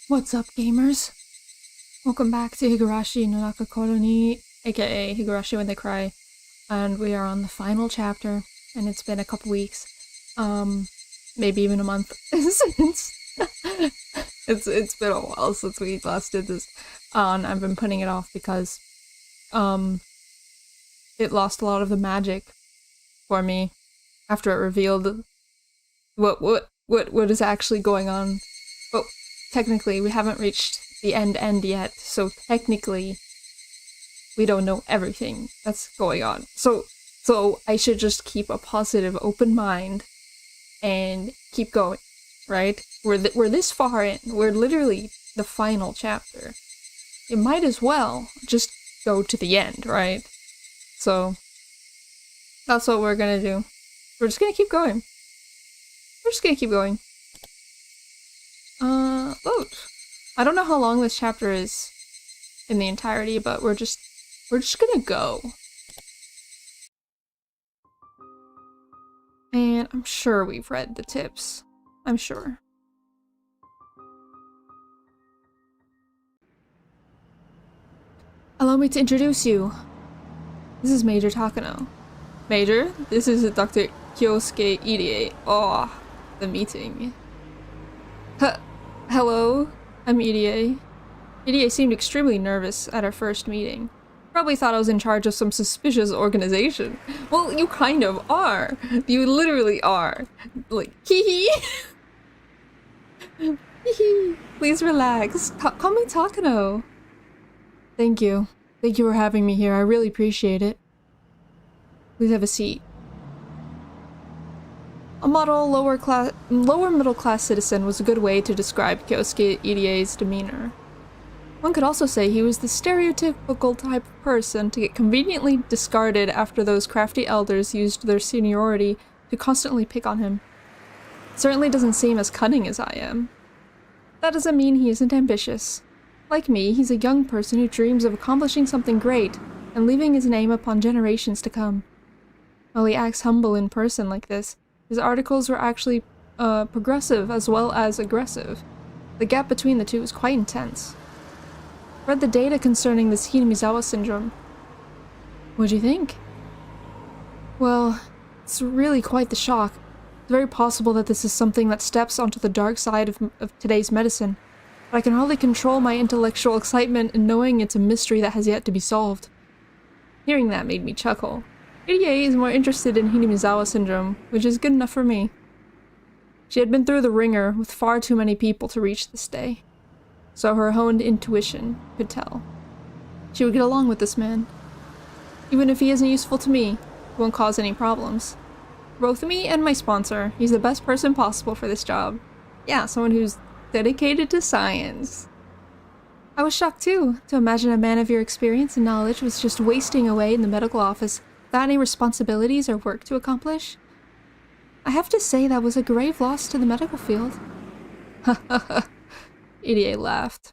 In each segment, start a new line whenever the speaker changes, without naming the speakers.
What's up, gamers? Welcome back to Higurashi no Nakakoro ni, aka Higurashi When They Cry, and we are on the final chapter, and it's been a couple weeks, maybe even a month since it's been a while since we last did this, and I've been putting it off because it lost a lot of the magic for me after it revealed what is actually going on. But technically, we haven't reached the end yet, so technically, we don't know everything that's going on. So I should just keep a positive, open mind and keep going, right? We're this far in. We're literally the final chapter. It might as well just go to the end, right? So that's what we're gonna do. We're just gonna keep going. We're just gonna keep going. Vote. I don't know how long this chapter is in the entirety, but we're just gonna go. And I'm sure we've read the tips. I'm sure. Allow me to introduce you. This is Major Takano. Major, this is Dr. Kyosuke Irie. Oh, the meeting. Hello, I'm Irie. Irie seemed extremely nervous at our first meeting. Probably thought I was in charge of some suspicious organization. Well, you kind of are. You literally are. Like, hee hee. Please relax. Call me Takano. Thank you. Thank you for having me here. I really appreciate it. Please have a seat. A model lower middle class citizen was a good way to describe Kyosuke Irie's demeanor. One could also say he was the stereotypical type of person to get conveniently discarded after those crafty elders used their seniority to constantly pick on him. It certainly doesn't seem as cunning as I am. That doesn't mean he isn't ambitious. Like me, he's a young person who dreams of accomplishing something great and leaving his name upon generations to come. While he acts humble in person like this, his articles were actually progressive as well as aggressive. The gap between the two is quite intense. Read the data concerning this Higurashi syndrome. What'd you think? Well, it's really quite the shock. It's very possible that this is something that steps onto the dark side of today's medicine, but I can hardly control my intellectual excitement in knowing it's a mystery that has yet to be solved. Hearing that made me chuckle. Irie is more interested in Higurashi syndrome, which is good enough for me. She had been through the ringer with far too many people to reach this day, so her honed intuition could tell. She would get along with this man. Even if he isn't useful to me, he won't cause any problems. For both me and my sponsor, he's the best person possible for this job. Yeah, someone who's dedicated to science. I was shocked too, to imagine a man of your experience and knowledge was just wasting away in the medical office without any responsibilities or work to accomplish. I have to say that was a grave loss to the medical field. Ha ha ha. Irie laughed.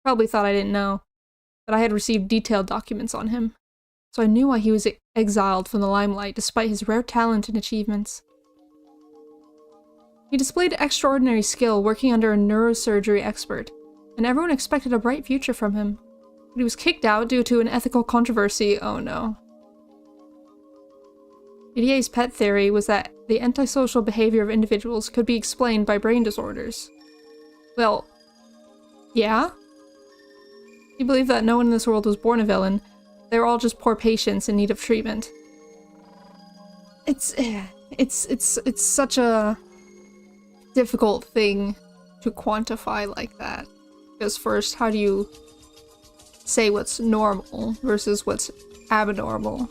Probably thought I didn't know, but I had received detailed documents on him, so I knew why he was exiled from the limelight despite his rare talent and achievements. He displayed extraordinary skill working under a neurosurgery expert, and everyone expected a bright future from him. But he was kicked out due to an ethical controversy. Oh no. Irie's pet theory was that the antisocial behavior of individuals could be explained by brain disorders. Well, yeah? He believed that no one in this world was born a villain. They were all just poor patients in need of treatment. It's such a difficult thing to quantify like that. Because first, how do you say what's normal versus what's abnormal?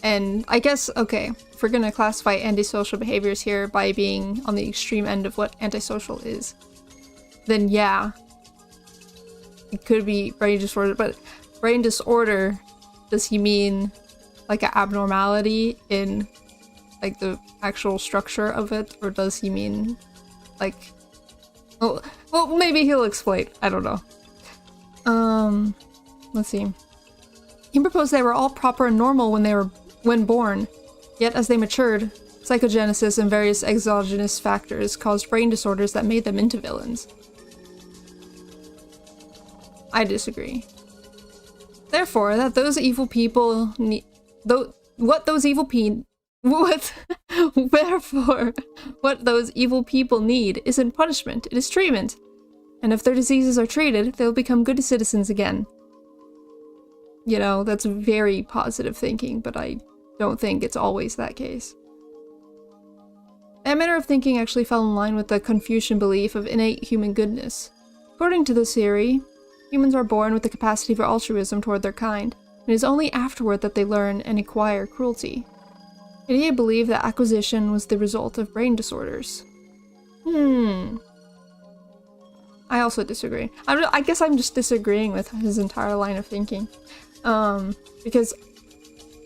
And I guess, okay, if we're gonna classify antisocial behaviors here by being on the extreme end of what antisocial is, then yeah, it could be brain disorder, but brain disorder, does he mean like an abnormality in like the actual structure of it, or does he mean like, oh, well, maybe he'll explain, I don't know. Let's see. He proposed they were all proper and normal when born, yet as they matured, Psychogenesis and various exogenous factors caused brain disorders that made them into villains. I disagree. Therefore, that those evil people need... What those evil people... What? Therefore, what those evil people need isn't punishment, it is treatment. And if their diseases are treated, they'll become good citizens again. You know, that's very positive thinking, but I don't think it's always that case. That manner of thinking actually fell in line with the Confucian belief of innate human goodness. According to this theory, humans are born with the capacity for altruism toward their kind, and it is only afterward that they learn and acquire cruelty. Idiot believed that acquisition was the result of brain disorders. I also disagree. I guess I'm just disagreeing with his entire line of thinking. Because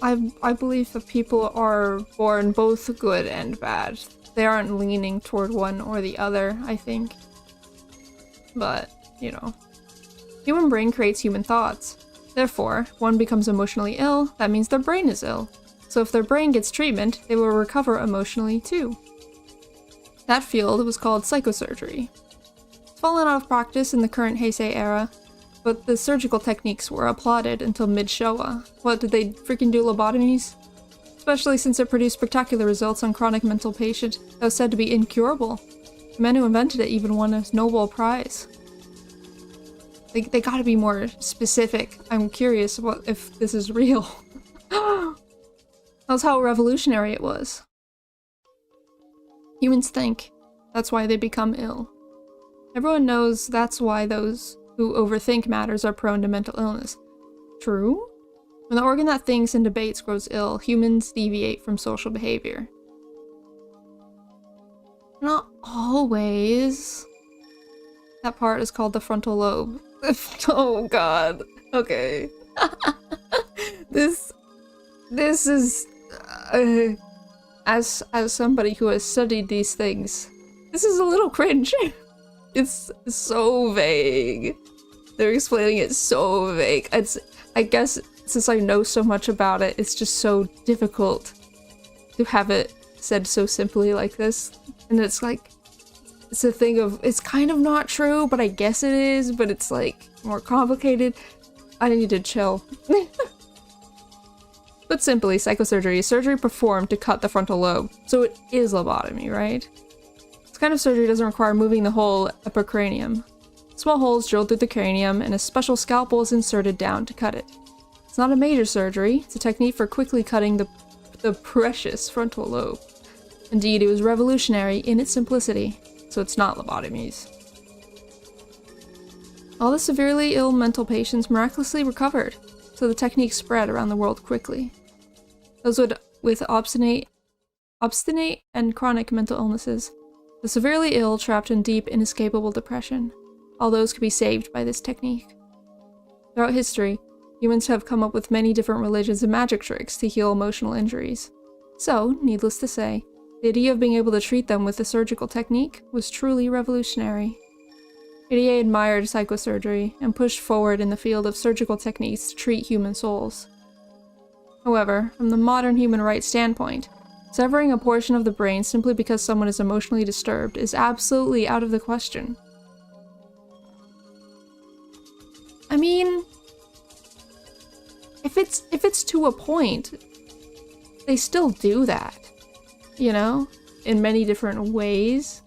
I believe that people are born both good and bad. They aren't leaning toward one or the other, I think. But, you know. Human brain creates human thoughts. Therefore, one becomes emotionally ill, that means their brain is ill. So if their brain gets treatment, they will recover emotionally too. That field was called psychosurgery. It's fallen out of practice in the current Heisei era, but the surgical techniques were applauded until mid-Showa. What, did they freaking do lobotomies? Especially since it produced spectacular results on chronic mental patients that was said to be incurable. The man who invented it even won a Nobel Prize. They gotta be more specific. I'm curious if this is real. That's how revolutionary it was. Humans think. That's why they become ill. Everyone knows that's why those who overthink matters are prone to mental illness. True? When the organ that thinks and debates grows ill, humans deviate from social behavior. Not always. That part is called the frontal lobe. Oh god. Okay. This is... as somebody who has studied these things, this is a little cringe. It's so vague. They're explaining it so vague. I guess since I know so much about it, it's just so difficult to have it said so simply like this. And it's like, it's a thing of, it's kind of not true, but I guess it is, but it's like more complicated. I need to chill. Put simply, psychosurgery is surgery performed to cut the frontal lobe, so it is lobotomy, right? This kind of surgery doesn't require moving the whole epicranium. Small holes drilled through the cranium, and a special scalpel is inserted down to cut it. It's not a major surgery, it's a technique for quickly cutting the precious frontal lobe. Indeed, it was revolutionary in its simplicity, so it's not lobotomies. All the severely ill mental patients miraculously recovered, so the technique spread around the world quickly. Those with obstinate and chronic mental illnesses, the severely ill trapped in deep, inescapable depression, all those could be saved by this technique. Throughout history, humans have come up with many different religions and magic tricks to heal emotional injuries. So, needless to say, the idea of being able to treat them with a surgical technique was truly revolutionary. Idiot admired psychosurgery and pushed forward in the field of surgical techniques to treat human souls. However, from the modern human rights standpoint, severing a portion of the brain simply because someone is emotionally disturbed is absolutely out of the question. I mean, if it's to a point, they still do that, you know, in many different ways.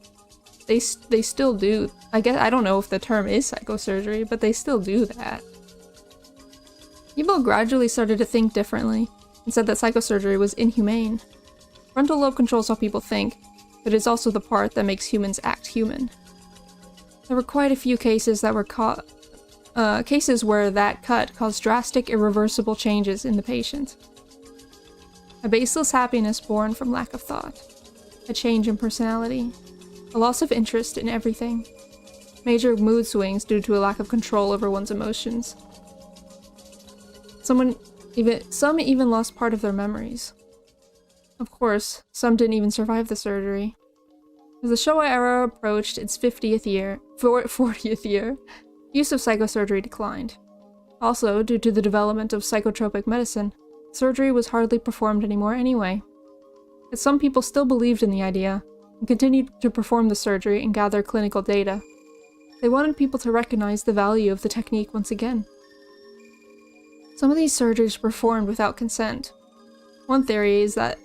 They still do. I guess I don't know if the term is psychosurgery, but they still do that. People gradually started to think differently and said that psychosurgery was inhumane. Frontal lobe controls how people think, but it's also the part that makes humans act human. There were quite a few cases that were cases where that cut caused drastic, irreversible changes in the patient. A baseless happiness born from lack of thought. A change in personality. A loss of interest in everything. Major mood swings due to a lack of control over one's emotions. Some even lost part of their memories. Of course, some didn't even survive the surgery. As the Showa era approached its 40th year, use of psychosurgery declined. Also, due to the development of psychotropic medicine, surgery was hardly performed anymore anyway. Yet some people still believed in the idea, and continued to perform the surgery and gather clinical data. They wanted people to recognize the value of the technique once again. Some of these surgeries were performed without consent. One theory is that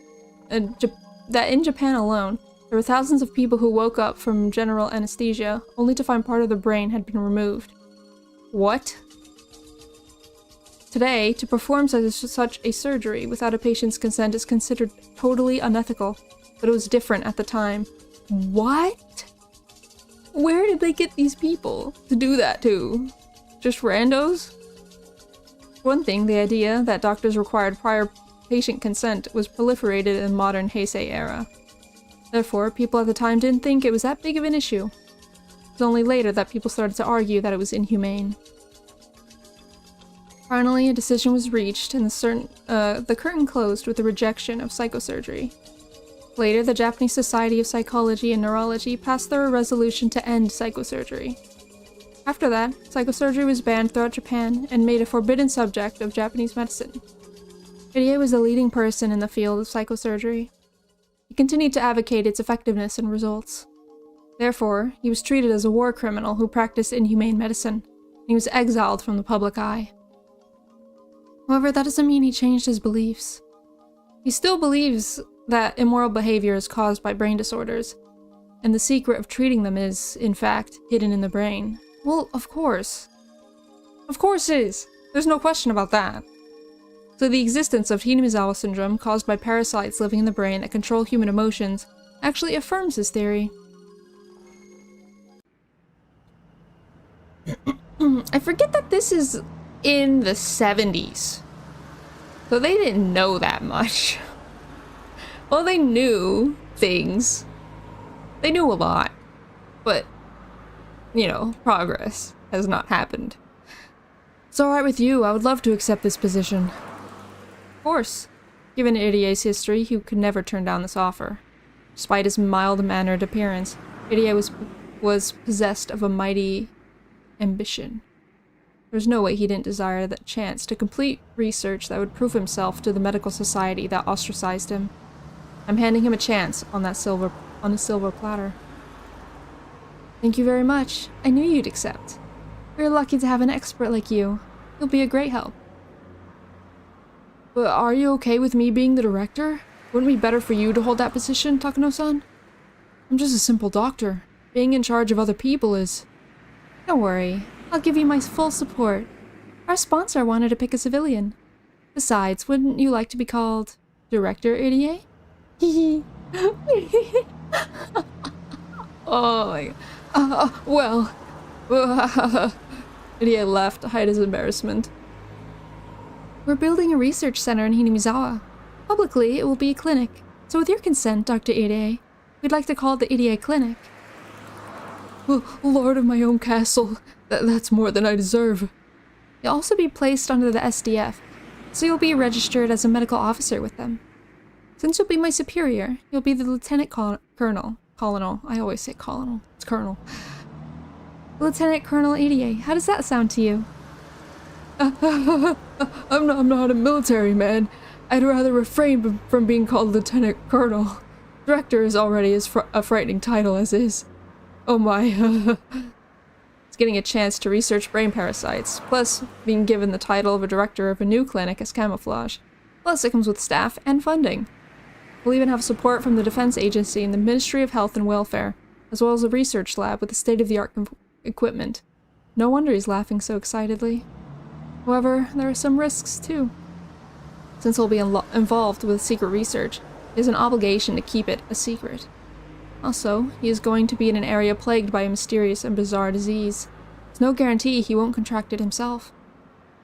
in Japan alone, there were thousands of people who woke up from general anesthesia only to find part of their brain had been removed. What? Today, to perform such a surgery without a patient's consent is considered totally unethical, but it was different at the time. What? Where did they get these people to do that to? Just randos? One thing, the idea that doctors required prior patient consent was proliferated in the modern Heisei era. Therefore, people at the time didn't think it was that big of an issue. It was only later that people started to argue that it was inhumane. Finally, a decision was reached and the curtain closed with the rejection of psychosurgery. Later, the Japanese Society of Psychology and Neurology passed their resolution to end psychosurgery. After that, psychosurgery was banned throughout Japan and made a forbidden subject of Japanese medicine. Irie was the leading person in the field of psychosurgery. He continued to advocate its effectiveness and results. Therefore, he was treated as a war criminal who practiced inhumane medicine, and he was exiled from the public eye. However, that doesn't mean he changed his beliefs. He still believes that immoral behavior is caused by brain disorders, and the secret of treating them is, in fact, hidden in the brain. Well, of course. Of course it is! There's no question about that. So the existence of Higurashi syndrome caused by parasites living in the brain that control human emotions actually affirms his theory. I forget that this is in the 70s. So they didn't know that much. Well, they knew things. They knew a lot. But, you know, progress has not happened. It's alright with you, I would love to accept this position. Of course. Given Irie's history, he could never turn down this offer. Despite his mild-mannered appearance, Irie was possessed of a mighty ambition. There's no way he didn't desire the chance to complete research that would prove himself to the medical society that ostracized him. I'm handing him a chance on a silver platter. Thank you very much. I knew you'd accept. We're lucky to have an expert like you. You'll be a great help. But are you okay with me being the director? Wouldn't it be better for you to hold that position, Takano-san? I'm just a simple doctor. Being in charge of other people is... Don't worry. I'll give you my full support. Our sponsor wanted to pick a civilian. Besides, wouldn't you like to be called Director Irie? Hehe. Oh my god. Well. Irie laughed to hide his embarrassment. We're building a research center in Hinamizawa. Publicly, it will be a clinic. So with your consent, Dr. Irie, we'd like to call it the Irie Clinic. Lord of my own castle. That's more than I deserve. You'll also be placed under the SDF, so you'll be registered as a medical officer with them. Since you'll be my superior, you'll be the Lieutenant Colonel. I always say Colonel. It's Colonel. Lieutenant Colonel Irie, how does that sound to you? I'm not a military man. I'd rather refrain from being called Lieutenant Colonel. Director is already a frightening title as is. Oh my, It's getting a chance to research brain parasites, plus being given the title of a director of a new clinic as camouflage. Plus it comes with staff and funding. We'll even have support from the Defense Agency and the Ministry of Health and Welfare, as well as a research lab with state-of-the-art equipment. No wonder he's laughing so excitedly. However, there are some risks too. Since he'll be involved with secret research, he has an obligation to keep it a secret. Also, he is going to be in an area plagued by a mysterious and bizarre disease. There's no guarantee he won't contract it himself.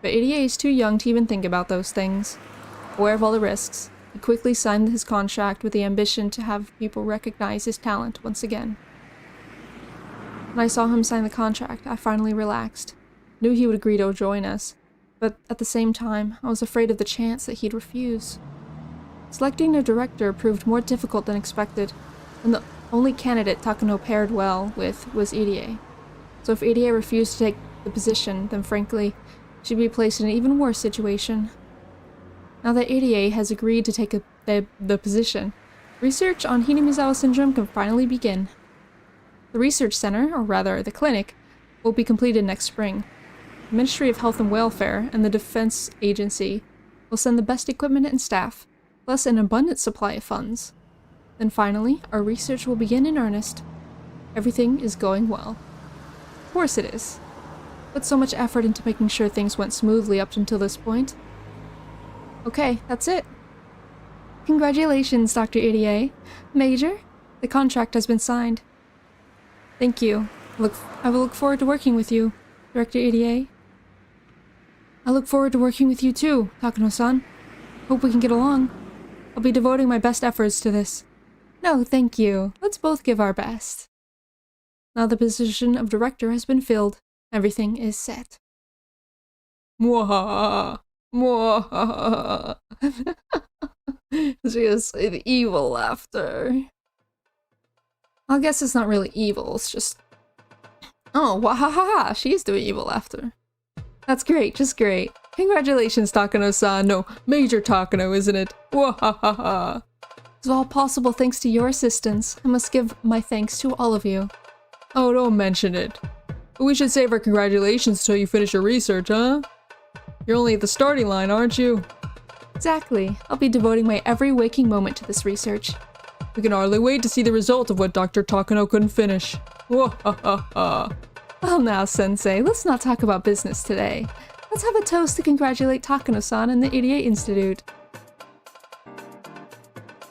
But Irie is too young to even think about those things. Aware of all the risks, he quickly signed his contract with the ambition to have people recognize his talent once again. When I saw him sign the contract, I finally relaxed. Knew he would agree to join us, but at the same time, I was afraid of the chance that he'd refuse. Selecting a director proved more difficult than expected, and the only candidate Takano paired well with was Irie. So if Irie refused to take the position, then frankly, she'd be placed in an even worse situation. Now that Irie has agreed to take the position, research on Higurashi syndrome can finally begin. The research center, or rather the clinic, will be completed next spring. The Ministry of Health and Welfare and the Defense Agency will send the best equipment and staff, plus an abundant supply of funds. Then finally, our research will begin in earnest. Everything is going well. Of course it is. Put so much effort into making sure things went smoothly up until this point. Okay, that's it. Congratulations, Dr. Irie. Major, the contract has been signed. Thank you. I will look forward to working with you, Director Irie. I look forward to working with you too, Takano-san. Hope we can get along. I'll be devoting my best efforts to this. No, thank you. Let's both give our best. Now the position of director has been filled. Everything is set. Mwahaha! Mwahaha! She is the evil laughter. I guess it's not really evil, it's just... Oh, wahahaha! She's doing evil laughter. That's great, just great. Congratulations, Takano-san. No, Major Takano, isn't it? Wahahaha! It's all possible thanks to your assistance. I must give my thanks to all of you. Oh, don't mention it. But we should save our congratulations till you finish your research, huh? You're only at the starting line, aren't you? Exactly. I'll be devoting my every waking moment to this research. We can hardly wait to see the result of what Dr. Takano couldn't finish. Wahahaha. Well now, Sensei, let's not talk about business today. Let's have a toast to congratulate Takano-san and the Irie Institute.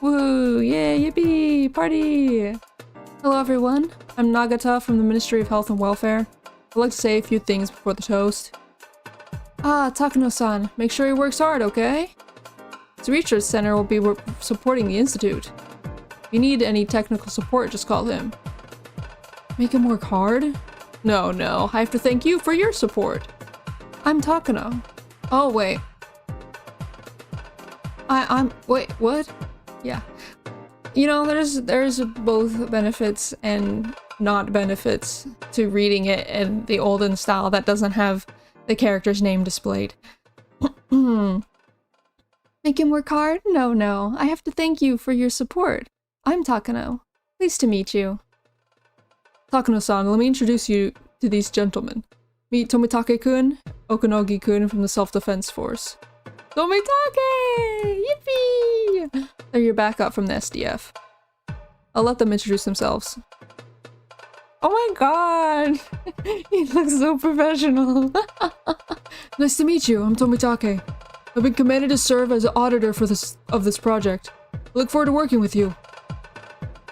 Woo! Yay! Yippee! Party! Hello everyone, I'm Nagata from the Ministry of Health and Welfare. I'd like to say a few things before the toast. Ah, Takano-san, make sure he works hard, okay? His research center will be supporting the institute. If you need any technical support, just call him. Make him work hard? No, I have to thank you for your support. I'm Takano. Oh, wait. Wait, what? Yeah. You know, there's both benefits and not benefits to reading it in the olden style that doesn't have the character's name displayed. Make him work hard? No. I have to thank you for your support. I'm Takano. Pleased to meet you. Takano-san, let me introduce you to these gentlemen. Meet Tomitake-kun, Okanogi-kun from the Self-Defense Force. Tomitake! Yippee! They're your backup from the SDF. I'll let them introduce themselves. Oh my god! He looks so professional. Nice to meet you, I'm Tomitake. I've been commanded to serve as auditor for this project. I look forward to working with you.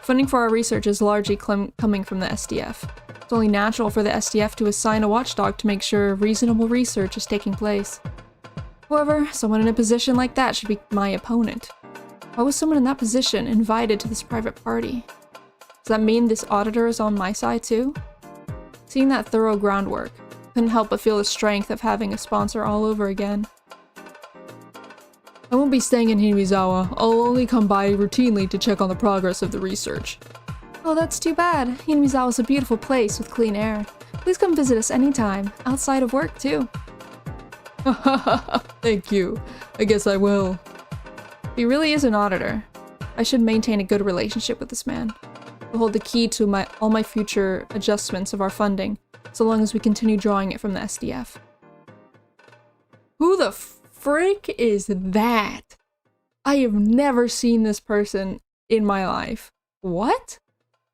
Funding for our research is largely coming from the SDF. It's only natural for the SDF to assign a watchdog to make sure reasonable research is taking place. However, someone in a position like that should be my opponent. Why was someone in that position invited to this private party? Does that mean this auditor is on my side too? Seeing that thorough groundwork, couldn't help but feel the strength of having a sponsor all over again. I won't be staying in Hinamizawa. I'll only come by routinely to check on the progress of the research. Oh, that's too bad. Hinamizawa is a beautiful place with clean air. Please come visit us anytime, outside of work too. Thank you. I guess I will. He really is an auditor. I should maintain a good relationship with this man. He'll hold the key to all my future adjustments of our funding, so long as we continue drawing it from the SDF. Who the frick is that? I have never seen this person in my life. What?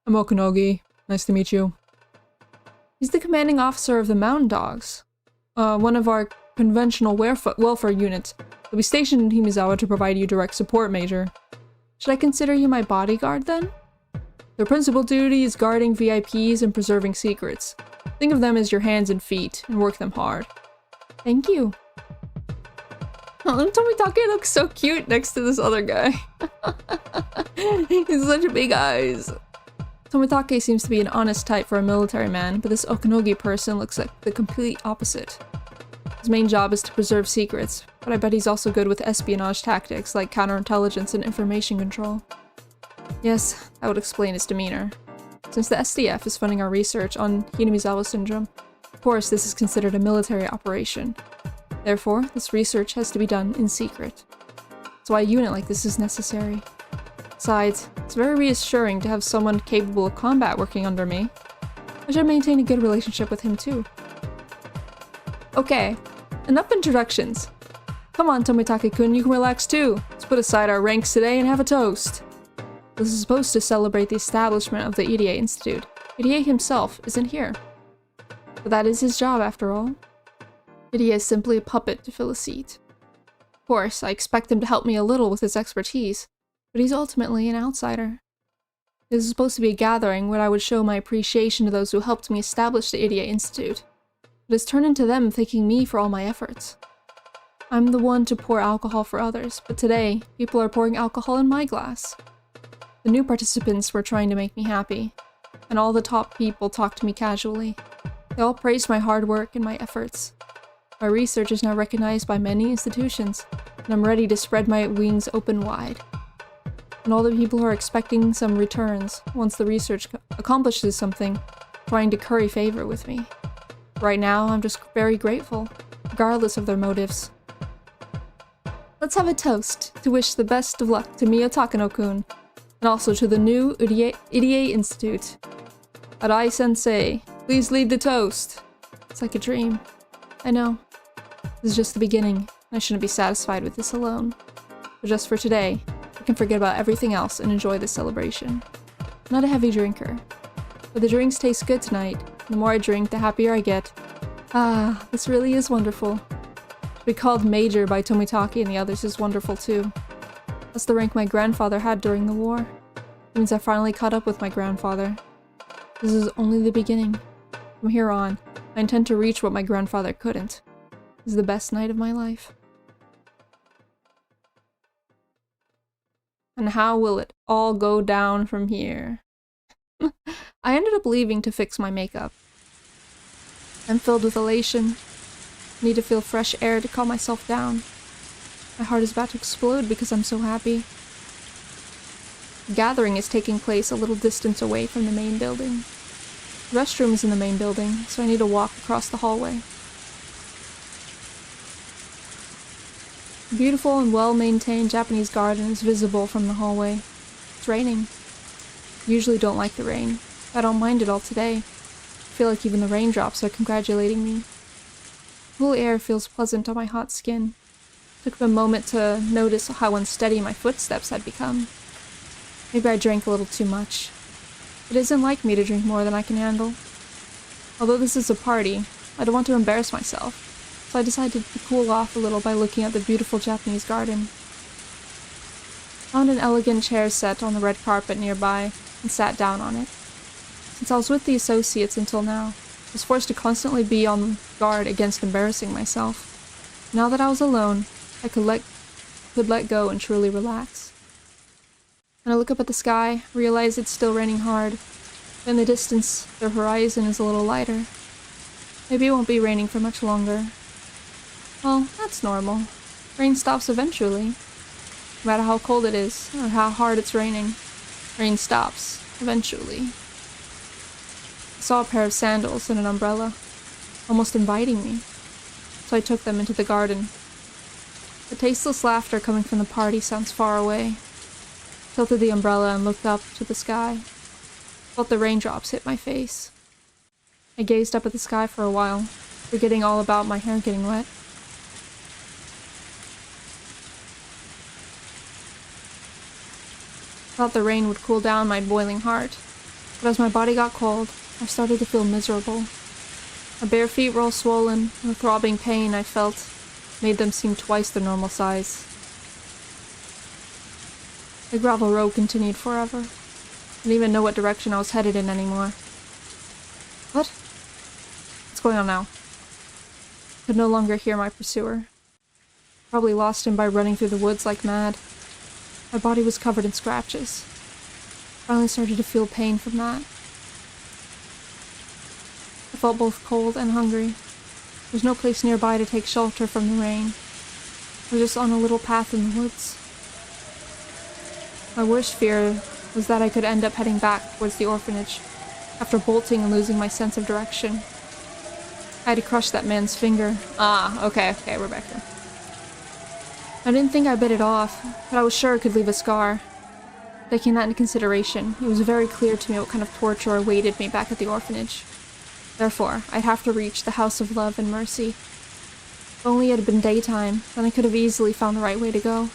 I'm Okanogi. Nice to meet you. He's the commanding officer of the Mountain Dogs. One of our conventional welfare units. They'll be stationed in Himizawa to provide you direct support, Major. Should I consider you my bodyguard then? Their principal duty is guarding VIPs and preserving secrets. Think of them as your hands and feet, and work them hard. Thank you. Oh, Tomitake looks so cute next to this other guy. He's such big eyes. Tomitake seems to be an honest type for a military man, but this Okanogi person looks like the complete opposite. His main job is to preserve secrets, but I bet he's also good with espionage tactics like counterintelligence and information control. Yes, that would explain his demeanor. Since the SDF is funding our research on Hinamizawa syndrome, of course this is considered a military operation. Therefore, this research has to be done in secret. That's why a unit like this is necessary. Besides, it's very reassuring to have someone capable of combat working under me. I should maintain a good relationship with him too. Okay, enough introductions. Come on, Tomitake-kun, you can relax too. Let's put aside our ranks today and have a toast. This is supposed to celebrate the establishment of the EDA Institute. EDA himself isn't here. But that is his job after all. EDA is simply a puppet to fill a seat. Of course, I expect him to help me a little with his expertise, but he's ultimately an outsider. This is supposed to be a gathering where I would show my appreciation to those who helped me establish the EDA Institute. It has turned into them thanking me for all my efforts. I'm the one to pour alcohol for others, but today, people are pouring alcohol in my glass. The new participants were trying to make me happy, and all the top people talked to me casually. They all praised my hard work and my efforts. My research is now recognized by many institutions, and I'm ready to spread my wings open wide. And all the people who are expecting some returns, once the research accomplishes something, trying to curry favor with me. Right now, I'm just very grateful, regardless of their motives. Let's have a toast to wish the best of luck to Mio Takano-kun, and also to the new EDA Institute. Arai-sensei, please lead the toast. It's like a dream. I know. This is just the beginning. I shouldn't be satisfied with this alone. But just for today, I can forget about everything else and enjoy this celebration. I'm not a heavy drinker, but the drinks taste good tonight. The more I drink, the happier I get. Ah, this really is wonderful. To be called Major by Tomitake and the others is wonderful too. That's the rank my grandfather had during the war. It means I finally caught up with my grandfather. This is only the beginning. From here on, I intend to reach what my grandfather couldn't. This is the best night of my life. And how will it all go down from here? I ended up leaving to fix my makeup. I'm filled with elation. I need to feel fresh air to calm myself down. My heart is about to explode because I'm so happy. The gathering is taking place a little distance away from the main building. The restroom is in the main building, so I need to walk across the hallway. A beautiful and well-maintained Japanese garden is visible from the hallway. It's raining. I usually don't like the rain, but I don't mind it all today. I feel like even the raindrops are congratulating me. The cool air feels pleasant on my hot skin. It took a moment to notice how unsteady my footsteps had become. Maybe I drank a little too much. It isn't like me to drink more than I can handle. Although this is a party, I don't want to embarrass myself, so I decided to cool off a little by looking at the beautiful Japanese garden. I found an elegant chair set on the red carpet nearby and sat down on it. Since I was with the associates until now, I was forced to constantly be on guard against embarrassing myself. Now that I was alone, I could let go and truly relax. When I look up at the sky, realize it's still raining hard. In the distance, the horizon is a little lighter. Maybe it won't be raining for much longer. Well, that's normal. Rain stops eventually. No matter how cold it is, or how hard it's raining, rain stops eventually. I saw a pair of sandals and an umbrella, almost inviting me, so I took them into the garden. The tasteless laughter coming from the party sounds far away. I tilted the umbrella and looked up to the sky. Felt the raindrops hit my face. I gazed up at the sky for a while, forgetting all about my hair getting wet. I thought the rain would cool down my boiling heart, but as my body got cold, I started to feel miserable. My bare feet were all swollen, and the throbbing pain I felt made them seem twice their normal size. The gravel road continued forever. I didn't even know what direction I was headed in anymore. What? What's going on now? I could no longer hear my pursuer. Probably lost him by running through the woods like mad. My body was covered in scratches. I finally started to feel pain from that. I felt both cold and hungry. There was no place nearby to take shelter from the rain. I was just on a little path in the woods. My worst fear was that I could end up heading back towards the orphanage, after bolting and losing my sense of direction. I had to crush that man's finger. Okay, we're back here. I didn't think I bit it off, but I was sure it could leave a scar. Taking that into consideration, it was very clear to me what kind of torture awaited me back at the orphanage. Therefore, I'd have to reach the House of Love and Mercy. If only it had been daytime, then I could have easily found the right way to go.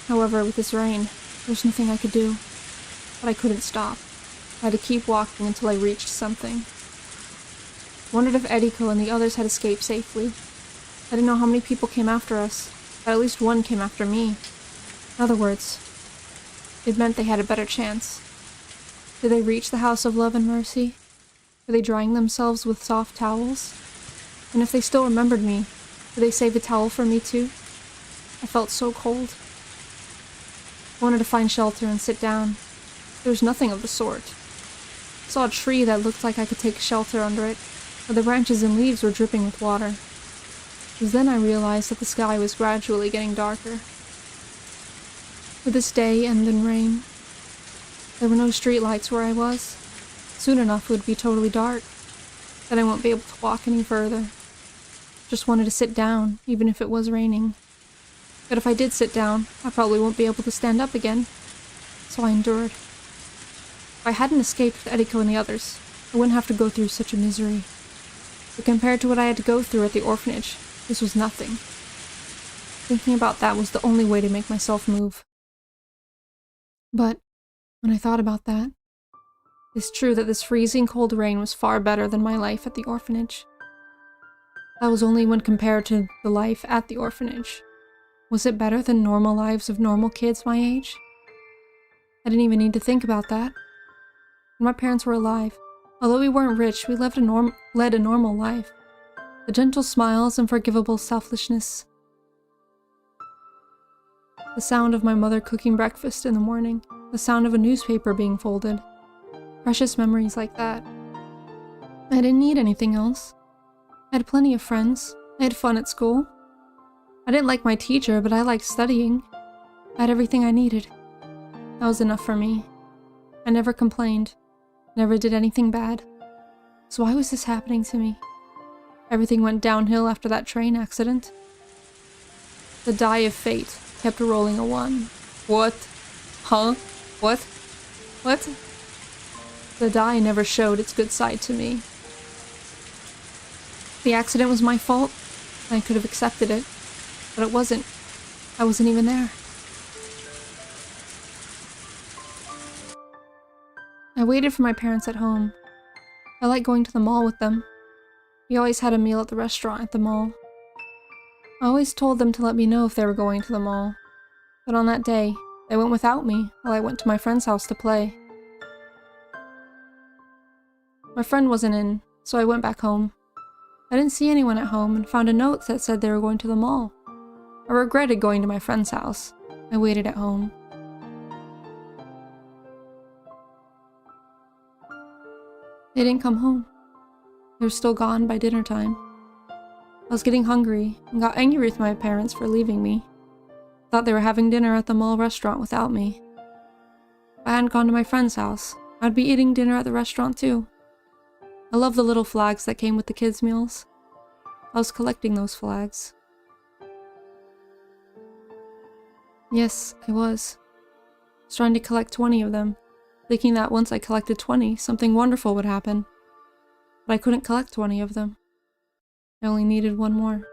However, with this rain, there's nothing I could do. But I couldn't stop. I had to keep walking until I reached something. I wondered if Eriko and the others had escaped safely. I didn't know how many people came after us, but at least one came after me. In other words, it meant they had a better chance. Did they reach the House of Love and Mercy? Were they drying themselves with soft towels? And if they still remembered me, did they save a towel for me too? I felt so cold. I wanted to find shelter and sit down. There was nothing of the sort. I saw a tree that looked like I could take shelter under it, but the branches and leaves were dripping with water. It was then I realized that the sky was gradually getting darker. Would this day end in rain? There were no streetlights where I was. Soon enough it would be totally dark. Then I won't be able to walk any further. Just wanted to sit down, even if it was raining. But if I did sit down, I probably won't be able to stand up again. So I endured. If I hadn't escaped with Eriko and the others, I wouldn't have to go through such a misery. But compared to what I had to go through at the orphanage, this was nothing. Thinking about that was the only way to make myself move. But when I thought about that, it's true that this freezing cold rain was far better than my life at the orphanage. That was only when compared to the life at the orphanage. Was it better than normal lives of normal kids my age? I didn't even need to think about that. When my parents were alive, although we weren't rich, we led a normal life. The gentle smiles and forgivable selflessness. The sound of my mother cooking breakfast in the morning. The sound of a newspaper being folded. Precious memories like that. I didn't need anything else. I had plenty of friends. I had fun at school. I didn't like my teacher, but I liked studying. I had everything I needed. That was enough for me. I never complained. Never did anything bad. So why was this happening to me? Everything went downhill after that train accident. The die of fate kept rolling a 1. What? Huh? What? What? The die never showed its good side to me. The accident was my fault. I could have accepted it. But it wasn't. I wasn't even there. I waited for my parents at home. I liked going to the mall with them. We always had a meal at the restaurant at the mall. I always told them to let me know if they were going to the mall. But on that day, they went without me while I went to my friend's house to play. My friend wasn't in, so I went back home. I didn't see anyone at home and found a note that said they were going to the mall. I regretted going to my friend's house. I waited at home. They didn't come home. They were still gone by dinner time. I was getting hungry and got angry with my parents for leaving me. Thought they were having dinner at the mall restaurant without me. If I hadn't gone to my friend's house, I'd be eating dinner at the restaurant too. I love the little flags that came with the kids' meals. I was collecting those flags. Yes, I was. I was trying to collect 20 of them, thinking that once I collected 20, something wonderful would happen. But I couldn't collect 20 of them. I only needed one more.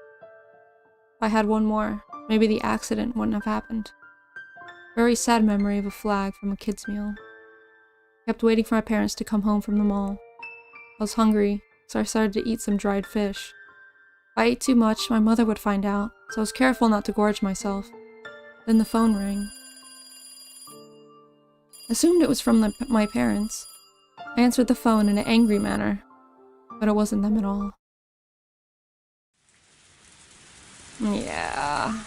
If I had one more, maybe the accident wouldn't have happened. Very sad memory of a flag from a kid's meal. I kept waiting for my parents to come home from the mall. I was hungry, so I started to eat some dried fish. If I ate too much, my mother would find out, so I was careful not to gorge myself. Then the phone rang. I assumed it was from my parents. I answered the phone in an angry manner, but it wasn't them at all. Yeah.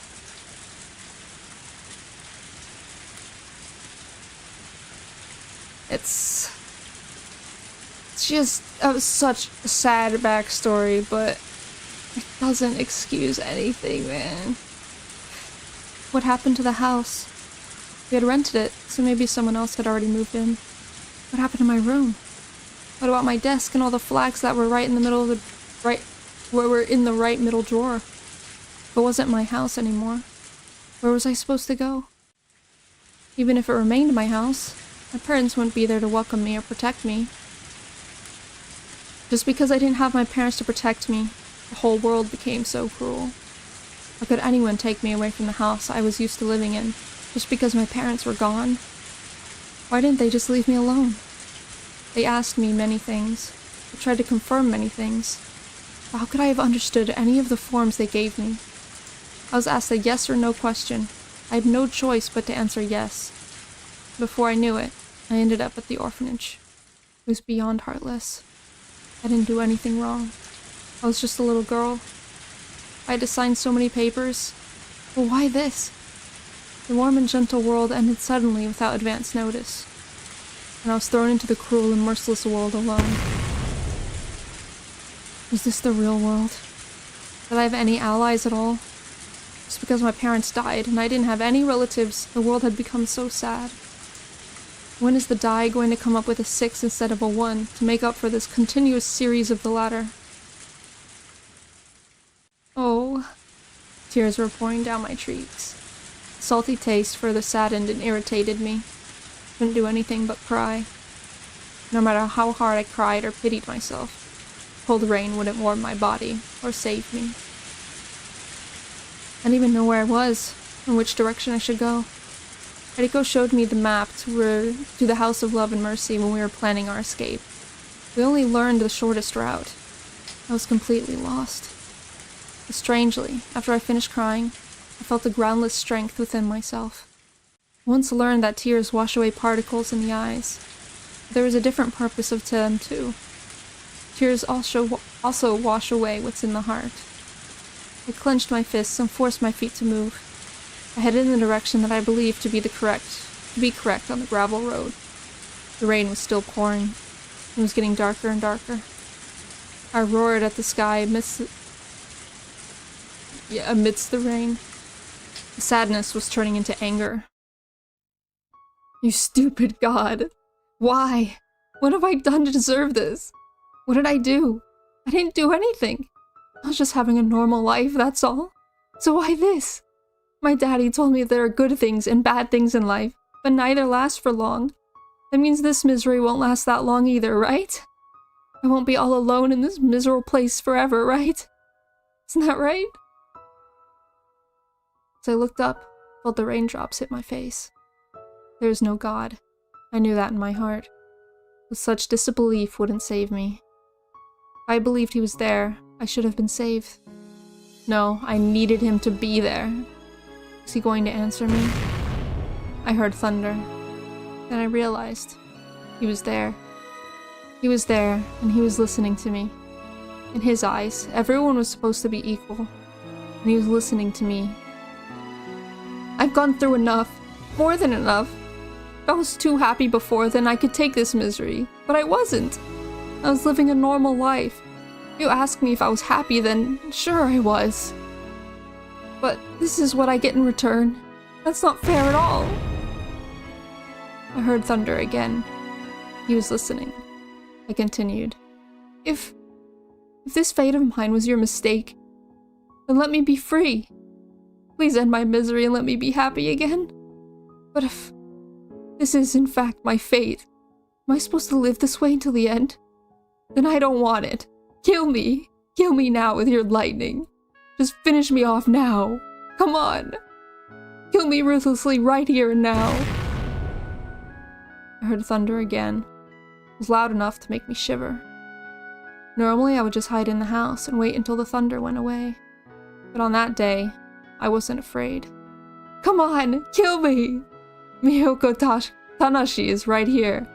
It's just such a sad backstory, but it doesn't excuse anything, man. What happened to the house? We had rented it, so maybe someone else had already moved in. What happened to my room? What about my desk and all the flags that were right in the middle of where were in the right middle drawer? It wasn't my house anymore. Where was I supposed to go? Even if it remained my house, my parents wouldn't be there to welcome me or protect me. Just because I didn't have my parents to protect me, the whole world became so cruel. How could anyone take me away from the house I was used to living in, just because my parents were gone? Why didn't they just leave me alone? They asked me many things. They tried to confirm many things. But how could I have understood any of the forms they gave me? I was asked a yes or no question. I had no choice but to answer yes. Before I knew it, I ended up at the orphanage. It was beyond heartless. I didn't do anything wrong. I was just a little girl. I had to sign so many papers. But why this? The warm and gentle world ended suddenly without advance notice. And I was thrown into the cruel and merciless world alone. Was this the real world? Did I have any allies at all? Just because my parents died and I didn't have any relatives, the world had become so sad. When is the die going to come up with a 6 instead of a 1 to make up for this continuous series of the latter? Oh. Tears were pouring down my cheeks. The salty taste further saddened and irritated me. I couldn't do anything but cry. No matter how hard I cried or pitied myself, cold rain wouldn't warm my body or save me. I didn't even know where I was, or which direction I should go. Hideko showed me the map to the House of Love and Mercy when we were planning our escape. We only learned the shortest route. I was completely lost. But strangely, after I finished crying, I felt a groundless strength within myself. I once learned that tears wash away particles in the eyes. But there is a different purpose of them too. Tears also wash away what's in the heart. I clenched my fists and forced my feet to move. I headed in the direction that I believed to be correct on the gravel road. The rain was still pouring. It was getting darker and darker. I roared at the sky amidst the rain. The sadness was turning into anger. You stupid god! Why? What have I done to deserve this? What did I do? I didn't do anything. I was just having a normal life, that's all. So why this? My daddy told me there are good things and bad things in life, but neither last for long. That means this misery won't last that long either, right? I won't be all alone in this miserable place forever, right? Isn't that right? As I looked up, I felt the raindrops hit my face. There is no God. I knew that in my heart. But such disbelief wouldn't save me. If I believed he was there, I should have been saved. No, I needed him to be there. Was he going to answer me? I heard thunder. Then I realized he was there. He was there, and he was listening to me. In his eyes, everyone was supposed to be equal, and he was listening to me. I've gone through enough. More than enough. If I was too happy before, then I could take this misery. But I wasn't. I was living a normal life. If you ask me if I was happy, then sure I was. But this is what I get in return. That's not fair at all. I heard thunder again. He was listening. I continued. If this fate of mine was your mistake, then let me be free. Please end my misery and let me be happy again. But if this is in fact my fate, am I supposed to live this way until the end? Then I don't want it. Kill me. Kill me now with your lightning. Just finish me off now. Come on. Kill me ruthlessly right here and now. I heard thunder again. It was loud enough to make me shiver. Normally I would just hide in the house and wait until the thunder went away. But on that day, I wasn't afraid. Come on, kill me! Miyoko Tanashi is right here.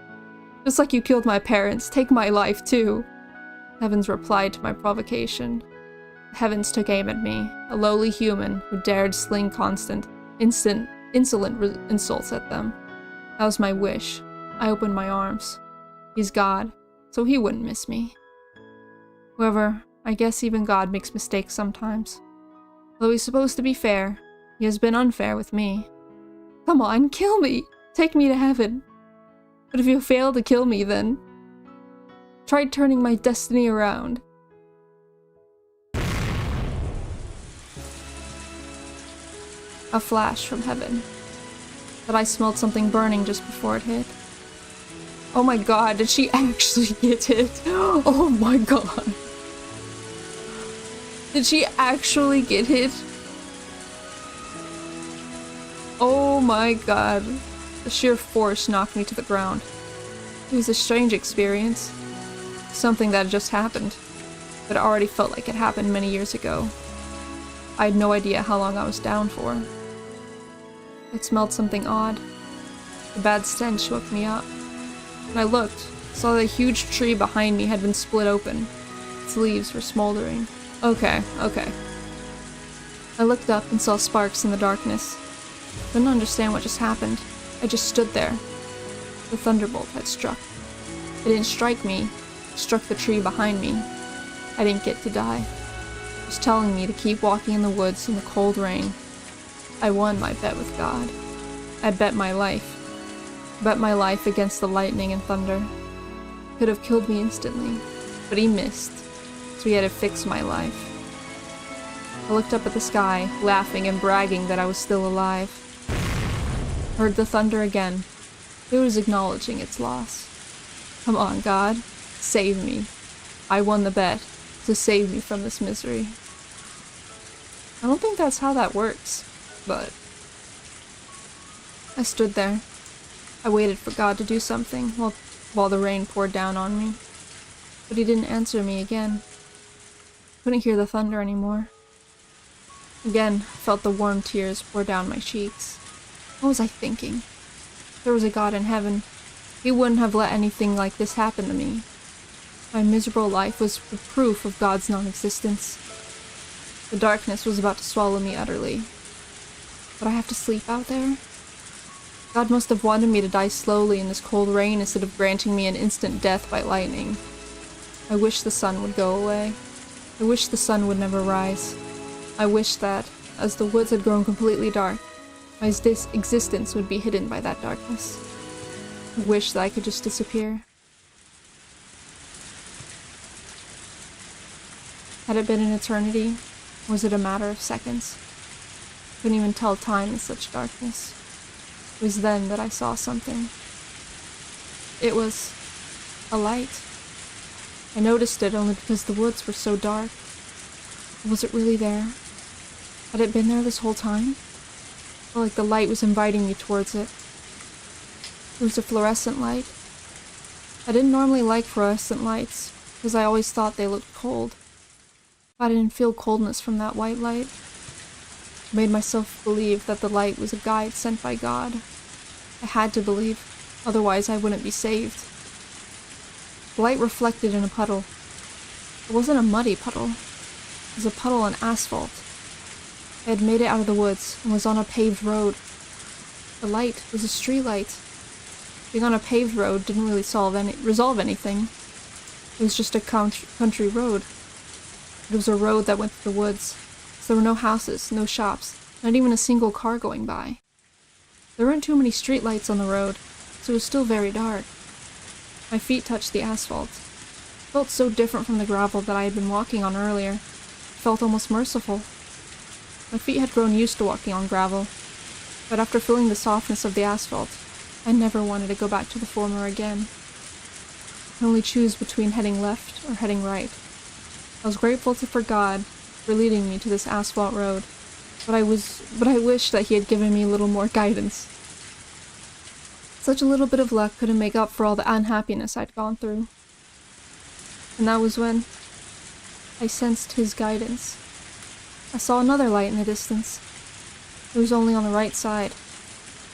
Just like you killed my parents, take my life too. Heavens replied to my provocation. The heavens took aim at me, a lowly human who dared sling insolent insults at them. That was my wish. I opened my arms. He's God, so he wouldn't miss me. However, I guess even God makes mistakes sometimes. Though he's supposed to be fair, he has been unfair with me. Come on, kill me! Take me to heaven! But if you fail to kill me, then try turning my destiny around. A flash from heaven. But I smelled something burning just before it hit. Oh my god, did she actually get hit? Oh my god. Did she actually get hit? Oh my god. The sheer force knocked me to the ground. It was a strange experience. Something that had just happened, but it already felt like it happened many years ago. I had no idea how long I was down for. I smelled something odd. A bad stench woke me up. When I looked, saw that a huge tree behind me had been split open. Its leaves were smoldering. Okay. I looked up and saw sparks in the darkness. Couldn't understand what just happened. I just stood there. The thunderbolt had struck. It didn't strike me. It struck the tree behind me. I didn't get to die. It was telling me to keep walking in the woods in the cold rain. I won my bet with God. I bet my life. Bet my life against the lightning and thunder. Could have killed me instantly, but he missed, so he had to fix my life. I looked up at the sky, laughing and bragging that I was still alive. Heard the thunder again. It was acknowledging its loss. Come on, God. Save me. I won the bet, so save me from this misery. I don't think that's how that works, but... I stood there. I waited for God to do something while the rain poured down on me. But he didn't answer me again. Couldn't hear the thunder anymore. Again, I felt the warm tears pour down my cheeks. What was I thinking? If there was a God in heaven, he wouldn't have let anything like this happen to me. My miserable life was the proof of God's non-existence. The darkness was about to swallow me utterly. Would I have to sleep out there? God must have wanted me to die slowly in this cold rain instead of granting me an instant death by lightning. I wish the sun would go away. I wish the sun would never rise. I wish that, as the woods had grown completely dark, my existence would be hidden by that darkness. I wish that I could just disappear. Had it been an eternity, or was it a matter of seconds? I couldn't even tell time in such darkness. It was then that I saw something. It was a light. I noticed it only because the woods were so dark. Was it really there? Had it been there this whole time? I felt like the light was inviting me towards it. It was a fluorescent light. I didn't normally like fluorescent lights, because I always thought they looked cold. I didn't feel coldness from that white light. I made myself believe that the light was a guide sent by God. I had to believe, otherwise I wouldn't be saved. The light reflected in a puddle. It wasn't a muddy puddle. It was a puddle on asphalt. I had made it out of the woods and was on a paved road. The light was a street light. Being on a paved road didn't really resolve anything. It was just a country road. It was a road that went through the woods. So there were no houses, no shops, not even a single car going by. There weren't too many street lights on the road, so it was still very dark. My feet touched the asphalt. It felt so different from the gravel that I had been walking on earlier. It felt almost merciful. My feet had grown used to walking on gravel, but after feeling the softness of the asphalt, I never wanted to go back to the former again. I could only choose between heading left or heading right. I was grateful for God for leading me to this asphalt road, but I wished that he had given me a little more guidance. Such a little bit of luck couldn't make up for all the unhappiness I'd gone through. And that was when I sensed his guidance. I saw another light in the distance. It was only on the right side.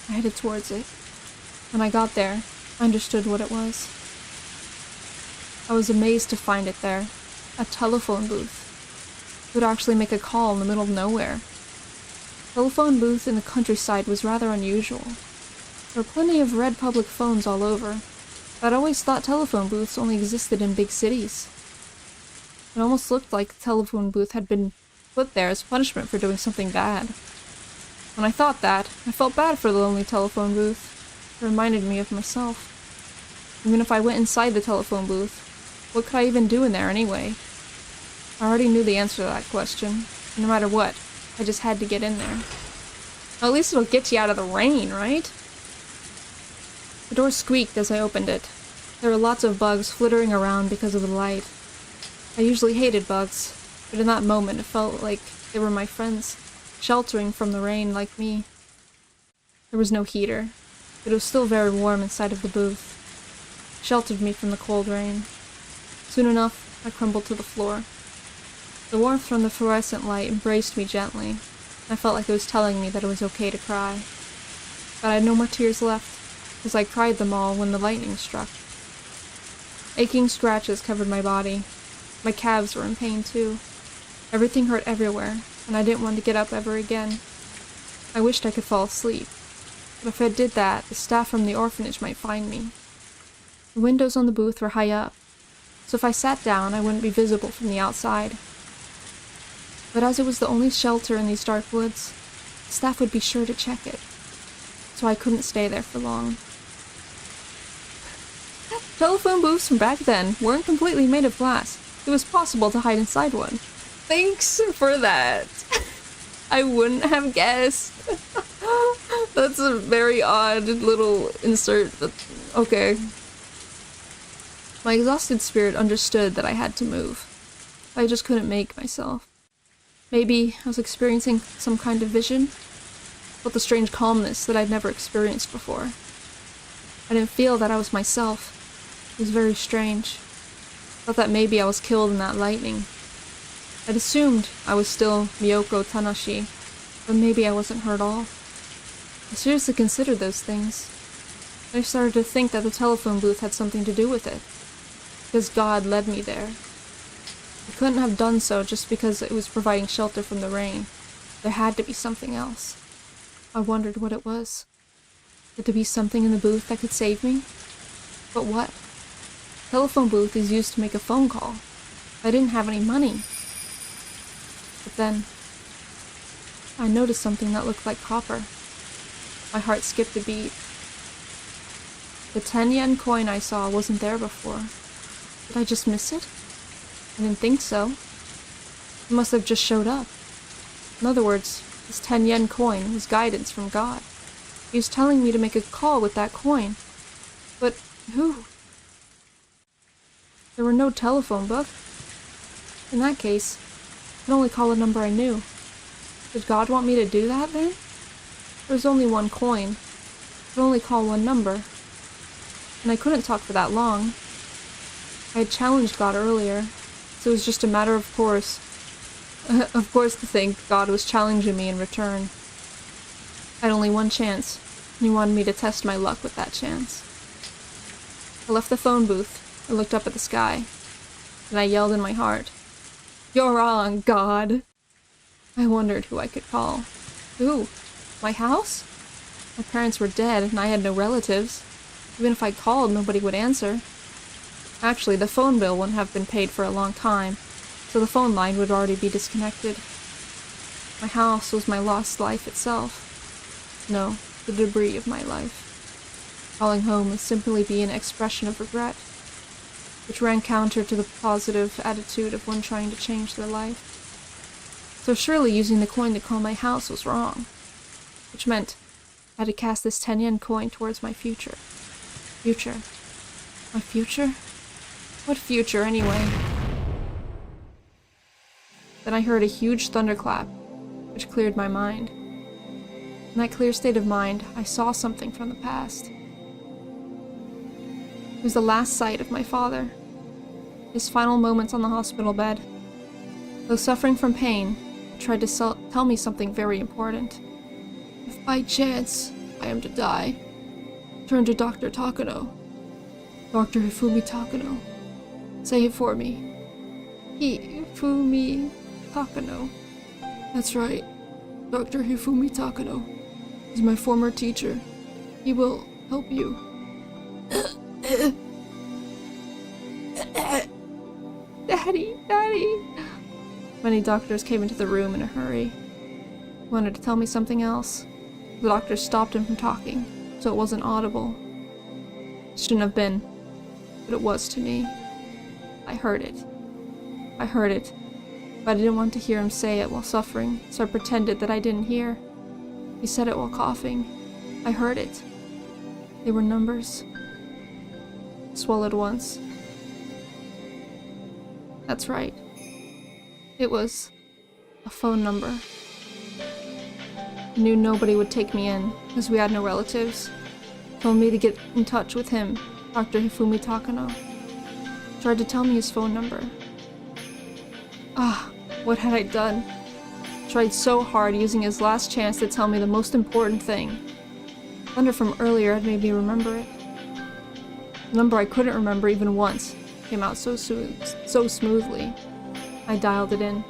I headed towards it. When I got there, I understood what it was. I was amazed to find it there. A telephone booth. It would actually make a call in the middle of nowhere. A telephone booth in the countryside was rather unusual. There were plenty of red public phones all over, but I'd always thought telephone booths only existed in big cities. It almost looked like the telephone booth had been put there as punishment for doing something bad. When I thought that, I felt bad for the lonely telephone booth. It reminded me of myself. Even if I went inside the telephone booth, what could I even do in there anyway? I already knew the answer to that question. No matter what, I just had to get in there. Well, at least it'll get you out of the rain, right? The door squeaked as I opened it. There were lots of bugs flittering around because of the light. I usually hated bugs, but in that moment it felt like they were my friends, sheltering from the rain like me. There was no heater, but it was still very warm inside of the booth. It sheltered me from the cold rain. Soon enough, I crumbled to the floor. The warmth from the fluorescent light embraced me gently. I felt like it was telling me that it was okay to cry. But I had no more tears left, because I cried them all when the lightning struck. Aching scratches covered my body. My calves were in pain too. Everything hurt everywhere, and I didn't want to get up ever again. I wished I could fall asleep, but if I did that, the staff from the orphanage might find me. The windows on the booth were high up, so if I sat down, I wouldn't be visible from the outside. But as it was the only shelter in these dark woods, the staff would be sure to check it, so I couldn't stay there for long. Telephone booths from back then weren't completely made of glass. It was possible to hide inside one. Thanks for that. I wouldn't have guessed. That's a very odd little insert. Okay. My exhausted spirit understood that I had to move. I just couldn't make myself. Maybe I was experiencing some kind of vision. Felt a strange calmness that I'd never experienced before. I didn't feel that I was myself. It was very strange. Felt that maybe I was killed in that lightning. I'd assumed I was still Miyoko Tanashi, but maybe I wasn't her at all. I seriously considered those things. I started to think that the telephone booth had something to do with it, because God led me there. It couldn't have done so just because it was providing shelter from the rain. There had to be something else. I wondered what it was. Could there be something in the booth that could save me? But what? The telephone booth is used to make a phone call. I didn't have any money. But then, I noticed something that looked like copper. My heart skipped a beat. The 10-yen coin I saw wasn't there before. Did I just miss it? I didn't think so. It must have just showed up. In other words, this 10-yen coin was guidance from God. He was telling me to make a call with that coin. But who? There were no telephone book. In that case, I could only call a number I knew. Did God want me to do that then? There was only one coin. I could only call one number. And I couldn't talk for that long. I had challenged God earlier, so it was just a matter of course. Of course to think God was challenging me in return. I had only one chance, and he wanted me to test my luck with that chance. I left the phone booth and looked up at the sky, and I yelled in my heart, "You're on, God!" I wondered who I could call. Who? My house? My parents were dead, and I had no relatives. Even if I called, nobody would answer. Actually, the phone bill wouldn't have been paid for a long time, so the phone line would already be disconnected. My house was my lost life itself. No, the debris of my life. Calling home would simply be an expression of regret, which ran counter to the positive attitude of one trying to change their life. So surely using the coin to call my house was wrong, which meant I had to cast this 10-yen coin towards my future. Future? My future? What future, anyway? Then I heard a huge thunderclap, which cleared my mind. In that clear state of mind, I saw something from the past. It was the last sight of my father. His final moments on the hospital bed. Though suffering from pain, he tried to tell me something very important. If by chance I am to die, turn to Dr. Takano. Dr. Hifumi Takano. Say it for me. Hifumi Takano. That's right. Dr. Hifumi Takano is my former teacher. He will help you. Daddy. Many doctors came into the room in a hurry. He wanted to tell me something else. The doctor stopped him from talking, so it wasn't audible. It shouldn't have been, but it was to me. I heard it, but I didn't want to hear him say it while suffering, so I pretended that I didn't hear. He said it while coughing. I heard it. They were numbers. swallowed once. That's right. It was a phone number. I knew nobody would take me in, as we had no relatives. Told me to get in touch with him, Dr. Hifumi Takano. Tried to tell me his phone number. Ah, what had I done? Tried so hard using his last chance to tell me the most important thing. Thunder from earlier had made me remember it. The number I couldn't remember even once came out so smoothly. I dialed it in.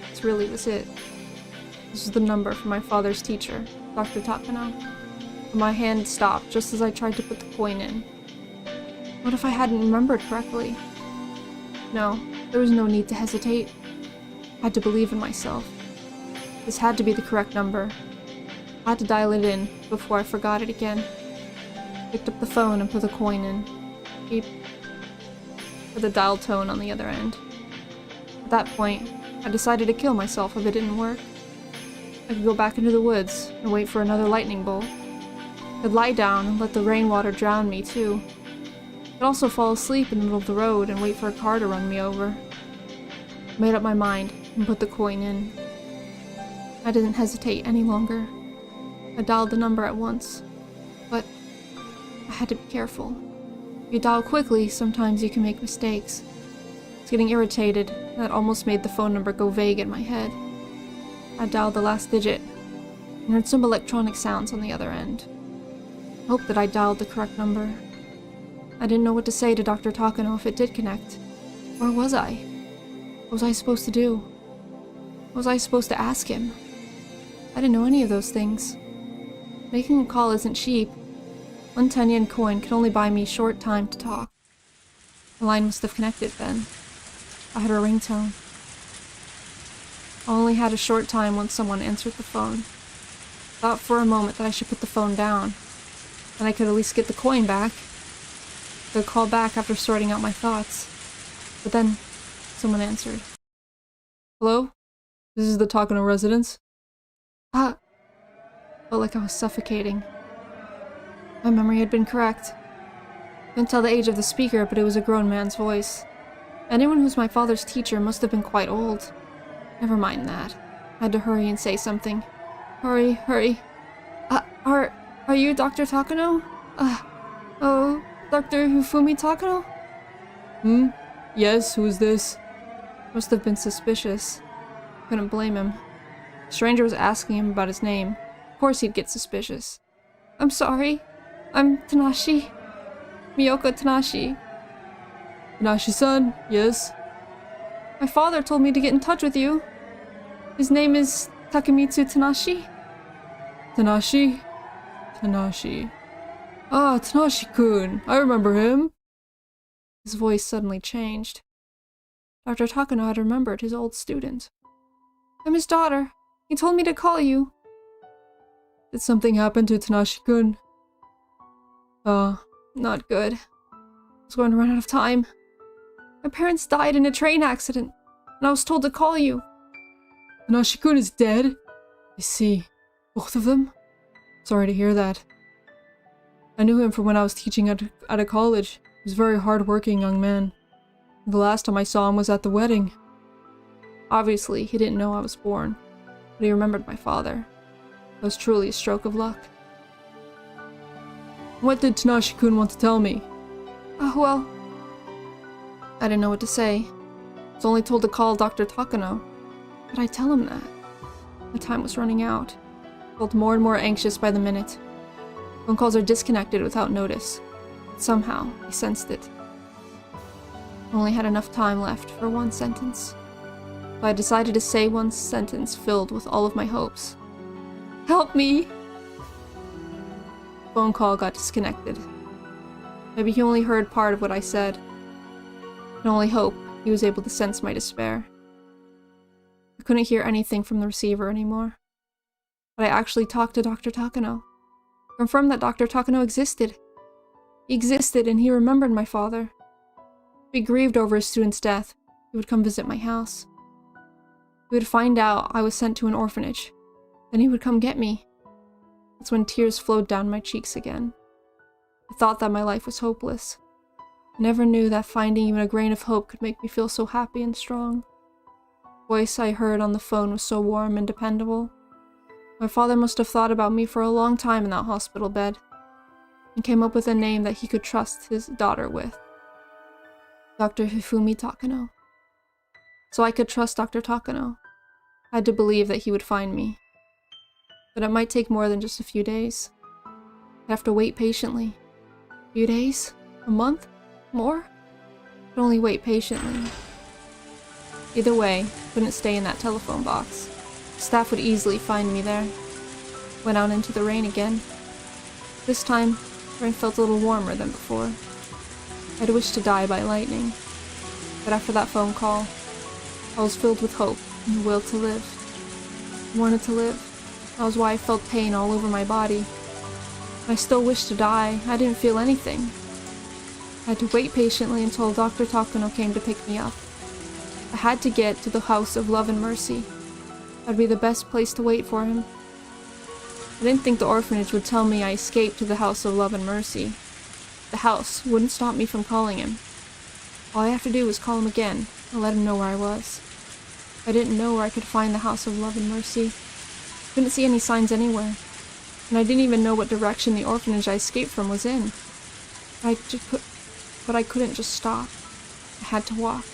This really was it. This was the number for my father's teacher, Dr. Takano. But my hand stopped just as I tried to put the coin in. What if I hadn't remembered correctly? No, there was no need to hesitate. I had to believe in myself. This had to be the correct number. I had to dial it in before I forgot it again. Picked up the phone and put the coin in. Beep. With a dial tone on the other end. At that point, I decided to kill myself if it didn't work. I could go back into the woods and wait for another lightning bolt. I could lie down and let the rainwater drown me too. I could also fall asleep in the middle of the road and wait for a car to run me over. I made up my mind and put the coin in. I didn't hesitate any longer. I dialed the number at once. But I had to be careful. If you dial quickly, sometimes you can make mistakes. I was getting irritated, and that almost made the phone number go vague in my head. I dialed the last digit, and heard some electronic sounds on the other end. I hoped that I dialed the correct number. I didn't know what to say to Dr. Takano if it did connect. Where was I? What was I supposed to do? What was I supposed to ask him? I didn't know any of those things. Making a call isn't cheap. 1 10-yen coin could only buy me short time to talk. The line must have connected then. I heard a ringtone. I only had a short time once someone answered the phone. Thought for a moment that I should put the phone down. Then I could at least get the coin back. I could call back after sorting out my thoughts. But then, someone answered. Hello? This is the Takano residence? Felt like I was suffocating. My memory had been correct. Couldn't tell the age of the speaker, but it was a grown man's voice. Anyone who's my father's teacher must have been quite old. Never mind that. I had to hurry and say something. Hurry. Are you Dr. Takano? Oh, Dr. Hifumi Takano? Yes, who's this? Must have been suspicious. Couldn't blame him. The stranger was asking him about his name. Of course he'd get suspicious. I'm sorry. I'm Tanashi. Miyoko Tanashi. Tanashi-san, yes? My father told me to get in touch with you. His name is Takemitsu Tanashi? Tanashi? Tanashi. Ah, Tanashi-kun. I remember him. His voice suddenly changed. Dr. Takano had remembered his old student. I'm his daughter. He told me to call you. Did something happen to Tanashi-kun? Not good. I was going to run out of time. My parents died in a train accident, and I was told to call you. Tanashi-kun is dead? I see. Both of them? Sorry to hear that. I knew him from when I was teaching at a college. He was a very hard-working young man. The last time I saw him was at the wedding. Obviously, he didn't know I was born, but he remembered my father. It was truly a stroke of luck. What did Tanashi-kun want to tell me? Well... I didn't know what to say. I was only told to call Dr. Takano. But I tell him that? My time was running out. I felt more and more anxious by the minute. Phone calls are disconnected without notice. But somehow, I sensed it. I only had enough time left for one sentence. So I decided to say one sentence filled with all of my hopes. Help me! The phone call got disconnected. Maybe he only heard part of what I said. I can only hope he was able to sense my despair. I couldn't hear anything from the receiver anymore. But I actually talked to Dr. Takano. Confirmed that Dr. Takano existed. He existed and he remembered my father. If he grieved over his student's death, he would come visit my house. He would find out I was sent to an orphanage. Then he would come get me. That's when tears flowed down my cheeks again. I thought that my life was hopeless. I never knew that finding even a grain of hope could make me feel so happy and strong. The voice I heard on the phone was so warm and dependable. My father must have thought about me for a long time in that hospital bed, and came up with a name that he could trust his daughter with. Dr. Hifumi Takano. So I could trust Dr. Takano. I had to believe that he would find me. But it might take more than just a few days. I'd have to wait patiently. A few days? A month? More? I'd only wait patiently. Either way, I couldn't stay in that telephone box. Staff would easily find me there. Went out into the rain again. This time, the rain felt a little warmer than before. I'd wished to die by lightning. But after that phone call, I was filled with hope and the will to live. I wanted to live. That was why I felt pain all over my body. I still wished to die. I didn't feel anything. I had to wait patiently until Dr. Takano came to pick me up. I had to get to the House of Love and Mercy. That'd be the best place to wait for him. I didn't think the orphanage would tell me I escaped to the House of Love and Mercy. The house wouldn't stop me from calling him. All I have to do was call him again and let him know where I was. I didn't know where I could find the House of Love and Mercy. Couldn't see any signs anywhere. And I didn't even know what direction the orphanage I escaped from was in. But I couldn't just stop. I had to walk.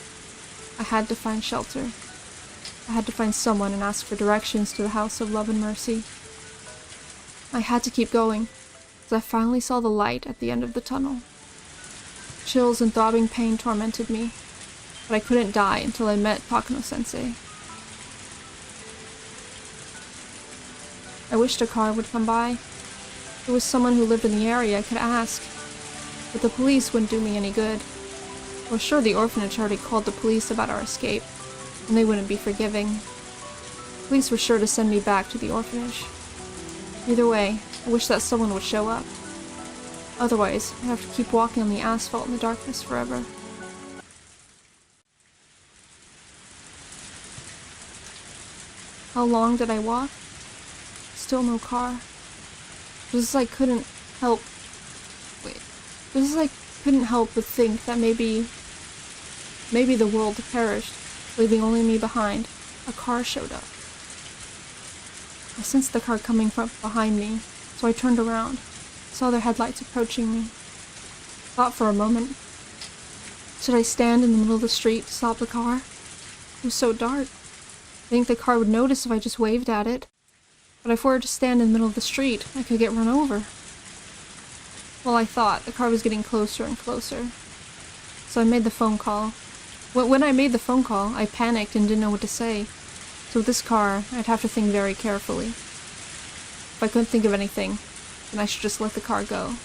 I had to find shelter. I had to find someone and ask for directions to the House of Love and Mercy. I had to keep going, as I finally saw the light at the end of the tunnel. Chills and throbbing pain tormented me, but I couldn't die until I met Takano-sensei. I wished a car would come by. If there was someone who lived in the area I could ask, but the police wouldn't do me any good. I was sure the orphanage already called the police about our escape, and they wouldn't be forgiving. Police were sure to send me back to the orphanage. Either way, I wish that someone would show up. Otherwise, I'd have to keep walking on the asphalt in the darkness forever. How long did I walk? Still no car. Just as I couldn't help but think that maybe the world perished, leaving only me behind. A car showed up. I sensed the car coming from behind me, so I turned around, saw their headlights approaching me. Thought for a moment. Should I stand in the middle of the street to stop the car? It was so dark. I think the car would notice if I just waved at it. But if I were to stand in the middle of the street, I could get run over. Well, I thought, the car was getting closer and closer. So I made the phone call. When I made the phone call, I panicked and didn't know what to say. So with this car, I'd have to think very carefully. If I couldn't think of anything, then I should just let the car go.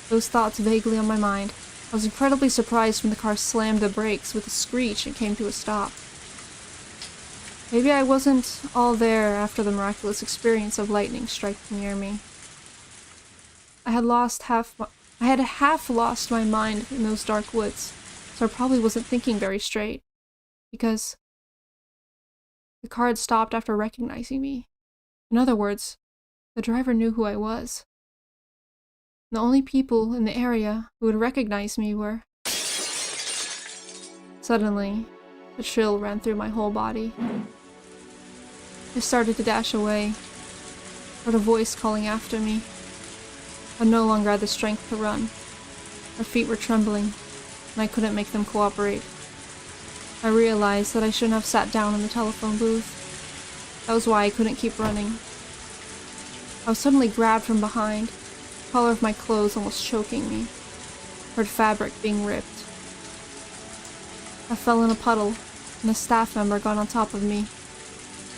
Those thoughts vaguely on my mind. I was incredibly surprised when the car slammed the brakes with a screech and came to a stop. Maybe I wasn't all there after the miraculous experience of lightning striking near me. I had half lost my mind in those dark woods, so I probably wasn't thinking very straight, because the car had stopped after recognizing me. In other words, the driver knew who I was. The only people in the area who would recognize me were... Suddenly, a chill ran through my whole body. I started to dash away, heard a voice calling after me. I no longer had the strength to run. My feet were trembling, and I couldn't make them cooperate. I realized that I shouldn't have sat down in the telephone booth. That was why I couldn't keep running. I was suddenly grabbed from behind, the collar of my clothes almost choking me. Heard fabric being ripped. I fell in a puddle, and a staff member got on top of me.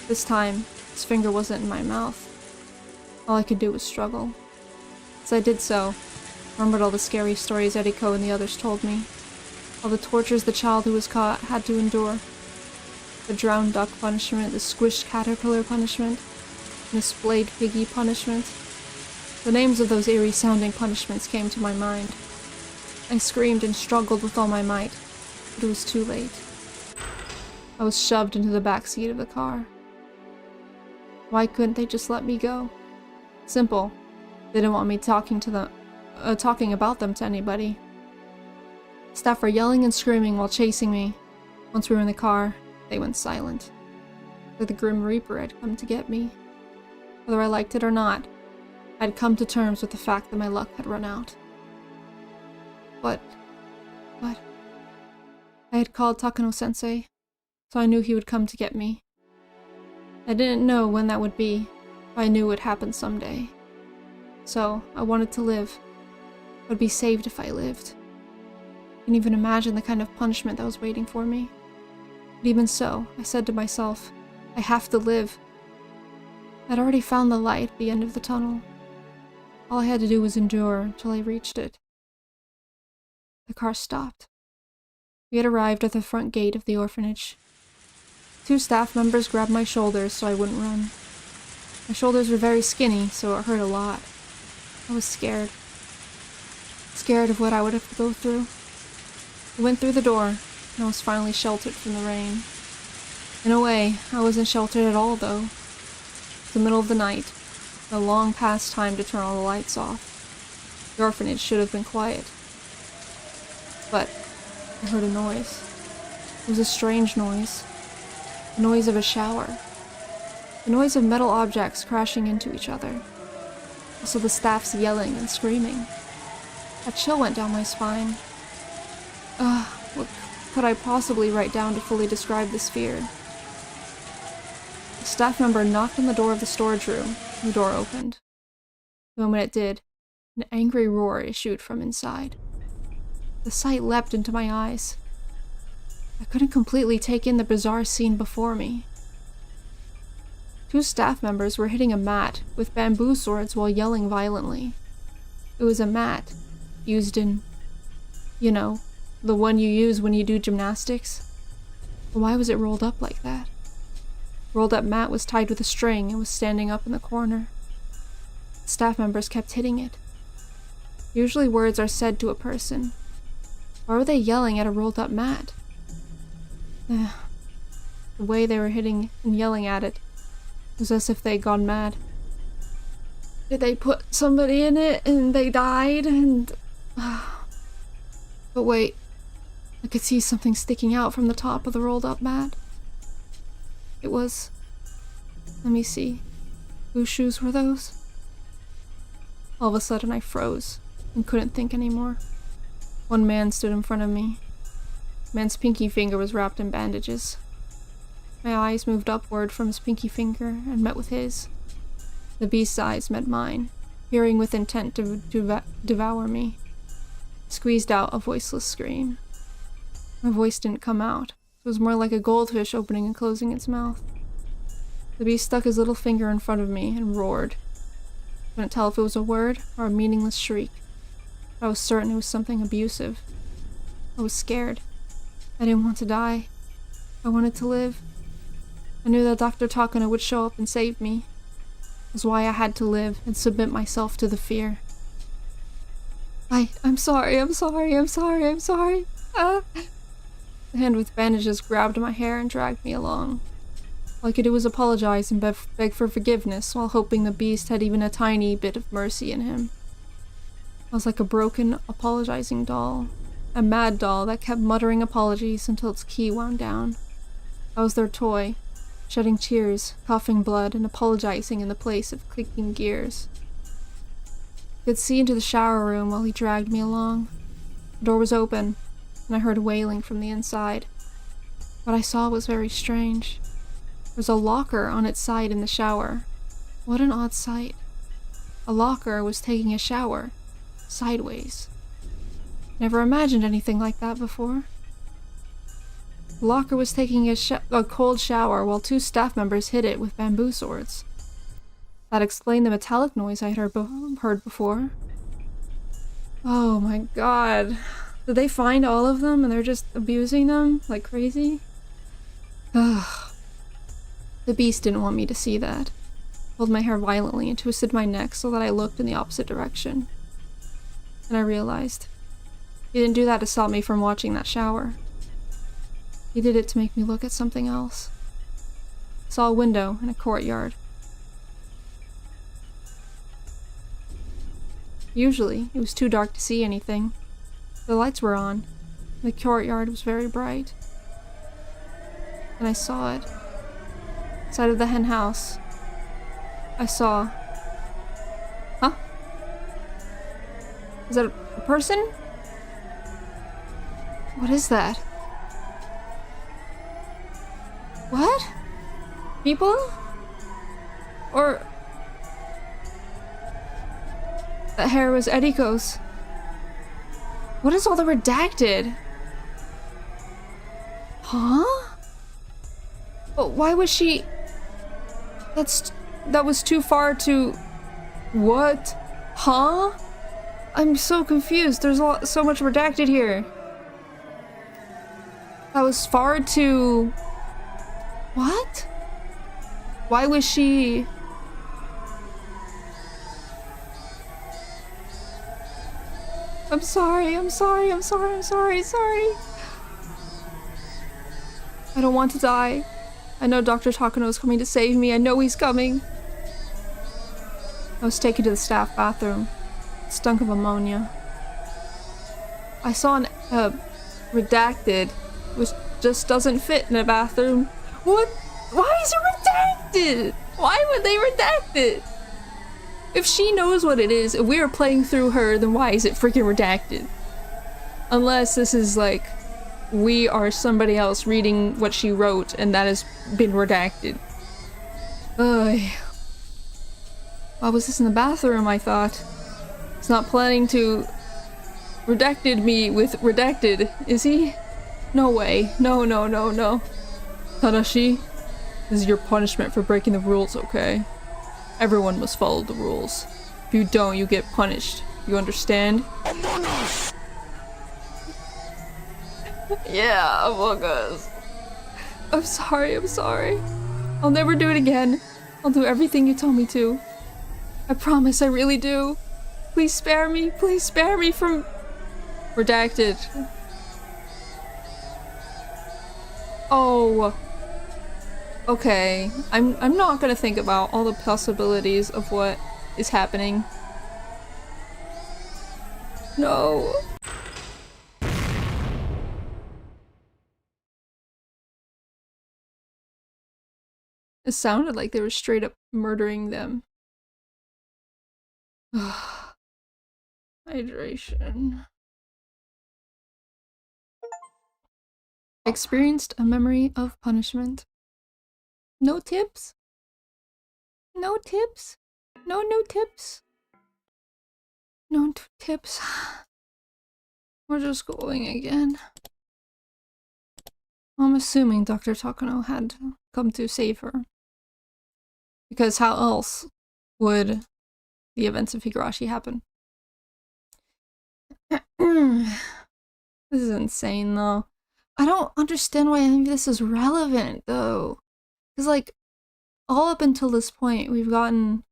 This time, his finger wasn't in my mouth. All I could do was struggle. As I did so, I remembered all the scary stories Eriko and the others told me. All the tortures the child who was caught had to endure. The drowned duck punishment, the squished caterpillar punishment, and the splayed piggy punishment. The names of those eerie-sounding punishments came to my mind. I screamed and struggled with all my might, but it was too late. I was shoved into the back seat of the car. Why couldn't they just let me go? Simple. They didn't want me talking about them to anybody. Staff were yelling and screaming while chasing me. Once we were in the car, they went silent. Like the Grim Reaper had come to get me. Whether I liked it or not, I had come to terms with the fact that my luck had run out. But I had called Takano-sensei, so I knew he would come to get me. I didn't know when that would be, but I knew it would happen someday. So, I wanted to live. I would be saved if I lived. I can't even imagine the kind of punishment that was waiting for me. But even so, I said to myself, I have to live. I'd already found the light at the end of the tunnel. All I had to do was endure until I reached it. The car stopped. We had arrived at the front gate of the orphanage. 2 staff members grabbed my shoulders so I wouldn't run. My shoulders were very skinny, so it hurt a lot. I was scared. Scared of what I would have to go through. I went through the door, and I was finally sheltered from the rain. In a way, I wasn't sheltered at all, though. It's the middle of the night, a long past time to turn all the lights off. The orphanage should have been quiet. But I heard a noise. It was a strange noise. The noise of a shower. The noise of metal objects crashing into each other. Also the staff's yelling and screaming. A chill went down my spine. What could I possibly write down to fully describe this fear? A staff member knocked on the door of the storage room, and the door opened. The moment it did, an angry roar issued from inside. The sight leapt into my eyes. I couldn't completely take in the bizarre scene before me. 2 staff members were hitting a mat with bamboo swords while yelling violently. It was a mat used in, the one you use when you do gymnastics. But why was it rolled up like that? The rolled up mat was tied with a string and was standing up in the corner. The staff members kept hitting it. Usually words are said to a person. Why were they yelling at a rolled up mat? The way they were hitting and yelling at it was as if they'd gone mad. Did they put somebody in it and they died and... But wait, I could see something sticking out from the top of the rolled up mat. It was... Let me see. Whose shoes were those? All of a sudden I froze and couldn't think anymore. One man stood in front of me. The man's pinky finger was wrapped in bandages. My eyes moved upward from his pinky finger and met with his. The beast's eyes met mine, peering with intent to devour me. I squeezed out a voiceless scream. My voice didn't come out. It was more like a goldfish opening and closing its mouth. The beast stuck his little finger in front of me and roared. I couldn't tell if it was a word or a meaningless shriek. I was certain it was something abusive. I was scared. I didn't want to die. I wanted to live. I knew that Dr. Takano would show up and save me. It was why I had to live and submit myself to the fear. I'm sorry. The hand with bandages grabbed my hair and dragged me along. All I could do was apologize and beg for forgiveness while hoping the beast had even a tiny bit of mercy in him. I was like a broken, apologizing doll. A mad doll that kept muttering apologies until its key wound down. I was their toy, shedding tears, coughing blood, and apologizing in the place of clicking gears. I could see into the shower room while he dragged me along. The door was open, and I heard wailing from the inside. What I saw was very strange. There was a locker on its side in the shower. What an odd sight. A locker was taking a shower. Sideways. Never imagined anything like that before. The locker was taking a cold shower while 2 staff members hit it with bamboo swords. That explained the metallic noise I had heard before. Oh my god. Did they find all of them and they're just abusing them like crazy? Ugh. The beast didn't want me to see that. Pulled my hair violently and twisted my neck so that I looked in the opposite direction. And I realized, he didn't do that to stop me from watching that shower. He did it to make me look at something else. I saw a window in a courtyard. Usually, it was too dark to see anything. The lights were on. The courtyard was very bright. And I saw it. Inside of the hen house. I saw... Huh? Is that a person? What is that? What? People? Or... That hair was Eriko's. What is all the redacted? Huh? But why was she... That was too far to... What? Huh? I'm so confused. There's so much redacted here. That was far too... What? Why was she... I'm sorry. I don't want to die. I know Dr. Takano is coming to save me. I know he's coming. I was taken to the staff bathroom. It stunk of ammonia. I saw an redacted, which just doesn't fit in a bathroom. What? Why is it redacted? Why would they redact it? If she knows what it is, if we are playing through her, then why is it freaking redacted? Unless this is like, we are somebody else reading what she wrote and that has been redacted. Ugh. Why was this in the bathroom, I thought? He's not planning to redacted me with redacted, is he? No way. No. Tadashi, this is your punishment for breaking the rules, okay? Everyone must follow the rules. If you don't, you get punished. You understand? Yeah, Among Us. I'm sorry. I'll never do it again. I'll do everything you told me to. I promise, I really do. Please spare me from... Redacted. Oh. Okay. I'm not gonna think about all the possibilities of what is happening. No. It sounded like they were straight up murdering them. Hydration. Experienced a memory of punishment. No tips? No tips? No tips? No tips. We're just going again. I'm assuming Dr. Takano had come to save her. Because how else would the events of Higurashi happen? This is insane though. I don't understand why any of this is relevant though. Because like, all up until this point we've gotten,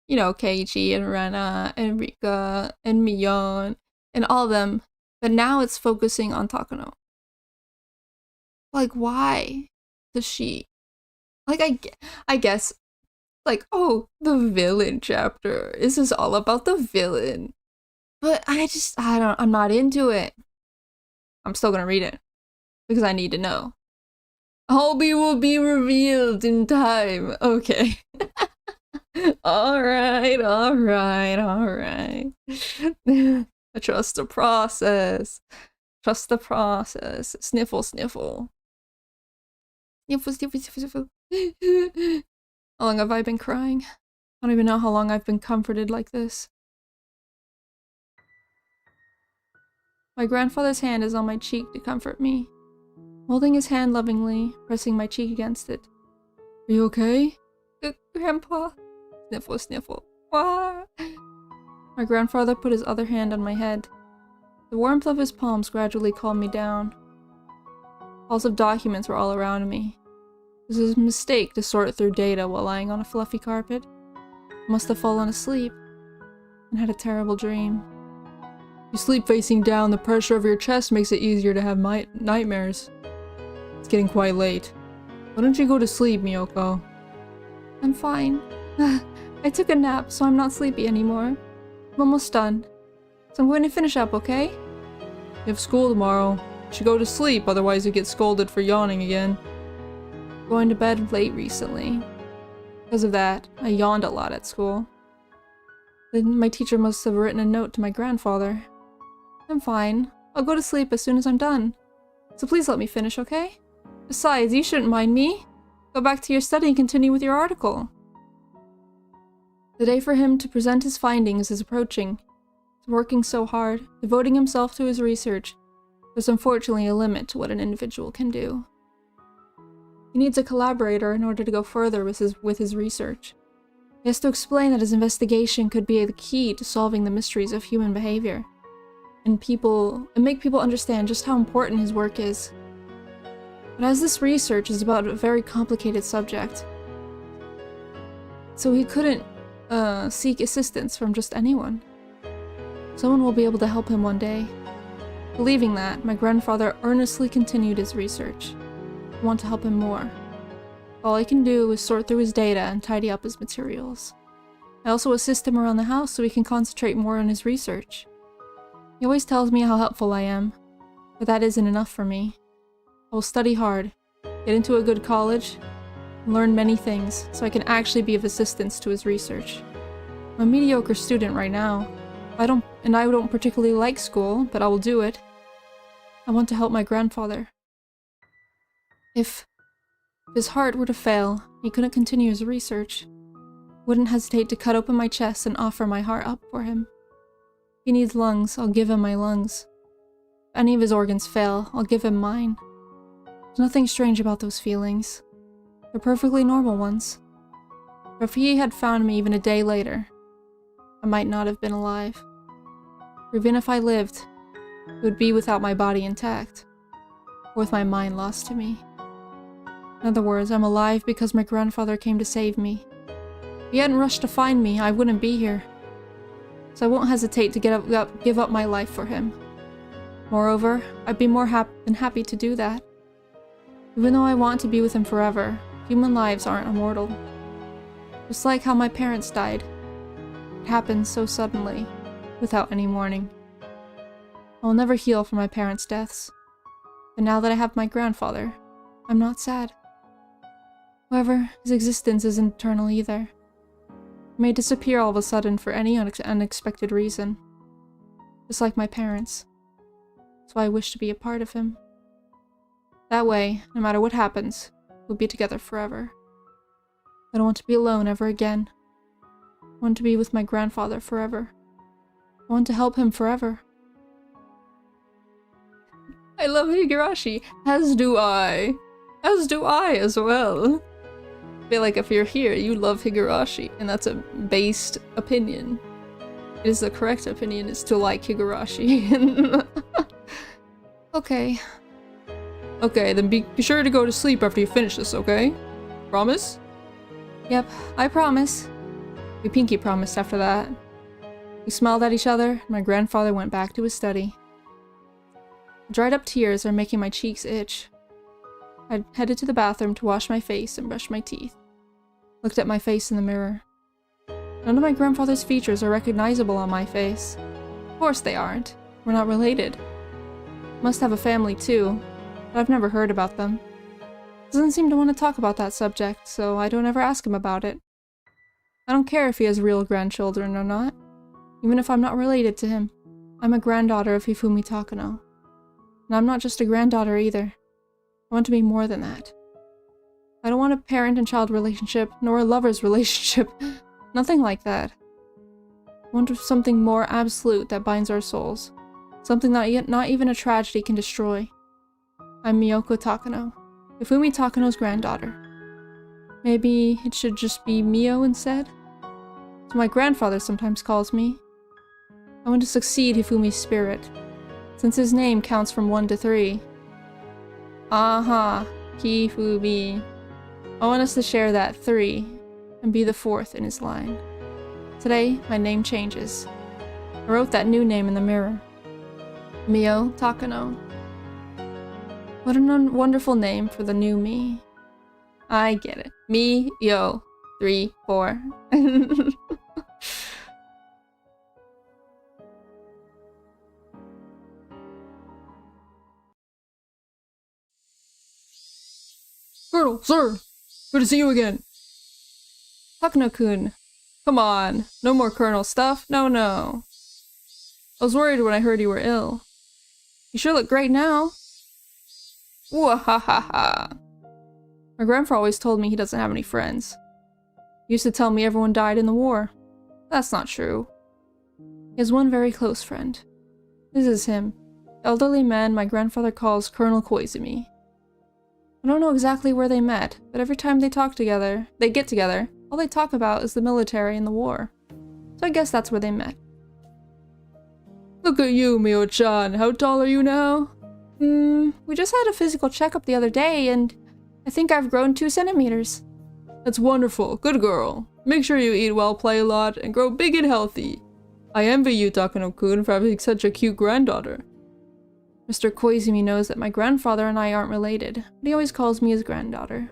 you know, Keiichi and Rena and Rika and Mion and all of them. But now it's focusing on Takano. Like, why does she... Like, I guess, like, oh, the villain chapter. This is all about the villain. But I'm not into it. I'm still gonna read it. Because I need to know. Hobie will be revealed in time. Okay. Alright. I trust the process. Trust the process. Sniffle. Sniffle. How long have I been crying? I don't even know how long I've been comforted like this. My grandfather's hand is on my cheek to comfort me. Holding his hand lovingly, pressing my cheek against it. Are you okay? Grandpa? Sniffle, sniffle. Wah! My grandfather put his other hand on my head. The warmth of his palms gradually calmed me down. Piles of documents were all around me. It was a mistake to sort through data while lying on a fluffy carpet. I must have fallen asleep and had a terrible dream. You sleep facing down, the pressure of your chest makes it easier to have nightmares. It's getting quite late. Why don't you go to sleep, Miyoko? I'm fine. I took a nap, so I'm not sleepy anymore. I'm almost done. So I'm going to finish up, okay? You have school tomorrow. should go to sleep, otherwise you get scolded for yawning again. Going to bed late recently. Because of that, I yawned a lot at school. Then my teacher must have written a note to my grandfather. I'm fine. I'll go to sleep as soon as I'm done. So please let me finish, okay? Besides, you shouldn't mind me. Go back to your study and continue with your article. The day for him to present his findings is approaching. He's working so hard, devoting himself to his research. There's unfortunately a limit to what an individual can do. He needs a collaborator in order to go further with his research. He has to explain that his investigation could be the key to solving the mysteries of human behavior, and make people understand just how important his work is. But as this research is about a very complicated subject, so he couldn't seek assistance from just anyone. Someone will be able to help him one day. Believing that, my grandfather earnestly continued his research. I want to help him more. All I can do is sort through his data and tidy up his materials. I also assist him around the house so he can concentrate more on his research. He always tells me how helpful I am, but that isn't enough for me. I will study hard, get into a good college, and learn many things so I can actually be of assistance to his research. I'm a mediocre student right now. I don't particularly like school, but I will do it. I want to help my grandfather. If his heart were to fail, he couldn't continue his research. Wouldn't hesitate to cut open my chest and offer my heart up for him. If he needs lungs, I'll give him my lungs. If any of his organs fail, I'll give him mine. There's nothing strange about those feelings. They're perfectly normal ones. But if he had found me even a day later, I might not have been alive. Or even if I lived, it would be without my body intact, or with my mind lost to me. In other words, I'm alive because my grandfather came to save me. If he hadn't rushed to find me, I wouldn't be here. So I won't hesitate to give up my life for him. Moreover, I'd be more than happy to do that. Even though I want to be with him forever, human lives aren't immortal. Just like how my parents died. It happened so suddenly, without any warning. I will never heal from my parents' deaths. But now that I have my grandfather, I'm not sad. However, his existence isn't eternal either. He may disappear all of a sudden for any unexpected reason. Just like my parents. So I wish to be a part of him. That way, no matter what happens, we'll be together forever. I don't want to be alone ever again. I want to be with my grandfather forever. I want to help him forever. I love Higurashi, as do I. As do I as well. I feel like if you're here, you love Higurashi, and that's a based opinion. It is the correct opinion, is to like Higurashi. Okay. Okay, then be sure to go to sleep after you finish this, okay? Promise? Yep, I promise. We pinky promised after that. We smiled at each other, and my grandfather went back to his study. Dried up tears are making my cheeks itch. I headed to the bathroom to wash my face and brush my teeth. Looked at my face in the mirror. None of my grandfather's features are recognizable on my face. Of course they aren't. We're not related. Must have a family too, but I've never heard about them. Doesn't seem to want to talk about that subject, so I don't ever ask him about it. I don't care if he has real grandchildren or not. Even if I'm not related to him, I'm a granddaughter of Hifumi Takano. And I'm not just a granddaughter either. I want to be more than that. I don't want a parent and child relationship, nor a lover's relationship. Nothing like that. I want something more absolute that binds our souls. Something that not even a tragedy can destroy. I'm Miyoko Takano, Hifumi Takano's granddaughter. Maybe it should just be Mio instead? So my grandfather sometimes calls me. I want to succeed Hifumi's spirit, since his name counts from 1 to 3. Aha, Hifumi. I want us to share that 3, and be the 4th in his line. Today, my name changes. I wrote that new name in the mirror. Mio Takano. What a wonderful name for the new me. I get it. Me, yo, 3, 4. Colonel, sir! Good to see you again! Takano-kun. Come on. No more Colonel stuff. No, no. I was worried when I heard you were ill. You sure look great now. Wahahaha. My grandfather always told me he doesn't have any friends. He used to tell me everyone died in the war. That's not true. He has one very close friend. This is him. The elderly man my grandfather calls Colonel Koizumi. I don't know exactly where they met, but every time they get together, all they talk about is the military and the war. So I guess that's where they met. Look at you, Mio-chan. How tall are you now? We just had a physical checkup the other day, and I think I've grown 2 centimeters. That's wonderful. Good girl. Make sure you eat well, play a lot, and grow big and healthy. I envy you, Takano-kun, for having such a cute granddaughter. Mr. Koizumi knows that my grandfather and I aren't related, but he always calls me his granddaughter.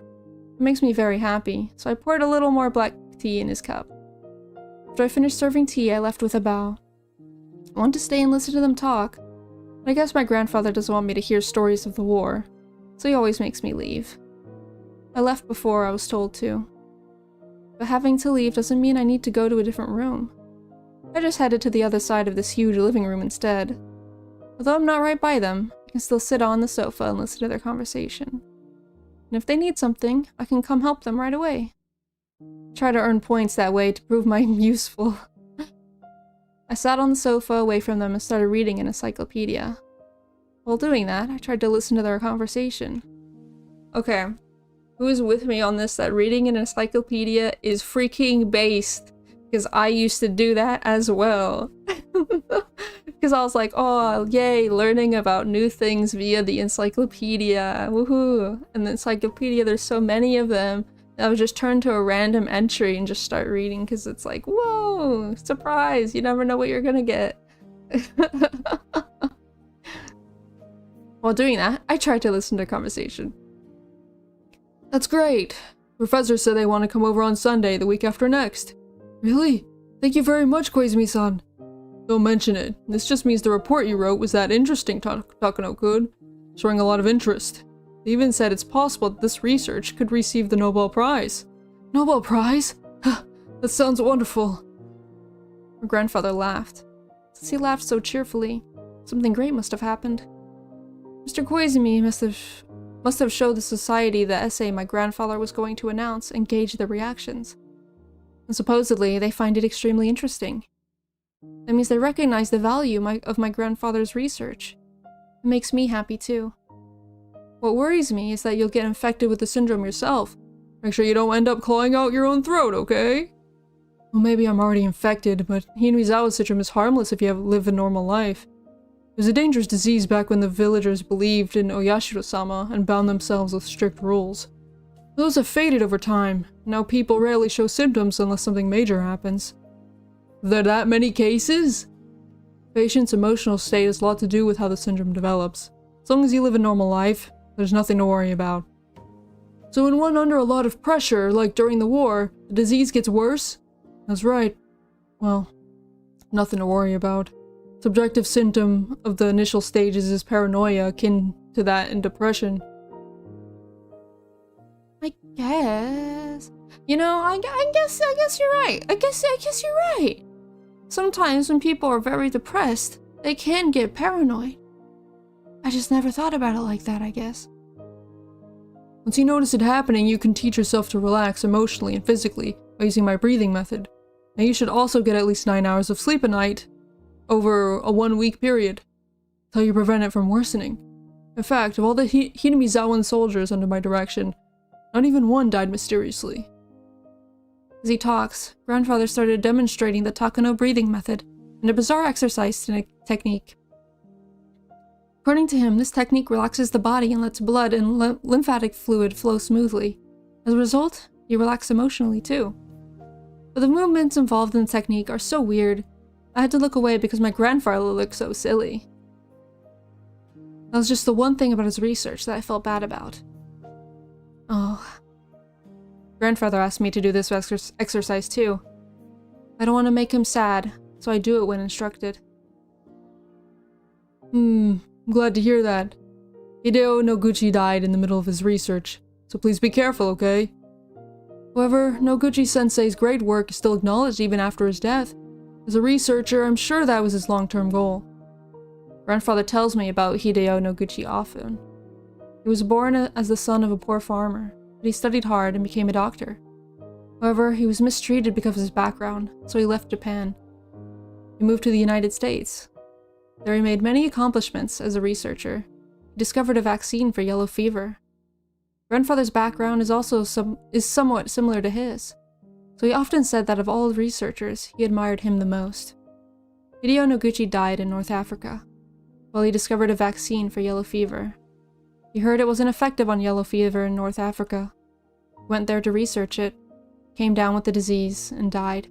It makes me very happy, so I poured a little more black tea in his cup. After I finished serving tea, I left with a bow. I want to stay and listen to them talk, but I guess my grandfather doesn't want me to hear stories of the war, so he always makes me leave. I left before I was told to. But having to leave doesn't mean I need to go to a different room. I just headed to the other side of this huge living room instead. Although I'm not right by them, I can still sit on the sofa and listen to their conversation. And if they need something, I can come help them right away. Try to earn points that way to prove I'm useful. I sat on the sofa away from them and started reading an encyclopedia. While doing that, I tried to listen to their conversation. Okay, who is with me on this that reading an encyclopedia is freaking based? Because I used to do that as well. Because I was like, oh, yay, learning about new things via the encyclopedia. Woohoo! And the encyclopedia, there's so many of them. I would just turn to a random entry and just start reading because it's like, whoa, surprise, you never know what you're gonna get. While doing that, I tried to listen to conversation. That's great. Professor said they want to come over on Sunday, the week after next. Really? Thank you very much, Koizumi-san. Don't mention it. This just means the report you wrote was that interesting, Takano-kun, showing a lot of interest. They even said it's possible that this research could receive the Nobel Prize. Nobel Prize? That sounds wonderful. My grandfather laughed. Since he laughed so cheerfully, something great must have happened. Mr. Koizumi must have showed the society the essay my grandfather was going to announce and gauge their reactions. And supposedly, they find it extremely interesting. That means they recognize the value of my grandfather's research. It makes me happy too. What worries me is that you'll get infected with the syndrome yourself. Make sure you don't end up clawing out your own throat, okay? Well, maybe I'm already infected, but Hinamizawa syndrome is harmless if you live a normal life. It was a dangerous disease back when the villagers believed in Oyashiro-sama and bound themselves with strict rules. Those have faded over time. Now people rarely show symptoms unless something major happens. Are there that many cases? Patient's emotional state has a lot to do with how the syndrome develops. As long as you live a normal life, there's nothing to worry about. So when one under a lot of pressure, like during the war, the disease gets worse? That's right. Well, nothing to worry about. Subjective symptom of the initial stages is paranoia, akin to that in depression. I guess. You know, I guess you're right. I guess you're right. Sometimes when people are very depressed, they can get paranoid. I just never thought about it like that, I guess. Once you notice it happening, you can teach yourself to relax emotionally and physically by using my breathing method. Now you should also get at least 9 hours of sleep a night over a 1-week period. That's how you prevent it from worsening. In fact, of all the Hinamizawa soldiers under my direction, not even one died mysteriously. As he talks, grandfather started demonstrating the Takano breathing method and a bizarre exercise technique. According to him, this technique relaxes the body and lets blood and lymphatic fluid flow smoothly. As a result, you relax emotionally too. But the movements involved in the technique are so weird, I had to look away because my grandfather looked so silly. That was just the one thing about his research that I felt bad about. Oh. Grandfather asked me to do this exercise too. I don't want to make him sad, so I do it when instructed. I'm glad to hear that. Hideo Noguchi died in the middle of his research, so please be careful, okay? However, Noguchi-sensei's great work is still acknowledged even after his death. As a researcher, I'm sure that was his long-term goal. Grandfather tells me about Hideo Noguchi often. He was born as the son of a poor farmer, but he studied hard and became a doctor. However, he was mistreated because of his background, so he left Japan. He moved to the United States. There he made many accomplishments as a researcher. He discovered a vaccine for yellow fever. Grandfather's background is somewhat similar to his, so he often said that of all the researchers, he admired him the most. Hideo Noguchi died in North Africa, while he discovered a vaccine for yellow fever. He heard it wasn't effective on yellow fever in North Africa. He went there to research it, came down with the disease, and died.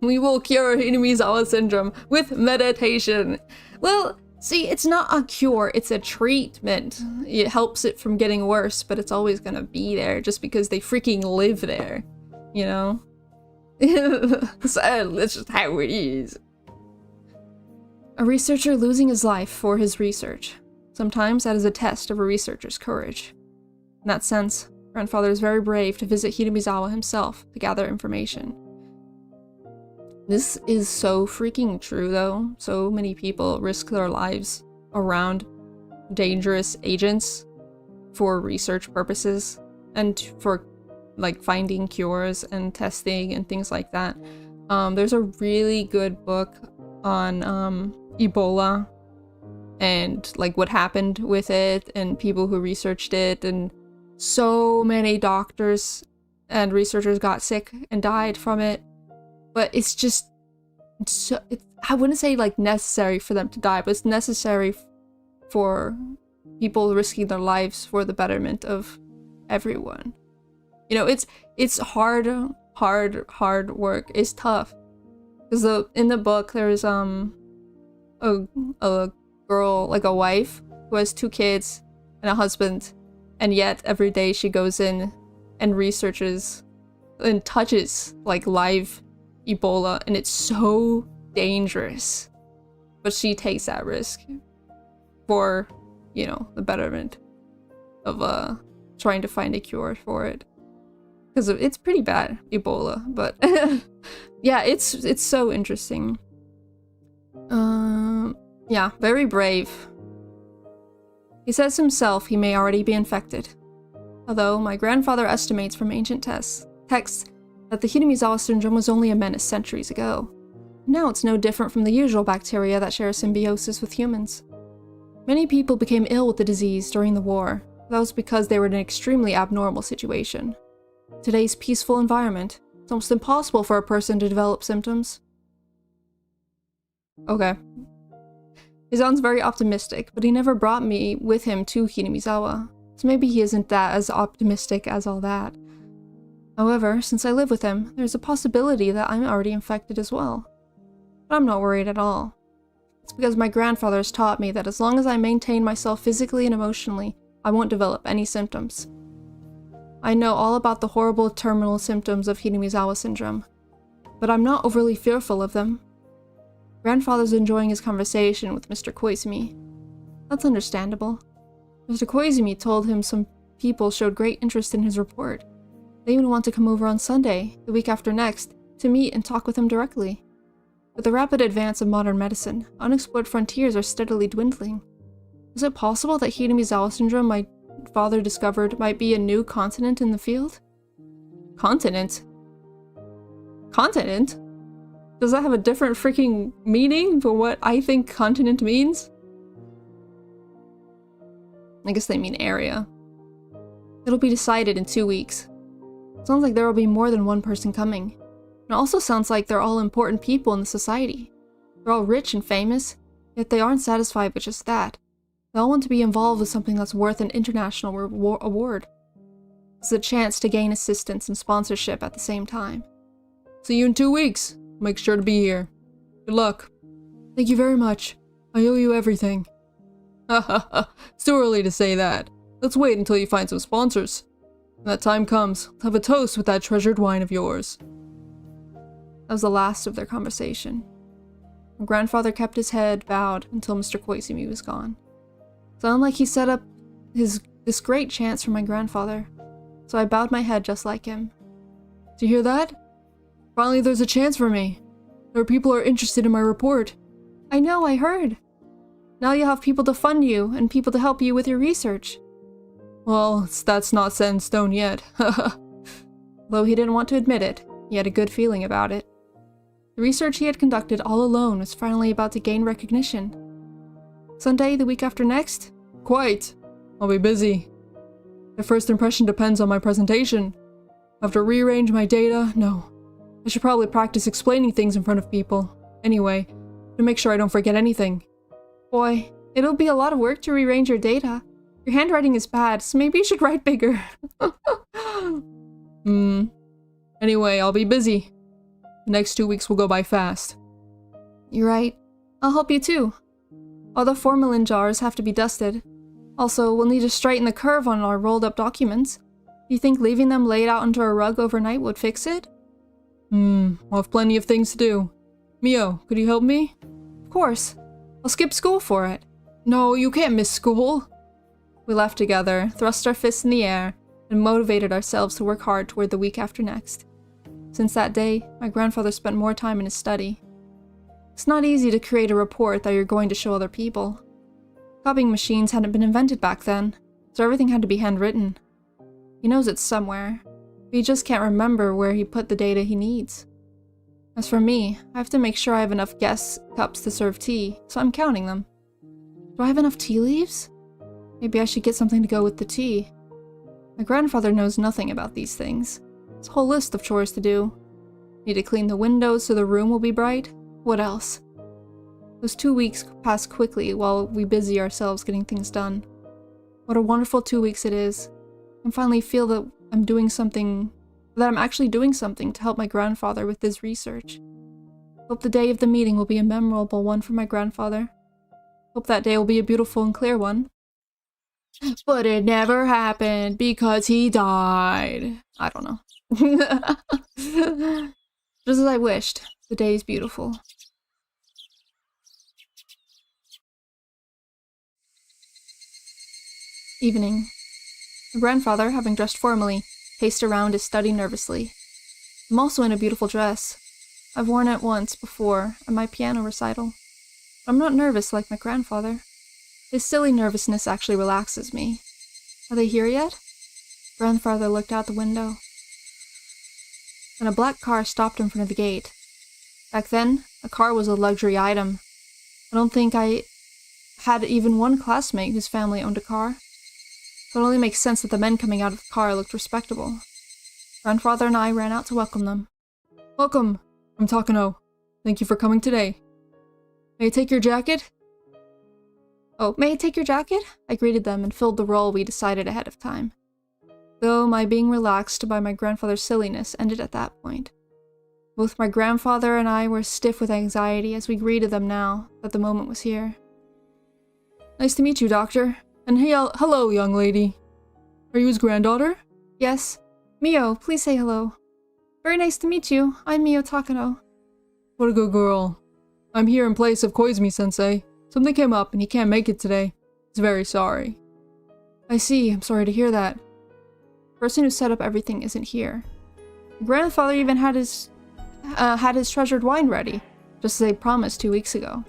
We will cure Hidemizawa syndrome with meditation. Well, see, it's not a cure, it's a treatment. It helps it from getting worse, but it's always gonna be there just because they freaking live there, you know? So that's just how it is. A researcher losing his life for his research. Sometimes that is a test of a researcher's courage. In that sense, Grandfather is very brave to visit Hidemizawa himself to gather information. This is so freaking true, though. So many people risk their lives around dangerous agents for research purposes and for, like, finding cures and testing and things like that. There's a really good book on Ebola and, like, what happened with it and people who researched it, and so many doctors and researchers got sick and died from it. But it's just, I wouldn't say like necessary for them to die, but it's necessary for people risking their lives for the betterment of everyone. You know, it's hard work. It's tough. Because in the book, there's a girl, like a wife, who has 2 kids and a husband, and yet every day she goes in and researches and touches like live Ebola, and it's so dangerous, but she takes that risk for, you know, the betterment of trying to find a cure for it, because it's pretty bad, Ebola. But yeah, it's so interesting. Yeah, very brave. He says himself he may already be infected, although my grandfather estimates from ancient texts that the Hidemizawa syndrome was only a menace centuries ago. Now it's no different from the usual bacteria that share symbiosis with humans. Many people became ill with the disease during the war. That was because they were in an extremely abnormal situation. Today's peaceful environment, it's almost impossible for a person to develop symptoms. Okay. He sounds very optimistic, but he never brought me with him to Hidemizawa, so maybe he isn't that as optimistic as all that. However, since I live with him, there's a possibility that I'm already infected as well. But I'm not worried at all. It's because my grandfather has taught me that as long as I maintain myself physically and emotionally, I won't develop any symptoms. I know all about the horrible terminal symptoms of Hidemizawa syndrome, but I'm not overly fearful of them. Grandfather's enjoying his conversation with Mr. Koizumi. That's understandable. Mr. Koizumi told him some people showed great interest in his report. They even want to come over on Sunday, the week after next, to meet and talk with him directly. With the rapid advance of modern medicine, unexplored frontiers are steadily dwindling. Is it possible that Hidemizawa syndrome my father discovered might be a new continent in the field? Continent? Continent? Does that have a different freaking meaning for what I think continent means? I guess they mean area. It'll be decided in 2 weeks. Sounds like there will be more than one person coming. It also sounds like they're all important people in the society. They're all rich and famous, yet they aren't satisfied with just that. They all want to be involved with something that's worth an international award. It's a chance to gain assistance and sponsorship at the same time. See you in 2 weeks. Make sure to be here. Good luck. Thank you very much. I owe you everything. Ha ha ha. It's too early to say that. Let's wait until you find some sponsors. When that time comes, let's have a toast with that treasured wine of yours. That was the last of their conversation. My grandfather kept his head bowed until Mr. Koizumi was gone. Sounded like he set up his this great chance from my grandfather. So I bowed my head just like him. Do you hear that? Finally there's a chance for me. There are people who are interested in my report. I know, I heard. Now you'll have people to fund you, and people to help you with your research. Well, that's not set in stone yet. Though he didn't want to admit it, he had a good feeling about it. The research he had conducted all alone was finally about to gain recognition. Sunday, the week after next? Quite. I'll be busy. The first impression depends on my presentation. I have to rearrange my data. No. I should probably practice explaining things in front of people. Anyway, to make sure I don't forget anything. Boy, it'll be a lot of work to rearrange your data. Your handwriting is bad, so maybe you should write bigger. Anyway, I'll be busy. The next 2 weeks will go by fast. You're right. I'll help you too. All the formalin jars have to be dusted. Also, we'll need to straighten the curve on our rolled up documents. Do you think leaving them laid out under a rug overnight would fix it? I'll have plenty of things to do. Mio, could you help me? Of course. I'll skip school for it. No, you can't miss school. We laughed together, thrust our fists in the air, and motivated ourselves to work hard toward the week after next. Since that day, my grandfather spent more time in his study. It's not easy to create a report that you're going to show other people. Copying machines hadn't been invented back then, so everything had to be handwritten. He knows it's somewhere, but he just can't remember where he put the data he needs. As for me, I have to make sure I have enough guest cups to serve tea, so I'm counting them. Do I have enough tea leaves? Maybe I should get something to go with the tea. My grandfather knows nothing about these things. It's a whole list of chores to do. Need to clean the windows so the room will be bright? What else? Those 2 weeks pass quickly while we busy ourselves getting things done. What a wonderful 2 weeks it is. I can finally feel that I'm actually doing something to help my grandfather with his research. Hope the day of the meeting will be a memorable one for my grandfather. Hope that day will be a beautiful and clear one. But it never happened because he died. I don't know. Just as I wished. The day is beautiful. Evening. My grandfather, having dressed formally, paced around his study nervously. I'm also in a beautiful dress. I've worn it once before at my piano recital. But I'm not nervous like my grandfather. His silly nervousness actually relaxes me. Are they here yet? Grandfather looked out the window. Then a black car stopped in front of the gate. Back then, a car was a luxury item. I don't think I had even one classmate whose family owned a car. So it only makes sense that the men coming out of the car looked respectable. Grandfather and I ran out to welcome them. Welcome! I'm Takano. Thank you for coming today. May I take your jacket? Oh, may I take your jacket? I greeted them and filled the role we decided ahead of time. Though my being relaxed by my grandfather's silliness ended at that point. Both my grandfather and I were stiff with anxiety as we greeted them now that the moment was here. Nice to meet you, Doctor. And hey, hello, young lady. Are you his granddaughter? Yes. Mio, please say hello. Very nice to meet you. I'm Mio Takano. What a good girl. I'm here in place of Koizumi-sensei. Something came up and he can't make it today. He's very sorry. I see. I'm sorry to hear that. The person who set up everything isn't here. Grandfather even had his treasured wine ready, just as they promised 2 weeks ago.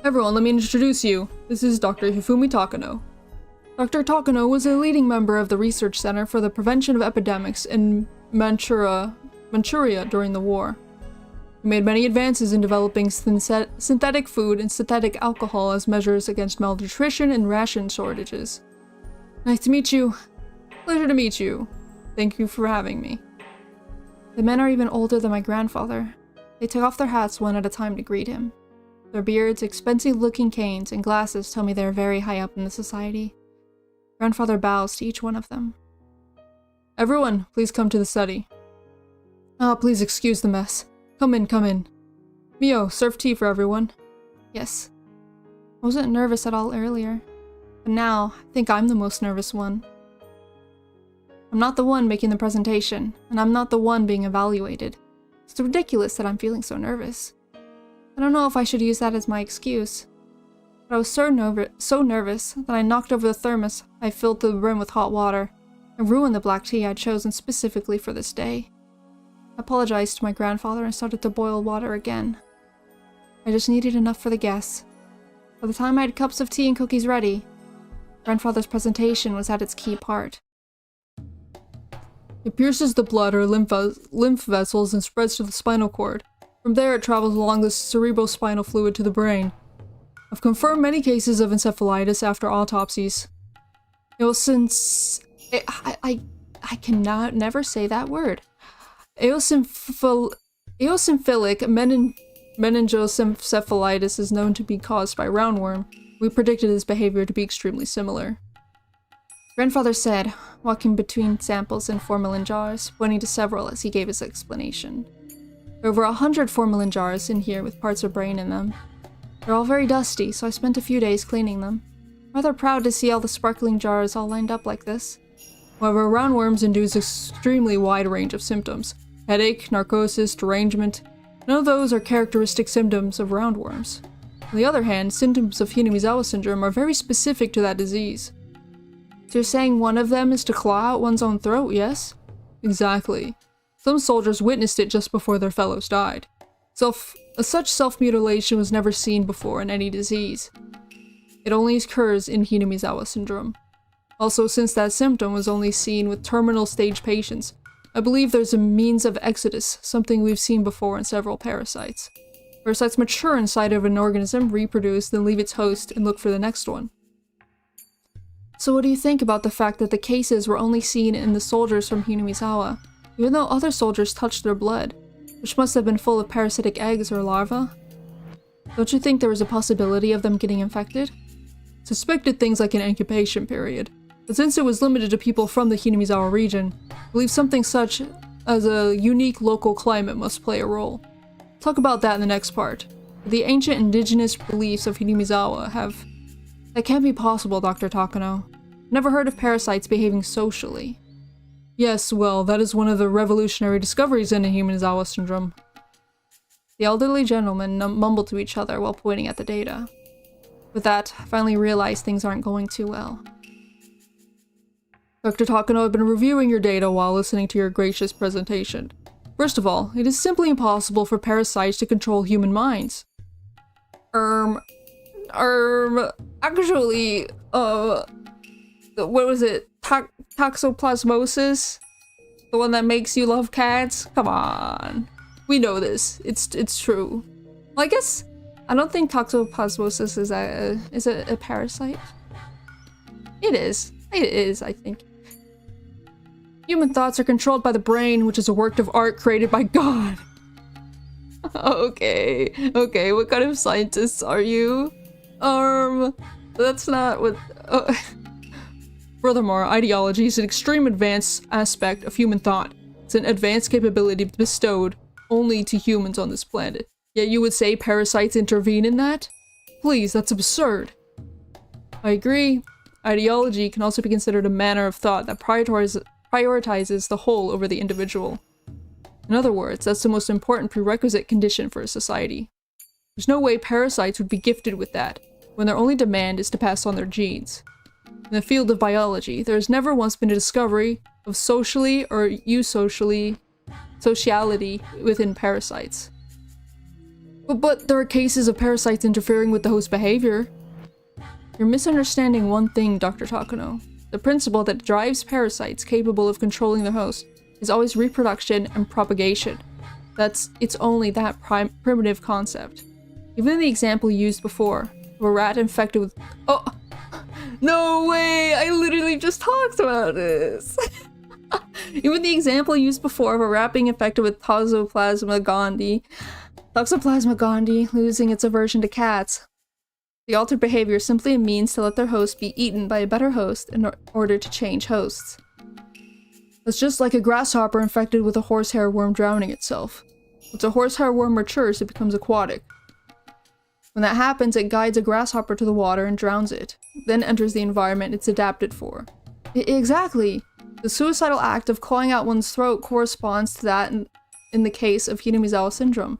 Everyone, let me introduce you. This is Dr. Hifumi Takano. Dr. Takano was a leading member of the Research Center for the Prevention of Epidemics in Manchuria during the war. He made many advances in developing synthetic food and synthetic alcohol as measures against malnutrition and ration shortages. Nice to meet you. Pleasure to meet you. Thank you for having me. The men are even older than my grandfather. They took off their hats one at a time to greet him. Their beards, expensive-looking canes, and glasses tell me they are very high up in the society. Grandfather bows to each one of them. Everyone, please come to the study. Please excuse the mess. Come in, come in. Mio, serve tea for everyone. Yes. I wasn't nervous at all earlier, but now I think I'm the most nervous one. I'm not the one making the presentation, and I'm not the one being evaluated. It's ridiculous that I'm feeling so nervous. I don't know if I should use that as my excuse. But I was so nervous that I knocked over the thermos I filled to the brim with hot water, and ruined the black tea I'd chosen specifically for this day. I apologized to my grandfather and started to boil water again. I just needed enough for the guests. By the time I had cups of tea and cookies ready, grandfather's presentation was at its key part. It pierces the blood or lymph vessels and spreads to the spinal cord. From there it travels along the cerebrospinal fluid to the brain. I've confirmed many cases of encephalitis after autopsies. I cannot never say that word. Eosinophilic meningoencephalitis is known to be caused by roundworm. We predicted his behavior to be extremely similar. Grandfather said, walking between samples in formalin jars, pointing to several as he gave his explanation. There are over 100 formalin jars in here with parts of brain in them. They're all very dusty, so I spent a few days cleaning them. I'm rather proud to see all the sparkling jars all lined up like this. However, roundworms induce an extremely wide range of symptoms. Headache, narcosis, derangement. None of those are characteristic symptoms of roundworms. On the other hand, symptoms of Higurashi syndrome are very specific to that disease. So you're saying one of them is to claw out one's own throat, yes? Exactly. Some soldiers witnessed it just before their fellows died. Such self-mutilation was never seen before in any disease. It only occurs in Higurashi syndrome. Also, since that symptom was only seen with terminal stage patients, I believe there's a means of exodus, something we've seen before in several parasites. Parasites mature inside of an organism, reproduce, then leave its host and look for the next one. So what do you think about the fact that the cases were only seen in the soldiers from Higurashi, even though other soldiers touched their blood, which must have been full of parasitic eggs or larvae? Don't you think there was a possibility of them getting infected? Suspected things like an incubation period, but since it was limited to people from the Higurashi region, I believe something such as a unique local climate must play a role. Talk about that in the next part. The ancient indigenous beliefs of Higurashi that can't be possible, Dr. Takano. Never heard of parasites behaving socially. Yes, well, that is one of the revolutionary discoveries in Higurashi syndrome. The elderly gentlemen mumbled to each other while pointing at the data. With that, I finally realized things aren't going too well. Dr. Takano, I've been reviewing your data while listening to your gracious presentation. First of all, it is simply impossible for parasites to control human minds. Actually, what was it? Toxoplasmosis? The one that makes you love cats? Come on. We know this. It's true. Well, I guess I don't think toxoplasmosis is a parasite. It is. It is, I think. Human thoughts are controlled by the brain, which is a work of art created by God. Okay, what kind of scientists are you? That's not what... Furthermore, ideology is an extreme advanced aspect of human thought. It's an advanced capability bestowed only to humans on this planet. Yet you would say parasites intervene in that? Please, that's absurd. I agree. Ideology can also be considered a manner of thought that prioritizes the whole over the individual. In other words, that's the most important prerequisite condition for a society. There's no way parasites would be gifted with that, when their only demand is to pass on their genes. In the field of biology, there has never once been a discovery of socially or eusociality within parasites. But there are cases of parasites interfering with the host behavior. You're misunderstanding one thing, Dr. Takano. The principle that drives parasites capable of controlling their host is always reproduction and propagation. It's only that primitive concept. Even in the example used before, of a rat infected with— Oh! No way! I literally just talked about this! Even the example used before of a rat being infected with Toxoplasma gondii losing its aversion to cats. The altered behavior is simply a means to let their host be eaten by a better host in order to change hosts. It's just like a grasshopper infected with a horsehair worm drowning itself. Once a horsehair worm matures, it becomes aquatic. When that happens, it guides a grasshopper to the water and drowns it, then enters the environment it's adapted for. Exactly! The suicidal act of clawing out one's throat corresponds to that in the case of Higurashi syndrome.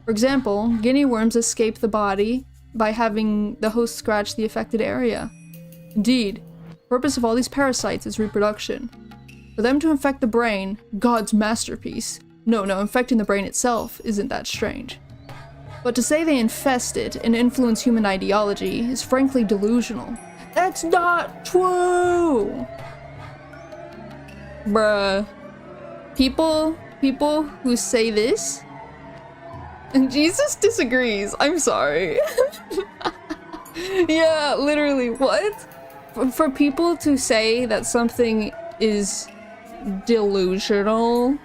For example, guinea worms escape the body by having the host scratch the affected area. Indeed, the purpose of all these parasites is reproduction. For them to infect the brain, God's masterpiece. No, infecting the brain itself isn't that strange. But to say they infest it and influence human ideology is frankly delusional. That's not true! Bruh. People who say this? And Jesus disagrees. I'm sorry. Yeah, literally, what? For people to say that something is delusional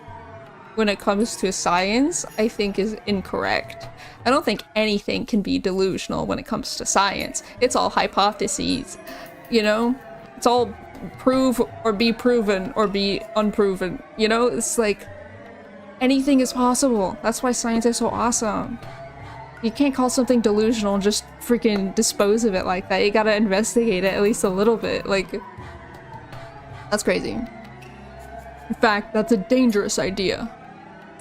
when it comes to science, I think is incorrect. I don't think anything can be delusional when it comes to science. It's all hypotheses, you know? It's all prove or be proven or be unproven, you know? It's like anything is possible. That's why science is so awesome. You can't call something delusional and just freaking dispose of it like that. You gotta investigate it at least a little bit. Like, that's crazy. In fact, that's a dangerous idea.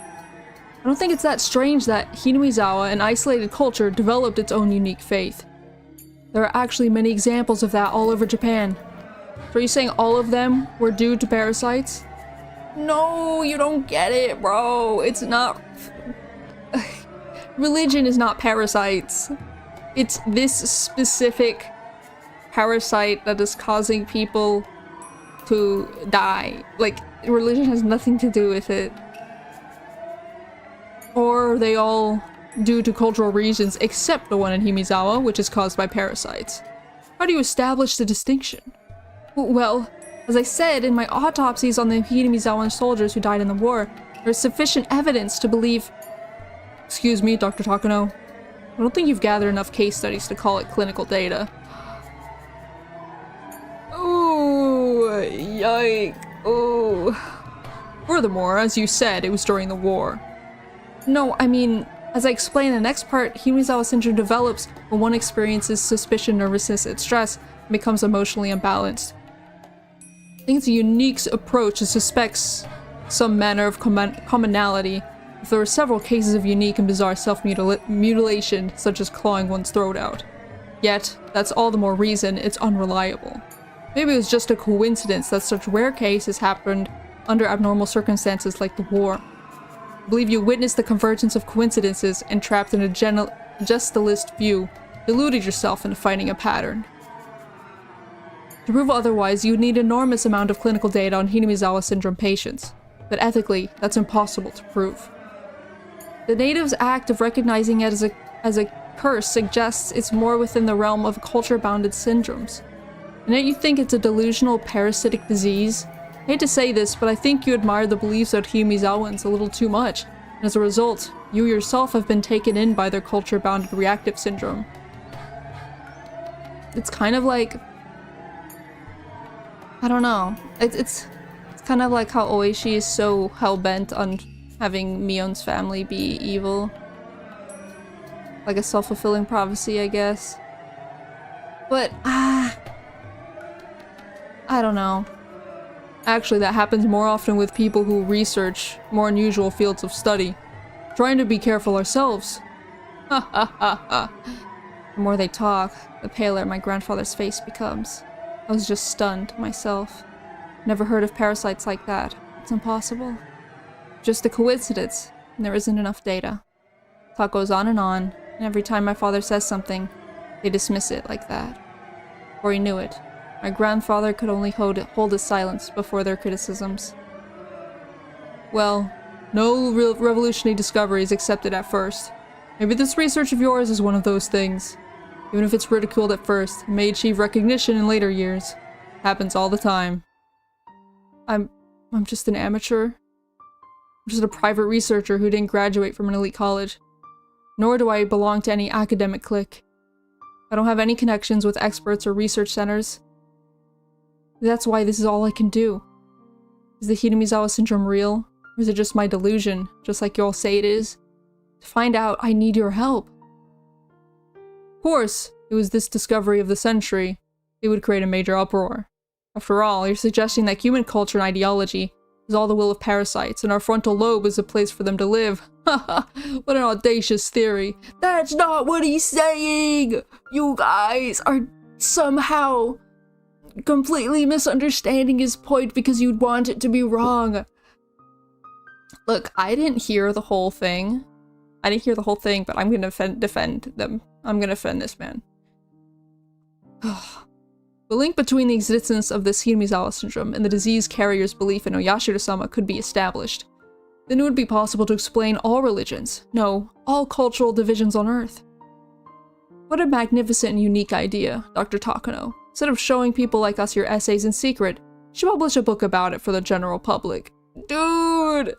I don't think it's that strange that Hinamizawa, an isolated culture, developed its own unique faith. There are actually many examples of that all over Japan. So are you saying all of them were due to parasites? No, you don't get it, bro. It's not... Religion is not parasites. It's this specific parasite that is causing people to die. Like, religion has nothing to do with it. Or are they all due to cultural reasons except the one in Himizawa, which is caused by parasites? How do you establish the distinction? Well, as I said, in my autopsies on the Hinamizawan soldiers who died in the war, there is sufficient evidence to believe... Excuse me, Dr. Takano. I don't think you've gathered enough case studies to call it clinical data. Ooh, yike. Ooh. Furthermore, as you said, it was during the war. No, I mean, as I explain in the next part, Hinamizawa syndrome develops when one experiences suspicion, nervousness, and stress, and becomes emotionally imbalanced. I think it's a unique approach that suspects some manner of commonality. If there were several cases of unique and bizarre self-mutilation, such as clawing one's throat out. Yet, that's all the more reason it's unreliable. Maybe it was just a coincidence that such rare cases happened under abnormal circumstances like the war. I believe you witnessed the convergence of coincidences and trapped in a gestalist view, deluded yourself into finding a pattern. To prove otherwise, you would need an enormous amount of clinical data on Hinamizawa syndrome patients, but ethically, that's impossible to prove. The natives' act of recognizing it as a curse suggests it's more within the realm of culture-bounded syndromes. And yet you think it's a delusional parasitic disease? I hate to say this, but I think you admire the beliefs of Hinamizawans a little too much, and as a result, you yourself have been taken in by their culture-bounded reactive syndrome. It's kind of like... I don't know. It's kind of like how Oishi is so hell-bent on having Mion's family be evil. Like a self-fulfilling prophecy, I guess. But, I don't know. Actually, that happens more often with people who research more unusual fields of study. Trying to be careful ourselves. Ha ha ha ha. The more they talk, the paler my grandfather's face becomes. I was just stunned, myself. Never heard of parasites like that. It's impossible. Just a coincidence, and there isn't enough data. Talk goes on, and every time my father says something, they dismiss it like that. Before he knew it, my grandfather could only hold his silence before their criticisms. Well, no real revolutionary discovery is accepted at first. Maybe this research of yours is one of those things. Even if it's ridiculed at first, it may achieve recognition in later years. Happens all the time. I'm just an amateur. I'm just a private researcher who didn't graduate from an elite college. Nor do I belong to any academic clique. I don't have any connections with experts or research centers. That's why this is all I can do. Is the Hinamizawa syndrome real? Or is it just my delusion, just like you all say it is? To find out, I need your help. Of course, it was this discovery of the century. It would create a major uproar. After all, you're suggesting that human culture and ideology is all the will of parasites, and our frontal lobe is a place for them to live. Haha, what an audacious theory. That's not what he's saying! You guys are somehow completely misunderstanding his point because you'd want it to be wrong. Look, I didn't hear the whole thing. But I'm gonna defend them. I'm gonna defend this man. The link between the existence of this Higurashi syndrome and the disease carrier's belief in Oyashiro-sama could be established. Then it would be possible to explain all religions, no, all cultural divisions on Earth. What a magnificent and unique idea, Dr. Takano. Instead of showing people like us your essays in secret, you should publish a book about it for the general public. Dude!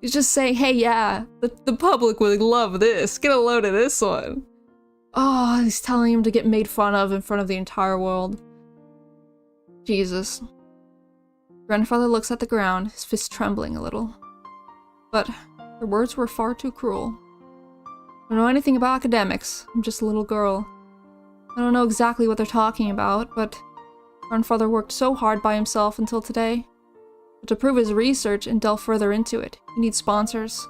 He's just saying, hey, yeah, the public would love this. Get a load of this one. Oh, he's telling him to get made fun of in front of the entire world. Jesus. Grandfather looks at the ground, his fist trembling a little. But her words were far too cruel. I don't know anything about academics. I'm just a little girl. I don't know exactly what they're talking about, but Grandfather worked so hard by himself until today. But to prove his research and delve further into it, he needs sponsors.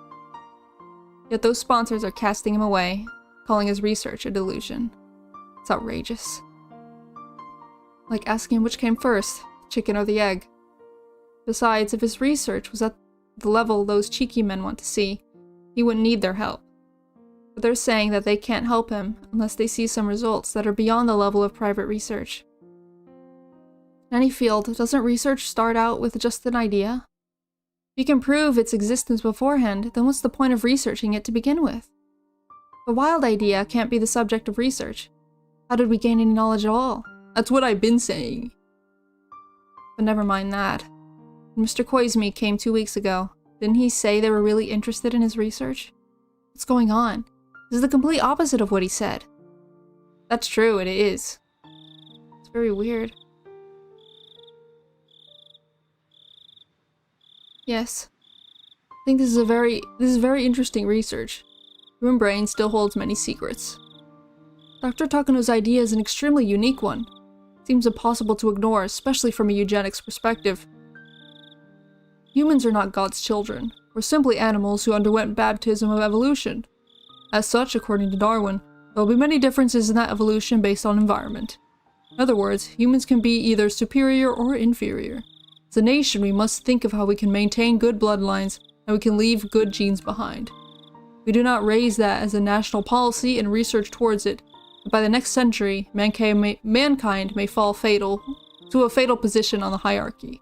Yet those sponsors are casting him away, calling his research a delusion. It's outrageous. Like asking him which came first, the chicken or the egg. Besides, if his research was at the level those cheeky men want to see, he wouldn't need their help. But they're saying that they can't help him unless they see some results that are beyond the level of private research. In any field, doesn't research start out with just an idea? If you can prove its existence beforehand, then what's the point of researching it to begin with? A wild idea can't be the subject of research. How did we gain any knowledge at all? That's what I've been saying. But never mind that. When Mr. Koizumi came 2 weeks ago, didn't he say they were really interested in his research? What's going on? This is the complete opposite of what he said. That's true, it is. It's very weird. Yes. I think this is very interesting research. Human brain still holds many secrets. Dr. Takano's idea is an extremely unique one. It seems impossible to ignore, especially from a eugenics perspective. Humans are not God's children. We're simply animals who underwent baptism of evolution. As such, according to Darwin, there will be many differences in that evolution based on environment. In other words, humans can be either superior or inferior. As a nation, we must think of how we can maintain good bloodlines and we can leave good genes behind. We do not raise that as a national policy and research towards it, but by the next century, mankind may fall to a fatal position on the hierarchy.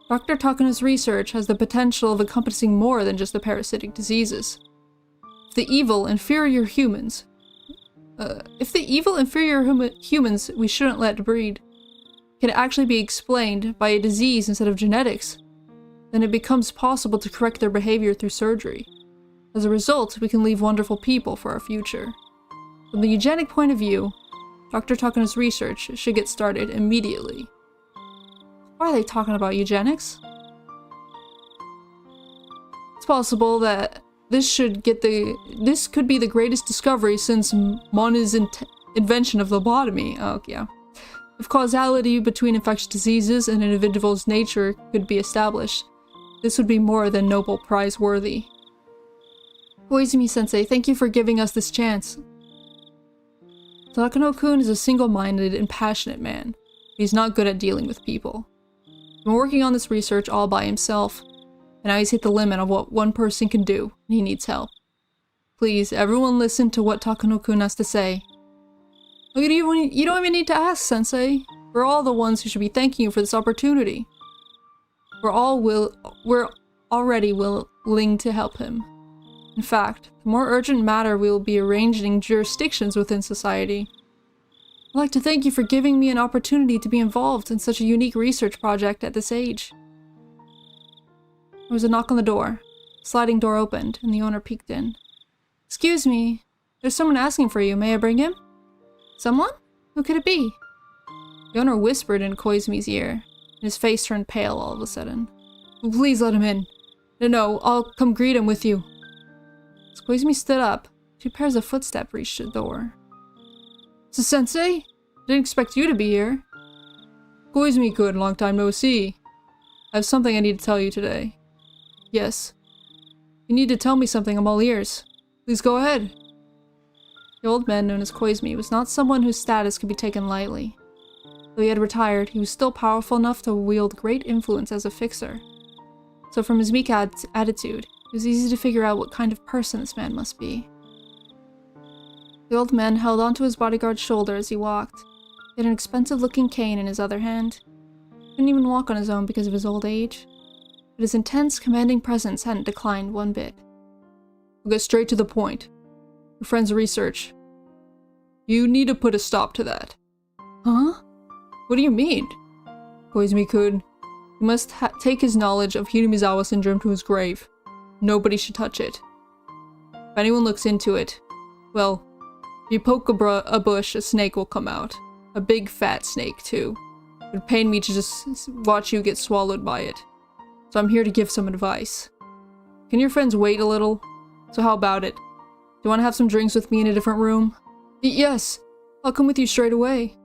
Dr. Takano's research has the potential of encompassing more than just the parasitic diseases. If the evil, inferior humans we shouldn't let breed can actually be explained by a disease instead of genetics, then it becomes possible to correct their behavior through surgery. As a result, we can leave wonderful people for our future. From the eugenic point of view, Dr. Takano's research should get started immediately. Why are they talking about eugenics? It's possible that this could be the greatest discovery since Mona's invention of lobotomy. Oh, yeah. If causality between infectious diseases and an individual's nature could be established, this would be more than Nobel Prize worthy. Koizumi-sensei, thank you for giving us this chance. Takano-kun is a single-minded and passionate man. He's not good at dealing with people. He's been working on this research all by himself, and now he's hit the limit of what one person can do, and he needs help. Please, everyone listen to what Takano-kun has to say. You don't even need to ask, Sensei. We're all the ones who should be thanking you for this opportunity. We're already willing to help him. In fact, the more urgent matter we will be arranging jurisdictions within society. I'd like to thank you for giving me an opportunity to be involved in such a unique research project at this age. There was a knock on the door. The sliding door opened, and the owner peeked in. Excuse me, there's someone asking for you. May I bring him? Someone? Who could it be? The owner whispered in Koizumi's ear, and his face turned pale all of a sudden. Please let him in. No, I'll come greet him with you. As Koizumi stood up, 2 pairs of footsteps reached the door. Sensei? Didn't expect you to be here. Koizumi-kun, long time no see. I have something I need to tell you today. Yes. You need to tell me something, I'm all ears. Please go ahead. The old man known as Koizumi was not someone whose status could be taken lightly. Though he had retired, he was still powerful enough to wield great influence as a fixer. So from his meek attitude, it was easy to figure out what kind of person this man must be. The old man held onto his bodyguard's shoulder as he walked. He had an expensive-looking cane in his other hand. He couldn't even walk on his own because of his old age. But his intense, commanding presence hadn't declined one bit. We'll get straight to the point. Your friend's research. You need to put a stop to that. Huh? What do you mean? Koizumi-kun, you must take his knowledge of Hinamizawa syndrome to his grave. Nobody should touch it. If anyone looks into it, well, if you poke a bush, a snake will come out. A big fat snake, too. It would pain me to just watch you get swallowed by it. So I'm here to give some advice. Can your friends wait a little? So how about it? Do you want to have some drinks with me in a different room? Yes, I'll come with you straight away.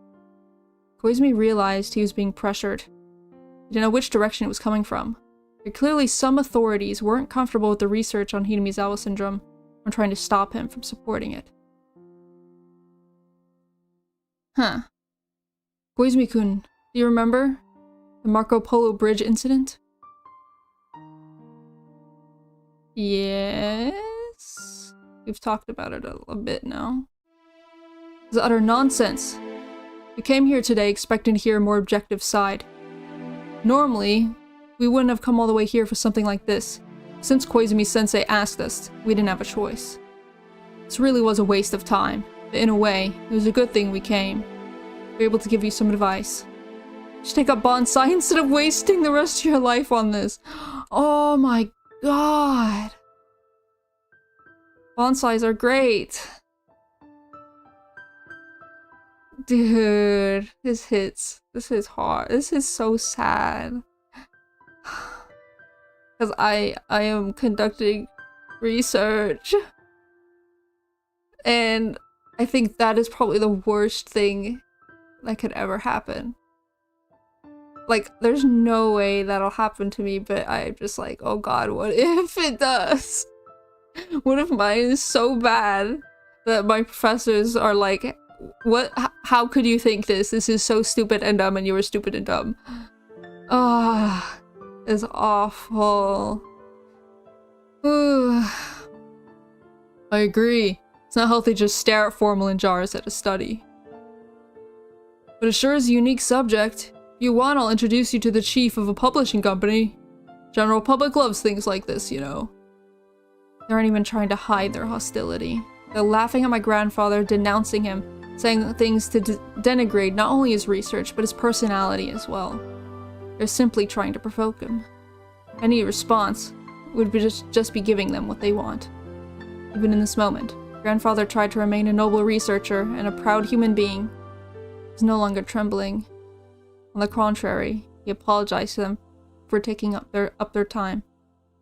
Koizumi realized he was being pressured. He didn't know which direction it was coming from. But clearly some authorities weren't comfortable with the research on Hinamizawa syndrome and trying to stop him from supporting it. Huh. Koizumi-kun, do you remember the Marco Polo Bridge incident? Yes? We've talked about it a bit now. It was utter nonsense. We came here today expecting to hear a more objective side. Normally, we wouldn't have come all the way here for something like this. Since Koizumi-sensei asked us, we didn't have a choice. This really was a waste of time, but in a way, it was a good thing we came. We were able to give you some advice. Just take up bonsai instead of wasting the rest of your life on this. Oh my god. Bonsais are great. Dude, this hits. This is hard. This is so sad. Because I am conducting research. And I think that is probably the worst thing that could ever happen. Like, there's no way that'll happen to me, but I'm just like, oh god, what if it does? What if mine is so bad that my professors are like, what? How could you think this? This is so stupid and dumb, and you were stupid and dumb. Ah, it's awful. I agree. It's not healthy to just stare at formalin jars at a study. But it sure is a unique subject. If you want, I'll introduce you to the chief of a publishing company. General public loves things like this, you know. They aren't even trying to hide their hostility. They're laughing at my grandfather, denouncing him, saying things to denigrate not only his research, but his personality as well. They're simply trying to provoke him. Any response would be just be giving them what they want. Even in this moment, grandfather tried to remain a noble researcher and a proud human being. He was no longer trembling. On the contrary, he apologized to them for taking up their time,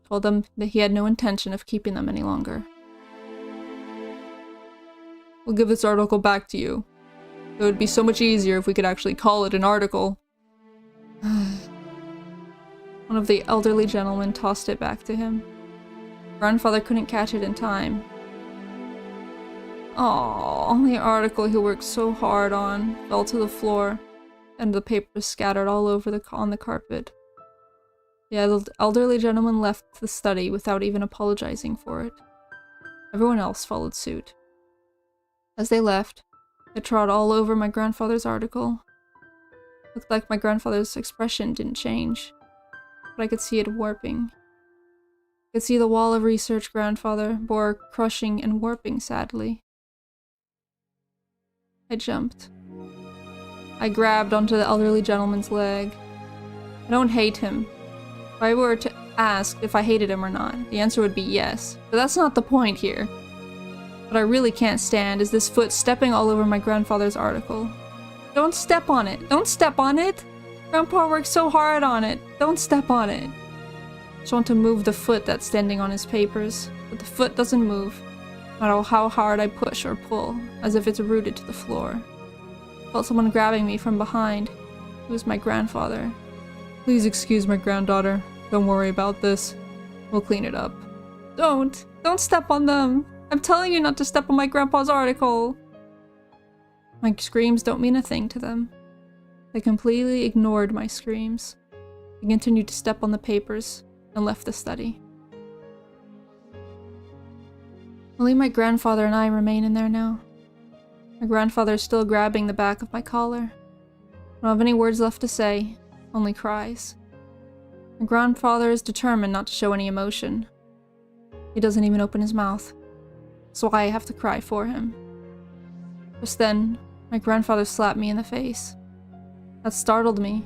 told them that he had no intention of keeping them any longer. We'll give this article back to you. It would be so much easier if we could actually call it an article. One of the elderly gentlemen tossed it back to him. Grandfather couldn't catch it in time. Aww, the article he worked so hard on fell to the floor, and the paper scattered all over on the carpet. The elderly gentleman left the study without even apologizing for it. Everyone else followed suit. As they left, they trod all over my grandfather's article. Looked like my grandfather's expression didn't change, but I could see it warping. I could see the wall of research grandfather bore crushing and warping sadly. I jumped. I grabbed onto the elderly gentleman's leg. I don't hate him. If I were to ask if I hated him or not, the answer would be yes, but that's not the point here. What I really can't stand is this foot stepping all over my grandfather's article. Don't step on it! Don't step on it! Grandpa worked so hard on it! Don't step on it! I just want to move the foot that's standing on his papers, but the foot doesn't move, no matter how hard I push or pull, as if it's rooted to the floor. I felt someone grabbing me from behind. It was my grandfather. Please excuse my granddaughter. Don't worry about this. We'll clean it up. Don't! Don't step on them! I'm telling you not to step on my grandpa's article! My screams don't mean a thing to them. They completely ignored my screams. They continued to step on the papers and left the study. Only my grandfather and I remain in there now. My grandfather is still grabbing the back of my collar. I don't have any words left to say, only cries. My grandfather is determined not to show any emotion. He doesn't even open his mouth, so I have to cry for him. Just then, my grandfather slapped me in the face. That startled me.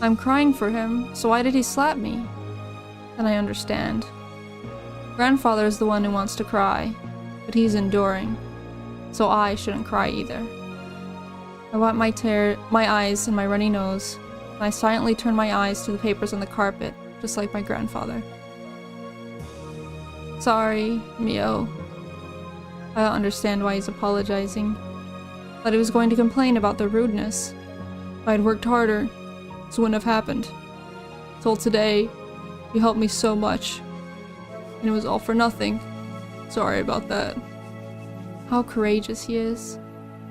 I'm crying for him, so why did he slap me? Then I understand. Grandfather is the one who wants to cry, but he's enduring, so I shouldn't cry either. I wipe my eyes and my runny nose, and I silently turn my eyes to the papers on the carpet, just like my grandfather. Sorry, Mio. I don't understand why he's apologizing. Thought he was going to complain about the rudeness. If I'd worked harder, this wouldn't have happened. Till today, you helped me so much, and it was all for nothing. Sorry about that. How courageous he is.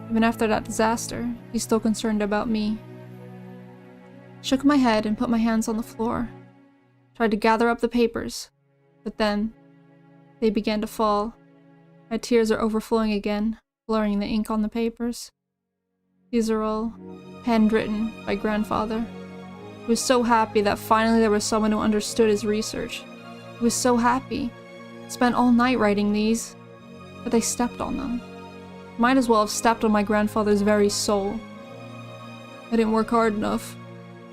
Even after that disaster, he's still concerned about me. Shook my head and put my hands on the floor. Tried to gather up the papers, but then they began to fall. My tears are overflowing again, blurring the ink on the papers. These are all handwritten by grandfather. He was so happy that finally there was someone who understood his research. He was so happy. Spent all night writing these, but they stepped on them. Might as well have stepped on my grandfather's very soul. I didn't work hard enough.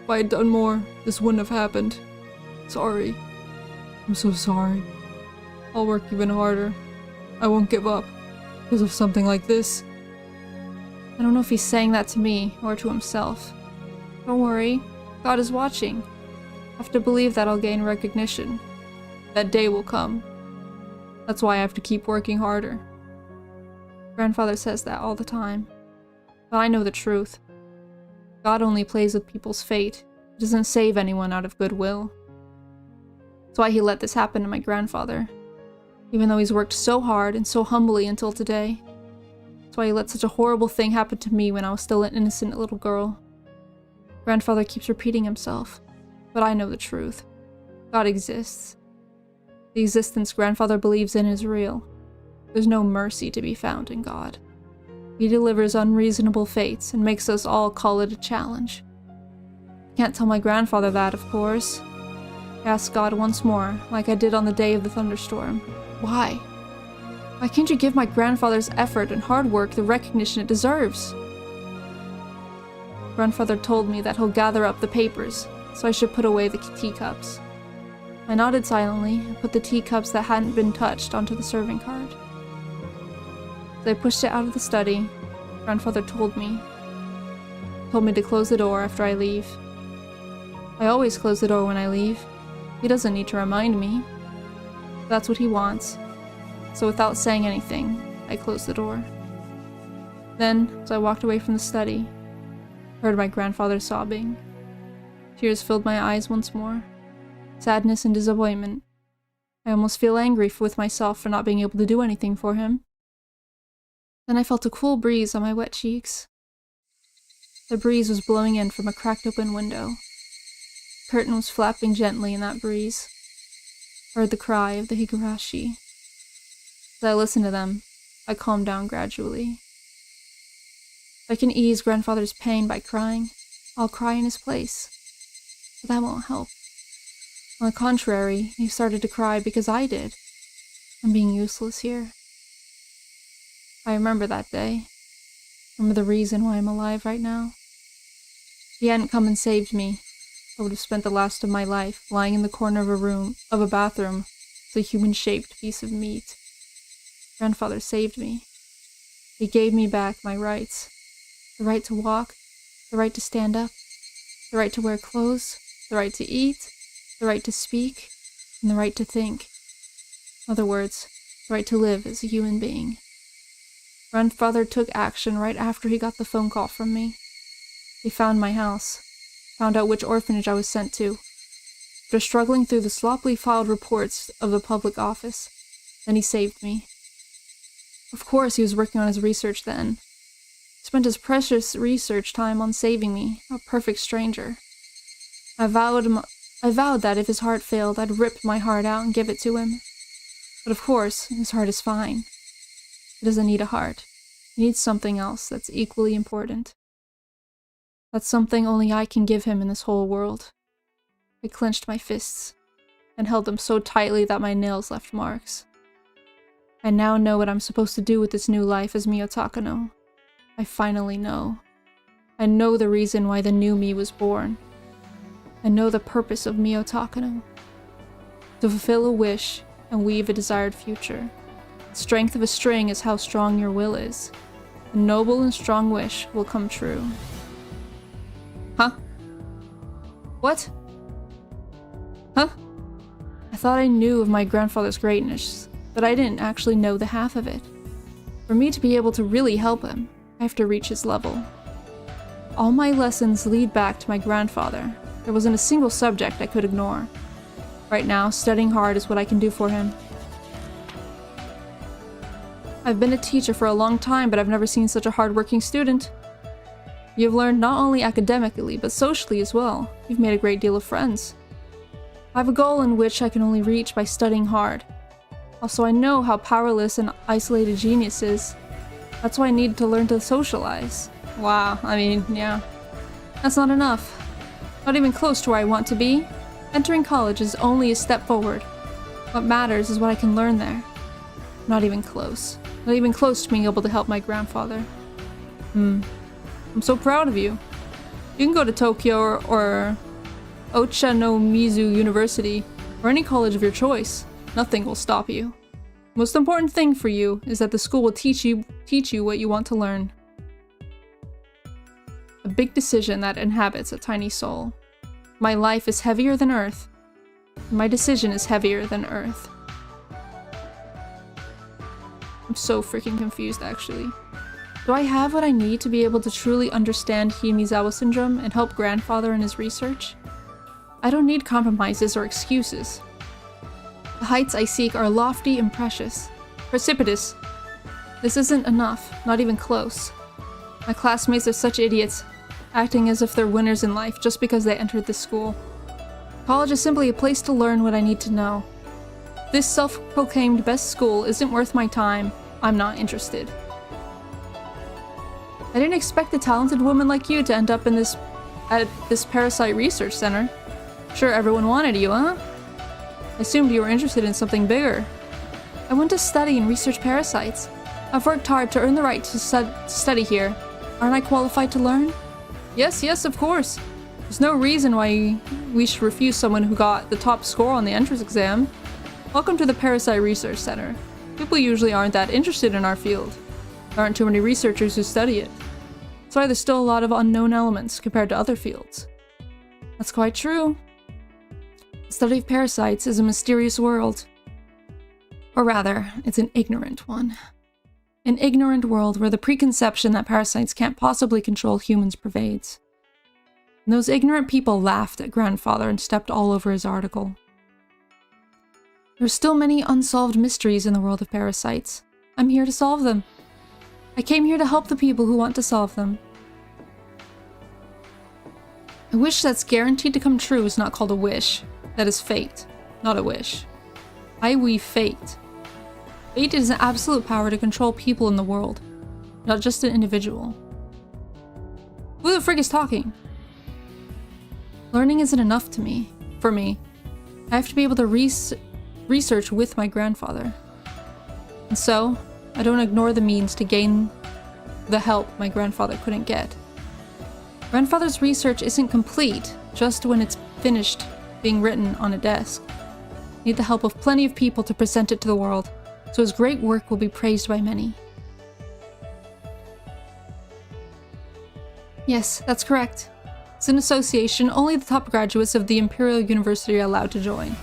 If I had done more, this wouldn't have happened. Sorry. I'm so sorry. I'll work even harder. I won't give up because of something like this. I don't know if he's saying that to me or to himself. Don't worry, God is watching. I have to believe that I'll gain recognition. That day will come. That's why I have to keep working harder. Grandfather says that all the time. But I know the truth. God only plays with people's fate. He doesn't save anyone out of goodwill. That's why he let this happen to my grandfather. Even though he's worked so hard and so humbly until today. That's why he let such a horrible thing happen to me when I was still an innocent little girl. Grandfather keeps repeating himself, but I know the truth. God exists. The existence grandfather believes in is real. There's no mercy to be found in God. He delivers unreasonable fates and makes us all call it a challenge. Can't tell my grandfather that, of course. I ask God once more, like I did on the day of the thunderstorm. Why? Why can't you give my grandfather's effort and hard work the recognition it deserves? Grandfather told me that he'll gather up the papers, so I should put away the teacups. I nodded silently and put the teacups that hadn't been touched onto the serving cart. As I pushed it out of the study, Grandfather told me to close the door after I leave. I always close the door when I leave. He doesn't need to remind me. That's what he wants. So without saying anything, I closed the door. Then, as I walked away from the study, I heard my grandfather sobbing. Tears filled my eyes once more. Sadness and disappointment. I almost feel angry with myself for not being able to do anything for him. Then I felt a cool breeze on my wet cheeks. The breeze was blowing in from a cracked open window. The curtain was flapping gently in that breeze. I heard the cry of the Higurashi. As I listened to them, I calmed down gradually. If I can ease grandfather's pain by crying, I'll cry in his place. But that won't help. On the contrary, he started to cry because I did. I'm being useless here. I remember that day. Remember the reason why I'm alive right now. If he hadn't come and saved me, I would have spent the last of my life lying in the corner of a bathroom as a human-shaped piece of meat. Grandfather saved me. He gave me back my rights. The right to walk, the right to stand up, the right to wear clothes, the right to eat, the right to speak, and the right to think. In other words, the right to live as a human being. Grandfather took action right after he got the phone call from me. He found my house found out which orphanage I was sent to. After struggling through the sloppily filed reports of the public office, then he saved me. Of course, he was working on his research then. He spent his precious research time on saving me, a perfect stranger. I vowed that if his heart failed, I'd rip my heart out and give it to him. But of course, his heart is fine. He doesn't need a heart. He needs something else that's equally important. That's something only I can give him in this whole world. I clenched my fists and held them so tightly that my nails left marks. I now know what I'm supposed to do with this new life as Mio Takano. I finally know. I know the reason why the new me was born. I know the purpose of Mio Takano. To fulfill a wish and weave a desired future. The strength of a string is how strong your will is. A noble and strong wish will come true. Huh? What? Huh? I thought I knew of my grandfather's greatness, but I didn't actually know the half of it. For me to be able to really help him, I have to reach his level. All my lessons lead back to my grandfather. There wasn't a single subject I could ignore. Right now, studying hard is what I can do for him. I've been a teacher for a long time, but I've never seen such a hard-working student. You've learned not only academically, but socially as well. You've made a great deal of friends. I have a goal in which I can only reach by studying hard. Also, I know how powerless an isolated genius is. That's why I need to learn to socialize. Wow, I mean, yeah. That's not enough. Not even close to where I want to be. Entering college is only a step forward. What matters is what I can learn there. Not even close. Not even close to being able to help my grandfather. I'm so proud of you. You can go to Tokyo or Ochanomizu University, or any college of your choice. Nothing will stop you. The most important thing for you is that the school will teach you what you want to learn. A big decision that inhabits a tiny soul. My life is heavier than Earth. My decision is heavier than Earth. I'm so freaking confused, actually. Do I have what I need to be able to truly understand Himizawa syndrome and help grandfather in his research? I don't need compromises or excuses. The heights I seek are lofty and precious. Precipitous. This isn't enough, not even close. My classmates are such idiots, acting as if they're winners in life just because they entered this school. College is simply a place to learn what I need to know. This self-proclaimed best school isn't worth my time. I'm not interested. I didn't expect a talented woman like you to end up at this parasite research center. Sure, everyone wanted you, huh? I assumed you were interested in something bigger. I want to study and research parasites. I've worked hard to earn the right to study here. Aren't I qualified to learn? Yes, of course. There's no reason why we should refuse someone who got the top score on the entrance exam. Welcome to the Parasite Research Center. People usually aren't that interested in our field. There aren't too many researchers who study it. That's why there's still a lot of unknown elements compared to other fields. That's quite true. The study of parasites is a mysterious world. Or rather, it's an ignorant one. An ignorant world where the preconception that parasites can't possibly control humans pervades. And those ignorant people laughed at grandfather and stepped all over his article. There are still many unsolved mysteries in the world of parasites. I'm here to solve them. I came here to help the people who want to solve them. A wish that's guaranteed to come true is not called a wish. That is fate, not a wish. I weave fate. Fate is an absolute power to control people in the world, not just an individual. Who the frick is talking? Learning isn't enough for me. I have to be able to research with my grandfather. And so, I don't ignore the means to gain the help my grandfather couldn't get. Grandfather's research isn't complete just when it's finished being written on a desk. I need the help of plenty of people to present it to the world, so his great work will be praised by many. Yes, that's correct. As an association, only the top graduates of the Imperial University are allowed to join.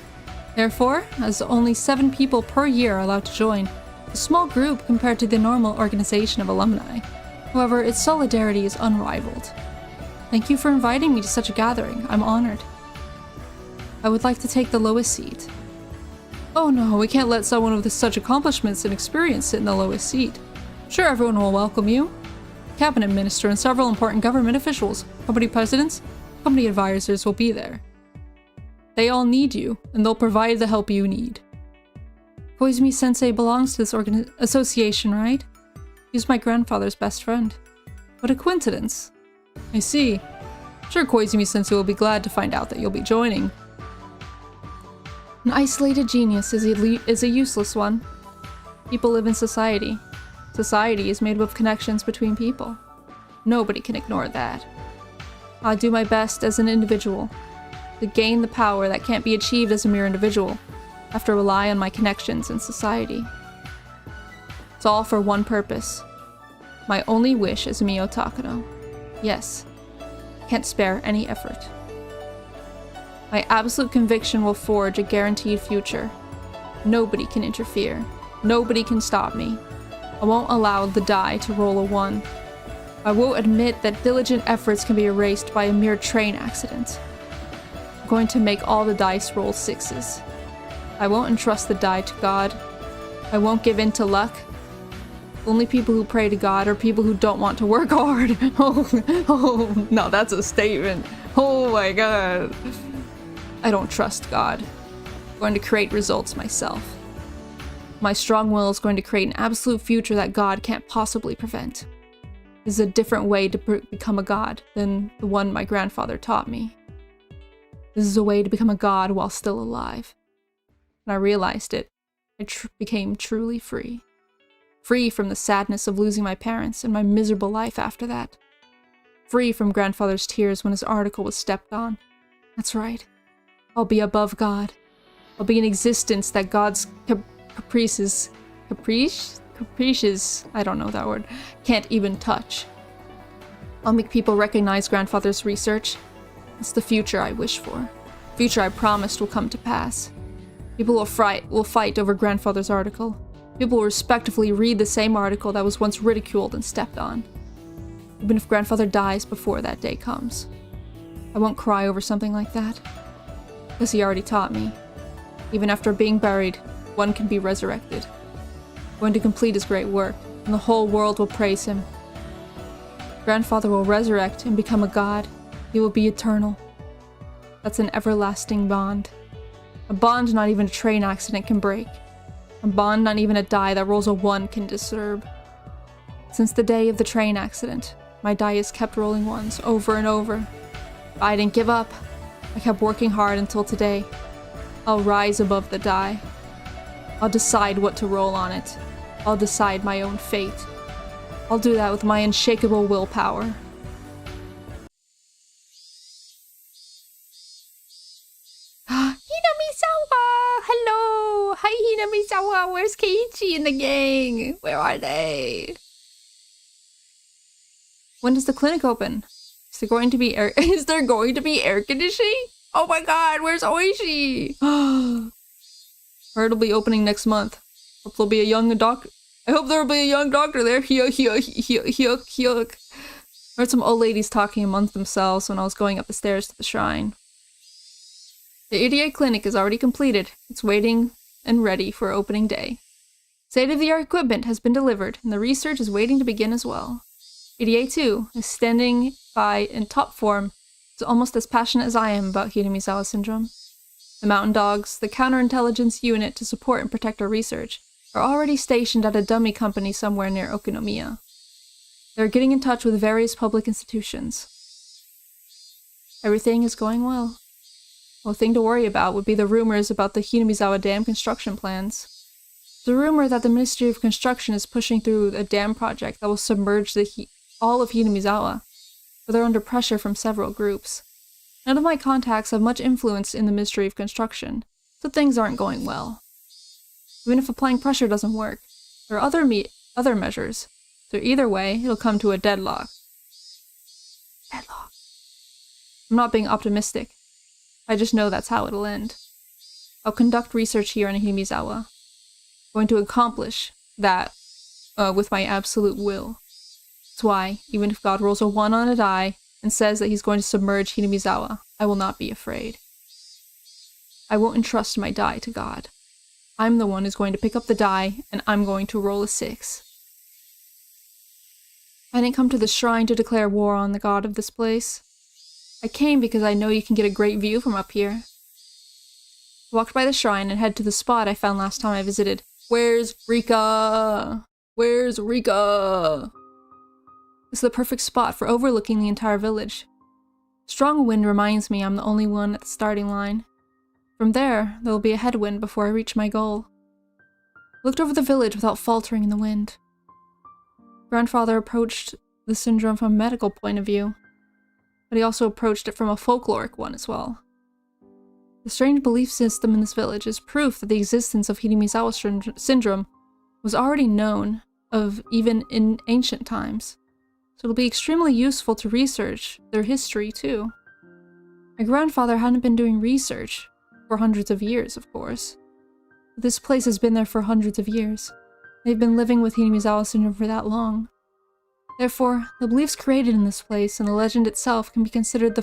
Therefore, as only 7 people per year are allowed to join, a small group compared to the normal organization of alumni. However, its solidarity is unrivaled. Thank you for inviting me to such a gathering. I'm honored. I would like to take the lowest seat. Oh no, we can't let someone with such accomplishments and experience sit in the lowest seat. Sure, everyone will welcome you. Cabinet minister and several important government officials, company presidents, company advisors will be there. They all need you, and they'll provide the help you need. Koizumi-sensei belongs to this association, right? He's my grandfather's best friend. What a coincidence. I see. Sure, Koizumi-sensei will be glad to find out that you'll be joining. An isolated genius is a useless one. People live in society. Society is made up of connections between people. Nobody can ignore that. I'll do my best as an individual to gain the power that can't be achieved as a mere individual. I have to rely on my connections in society. It's all for one purpose. My only wish is Mio Takano. Yes, can't spare any effort. My absolute conviction will forge a guaranteed future. Nobody can interfere. Nobody can stop me. I won't allow the die to roll a 1. I won't admit that diligent efforts can be erased by a mere train accident. I'm going to make all the dice roll 6s. I won't entrust the die to God. I won't give in to luck. Only people who pray to God are people who don't want to work hard. Oh, no, that's a statement. Oh my god. I don't trust God. I'm going to create results myself. My strong will is going to create an absolute future that God can't possibly prevent. This is a different way to become a god than the one my grandfather taught me. This is a way to become a god while still alive. When I realized it, I became truly free. Free from the sadness of losing my parents and my miserable life after that. Free from grandfather's tears when his article was stepped on. That's right. I'll be above God. I'll be an existence that God's caprices, I don't know that word, can't even touch. I'll make people recognize grandfather's research. It's the future I wish for. Future I promised will come to pass. People will fight over grandfather's article. People will respectfully read the same article that was once ridiculed and stepped on. Even if grandfather dies before that day comes. I won't cry over something like that. Because he already taught me. Even after being buried, one can be resurrected. Going to complete his great work, and the whole world will praise him. Grandfather will resurrect and become a god. He will be eternal. That's an everlasting bond. A bond not even a train accident can break. A bond not even a die that rolls a 1 can disturb. Since the day of the train accident, my die has kept rolling 1s over and over. But I didn't give up. I kept working hard until today. I'll rise above the die. I'll decide what to roll on it. I'll decide my own fate. I'll do that with my unshakable willpower. Hinamisawa! Hello! Hi, Hinamisawa! Where's Keiichi and the gang? Where are they? When does the clinic open? Is there going to be air conditioning? Oh my god, where's Oishi? Heard it'll be opening next month. Hope there'll be a young doctor. I hope there'll be a young doctor there. Hyuk. Heard some old ladies talking amongst themselves when I was going up the stairs to the shrine. The EDA clinic is already completed. It's waiting and ready for opening day. State-of-the-art equipment has been delivered, and the research is waiting to begin as well. EDA 2 is standing by in top form. It's almost as passionate as I am about Hinamizawa syndrome. The Mountain Dogs, the counterintelligence unit to support and protect our research, are already stationed at a dummy company somewhere near Okinomiya. They're getting in touch with various public institutions. Everything is going well. One thing to worry about would be the rumors about the Hinamizawa Dam construction plans. The rumor that the Ministry of Construction is pushing through a dam project that will submerge all of Hinamizawa, but they're under pressure from several groups. None of my contacts have much influence in the Ministry of Construction, so things aren't going well. Even if applying pressure doesn't work, there are other measures, so either way, it'll come to a deadlock. Deadlock. I'm not being optimistic. I just know that's how it'll end. I'll conduct research here in Hinamizawa. Going to accomplish that with my absolute will. That's why, even if God rolls a 1 on a die, and says that he's going to submerge Hinamizawa, I will not be afraid. I won't entrust my die to God. I'm the one who's going to pick up the die, and I'm going to roll a 6. I didn't come to the shrine to declare war on the god of this place. I came because I know you can get a great view from up here. I walked by the shrine and head to the spot I found last time I visited. Where's Rika? Where's Rika? It's the perfect spot for overlooking the entire village. Strong wind reminds me I'm the only one at the starting line. From there will be a headwind before I reach my goal. I looked over the village without faltering in the wind. Grandfather approached the syndrome from a medical point of view, but he also approached it from a folkloric one as well. The strange belief system in this village is proof that the existence of Hinamizawa syndrome was already known of even in ancient times, so it'll be extremely useful to research their history too. My grandfather hadn't been doing research for hundreds of years, of course, but this place has been there for hundreds of years. They've been living with Hinamizawa syndrome for that long. Therefore, the beliefs created in this place and the legend itself can be considered the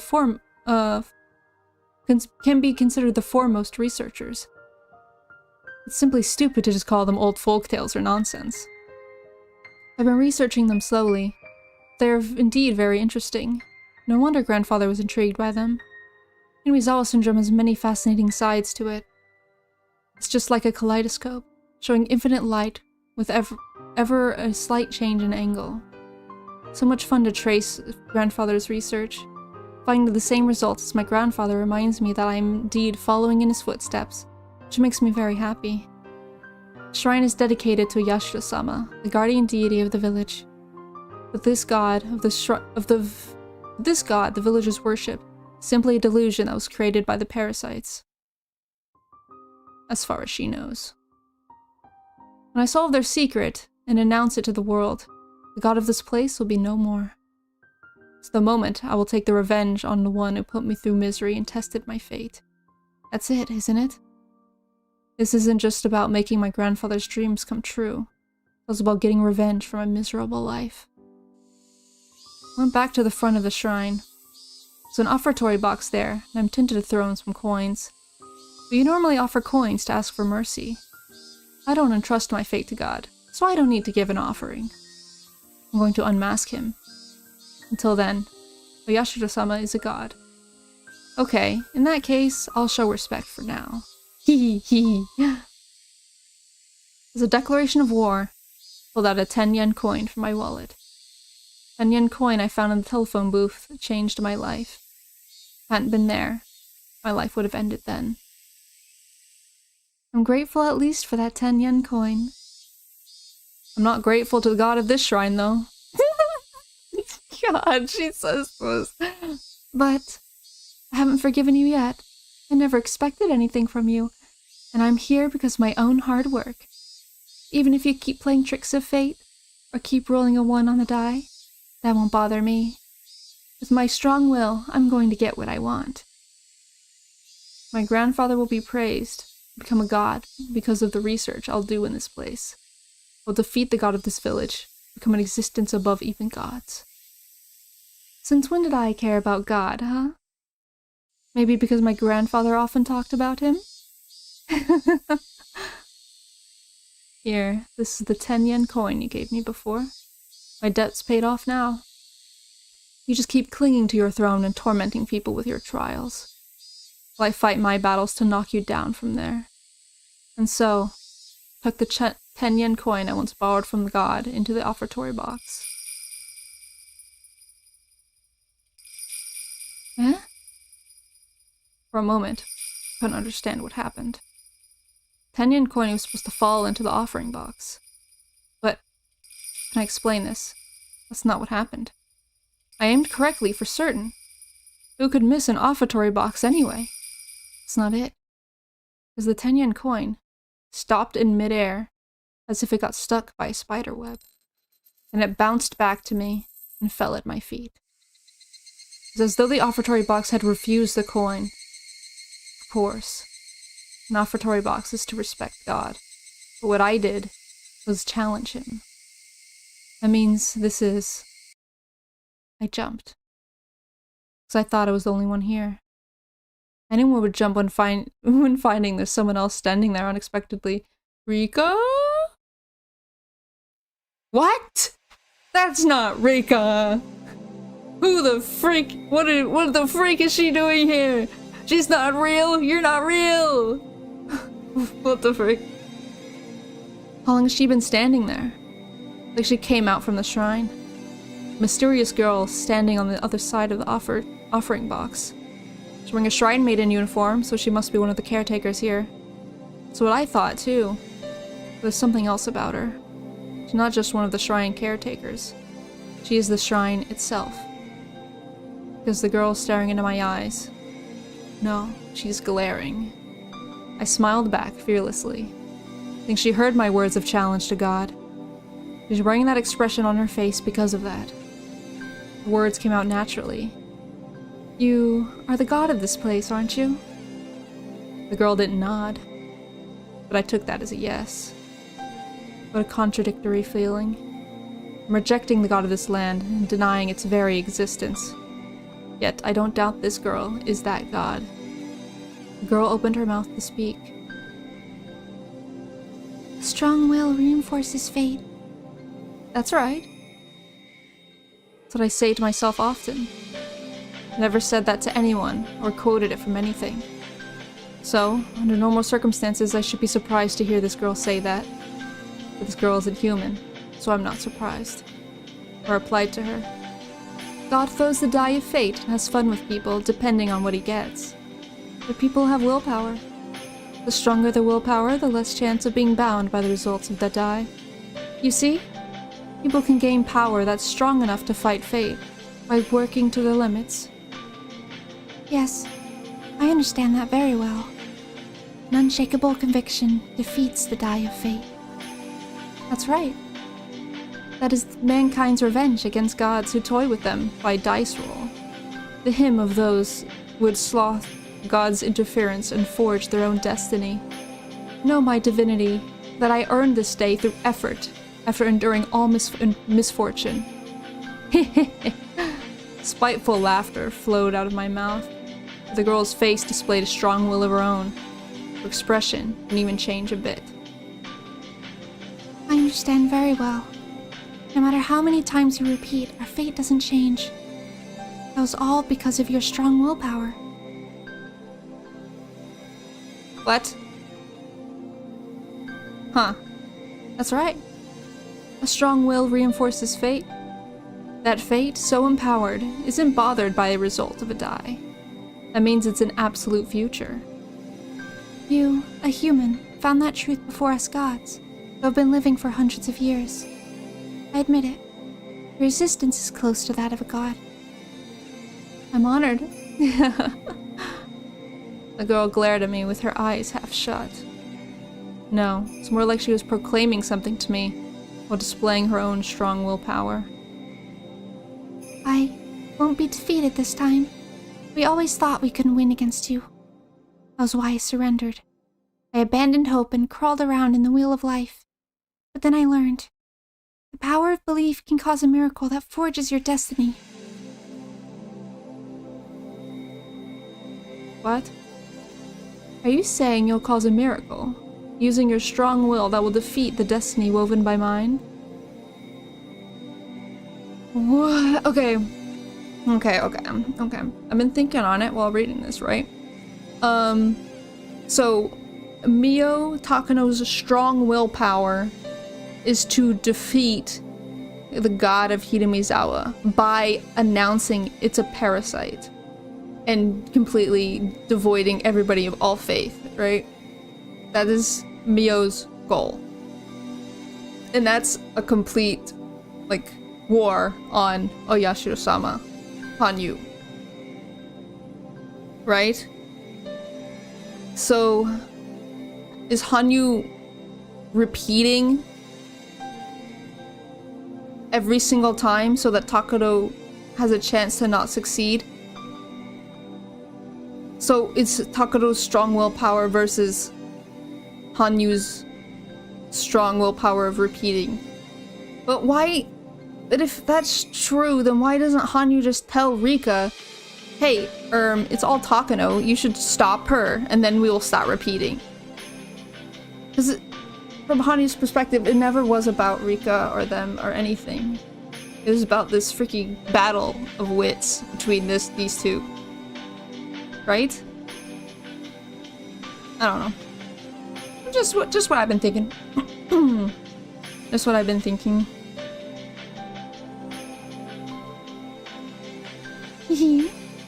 foremost researchers. It's simply stupid to just call them old folktales or nonsense. I've been researching them slowly. They're indeed very interesting. No wonder Grandfather was intrigued by them. Hinamizawa syndrome has many fascinating sides to it. It's just like a kaleidoscope, showing infinite light with ever a slight change in angle. So much fun to trace Grandfather's research. Finding the same results as my grandfather reminds me that I am indeed following in his footsteps, which makes me very happy. The shrine is dedicated to Yashiro-sama, the guardian deity of the village. But this god the villagers worship, is simply a delusion that was created by the parasites. As far as she knows. When I solve their secret and announce it to the world, the god of this place will be no more. It's the moment I will take the revenge on the one who put me through misery and tested my fate. That's it, isn't it? This isn't just about making my grandfather's dreams come true. It was about getting revenge for my miserable life. I went back to the front of the shrine. There's an offertory box there, and I'm tempted to throw in some coins. But you normally offer coins to ask for mercy. I don't entrust my fate to God, so I don't need to give an offering. I'm going to unmask him. Until then, Yashiro-sama is a god. Okay, in that case, I'll show respect for now. Hee hee hee. As a declaration of war, I pulled out a 10-yen coin from my wallet. 10-yen coin I found in the telephone booth that changed my life. If I hadn't been there, my life would have ended then. I'm grateful at least for that 10-yen coin. I'm not grateful to the god of this shrine, though. God, she says this. But I haven't forgiven you yet. I never expected anything from you, and I'm here because of my own hard work. Even if you keep playing tricks of fate, or keep rolling a 1 on the die, that won't bother me. With my strong will, I'm going to get what I want. My grandfather will be praised, become a god, because of the research I'll do in this place. I'll defeat the god of this village, become an existence above even gods. Since when did I care about God, huh? Maybe because my grandfather often talked about him? Here, this is the 10-yen coin you gave me before. My debt's paid off now. You just keep clinging to your throne and tormenting people with your trials, while I fight my battles to knock you down from there. And so, I took the 10-yen coin I once borrowed from the god into the offertory box. Eh? For a moment, I couldn't understand what happened. 10-yen coin was supposed to fall into the offering box. But, can I explain this? That's not what happened. I aimed correctly for certain. Who could miss an offertory box anyway? That's not it. Because the 10-yen coin stopped in midair, as if it got stuck by a spider web. And it bounced back to me and fell at my feet. It was as though the offertory box had refused the coin. Of course, an offertory box is to respect God, but what I did was challenge him. That means this is... I jumped. because I thought I was the only one here. Anyone would jump when finding there's someone else standing there unexpectedly. Rika? What? That's not Rika! Who the freak? What the freak is she doing here? She's not real! You're not real! What the frick? How long has she been standing there? Like she came out from the shrine. Mysterious girl standing on the other side of the offering box. She's wearing a shrine maiden uniform, so she must be one of the caretakers here. That's what I thought, too. But there's something else about her. She's not just one of the shrine caretakers. She is the shrine itself. Because the girl's staring into my eyes. No, she's glaring. I smiled back fearlessly. I think she heard my words of challenge to God. She's wearing that expression on her face because of that. The words came out naturally. You are the god of this place, aren't you? The girl didn't nod, but I took that as a yes. What a contradictory feeling. I'm rejecting the god of this land and denying its very existence. Yet I don't doubt this girl is that god. The girl opened her mouth to speak. Strong will reinforces fate. That's right. That's what I say to myself often. I never said that to anyone, or quoted it from anything. So, under normal circumstances, I should be surprised to hear this girl say that. But this girl isn't human, so I'm not surprised. I replied to her. God throws the die of fate and has fun with people, depending on what he gets. But people have willpower. The stronger the willpower, the less chance of being bound by the results of that die. You see? People can gain power that's strong enough to fight fate, by working to their limits. Yes, I understand that very well. An unshakable conviction defeats the die of fate. That's right. That is mankind's revenge against gods who toy with them by dice roll. The hymn of those who would sloth God's interference and forge their own destiny. Know, my divinity, that I earned this day through effort, after enduring all misfortune. Spiteful laughter flowed out of my mouth. The girl's face displayed a strong will of her own. Her expression didn't even change a bit. I understand very well. No matter how many times you repeat, our fate doesn't change. That was all because of your strong willpower. What? Huh. That's right. A strong will reinforces fate. That fate, so empowered, isn't bothered by the result of a die. That means it's an absolute future. You, a human, found that truth before us gods, who have been living for hundreds of years. I admit it. Your existence is close to that of a god. I'm honored. The girl glared at me with her eyes half shut. No, it's more like she was proclaiming something to me, while displaying her own strong willpower. I won't be defeated this time. We always thought we couldn't win against you. That was why I surrendered. I abandoned hope and crawled around in the wheel of life. But then I learned. The power of belief can cause a miracle that forges your destiny. What? Are you saying you'll cause a miracle, using your strong will that will defeat the destiny woven by mine? What? Okay. Okay. I've been thinking on it while reading this, right? So, Mio Takano's strong willpower is to defeat the god of Hidemizawa by announcing it's a parasite and completely devoiding everybody of all faith, right? That is Mio's goal. And that's a complete, like, war on Oyashiro-sama, Hanyu. Right? So, is Hanyu repeating every single time so that Takano has a chance to not succeed? So it's Takano's strong willpower versus Hanyu's strong willpower of repeating. But why? But if that's true, then why doesn't Hanyu just tell Rika hey, it's all Takano. You should stop her, and then we will start repeating. Because from Hani's perspective, it never was about Rika or them or anything. It was about this freaking battle of wits between these two. Right? I don't know. Just what I've been thinking. Just what I've been thinking.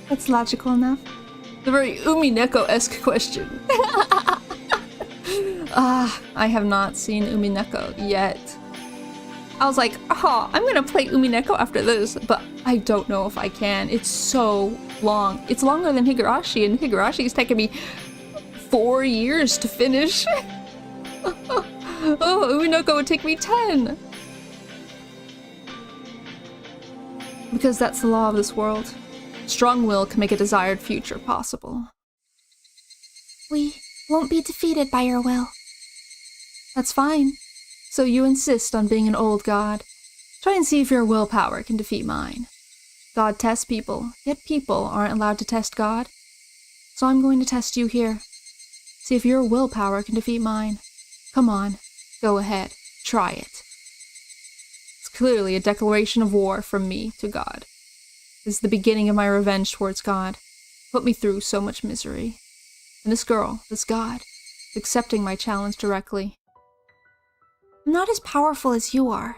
That's logical enough. The very Umineko-esque question. I have not seen Umineko yet. I was like, oh, I'm gonna play Umineko after this, but I don't know if I can. It's so long. It's longer than Higurashi, and Higurashi's taken me 4 years to finish. Oh, Umineko would take me 10. Because that's the law of this world. Strong will can make a desired future possible.
We won't be defeated by your will.
That's fine. So you insist on being an old god. Try and see if your willpower can defeat mine. God tests people, yet people aren't allowed to test God. So I'm going to test you here. See if your willpower can defeat mine. Come on, go ahead, try it. It's clearly a declaration of war from me to God. This is the beginning of my revenge towards God. Put me through so much misery. And this girl, this god, is accepting my challenge directly.
I'm not as powerful as you are.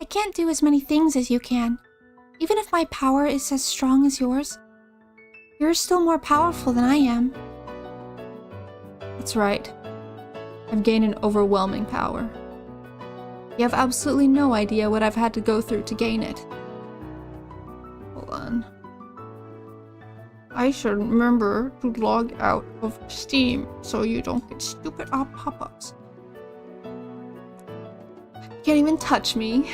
I can't do as many things as you can. Even if my power is as strong as yours, you're still more powerful than I am.
That's right. I've gained an overwhelming power. You have absolutely no idea what I've had to go through to gain it. Hold on. I should remember to log out of Steam so you don't get stupid pop-ups. Can't even touch me.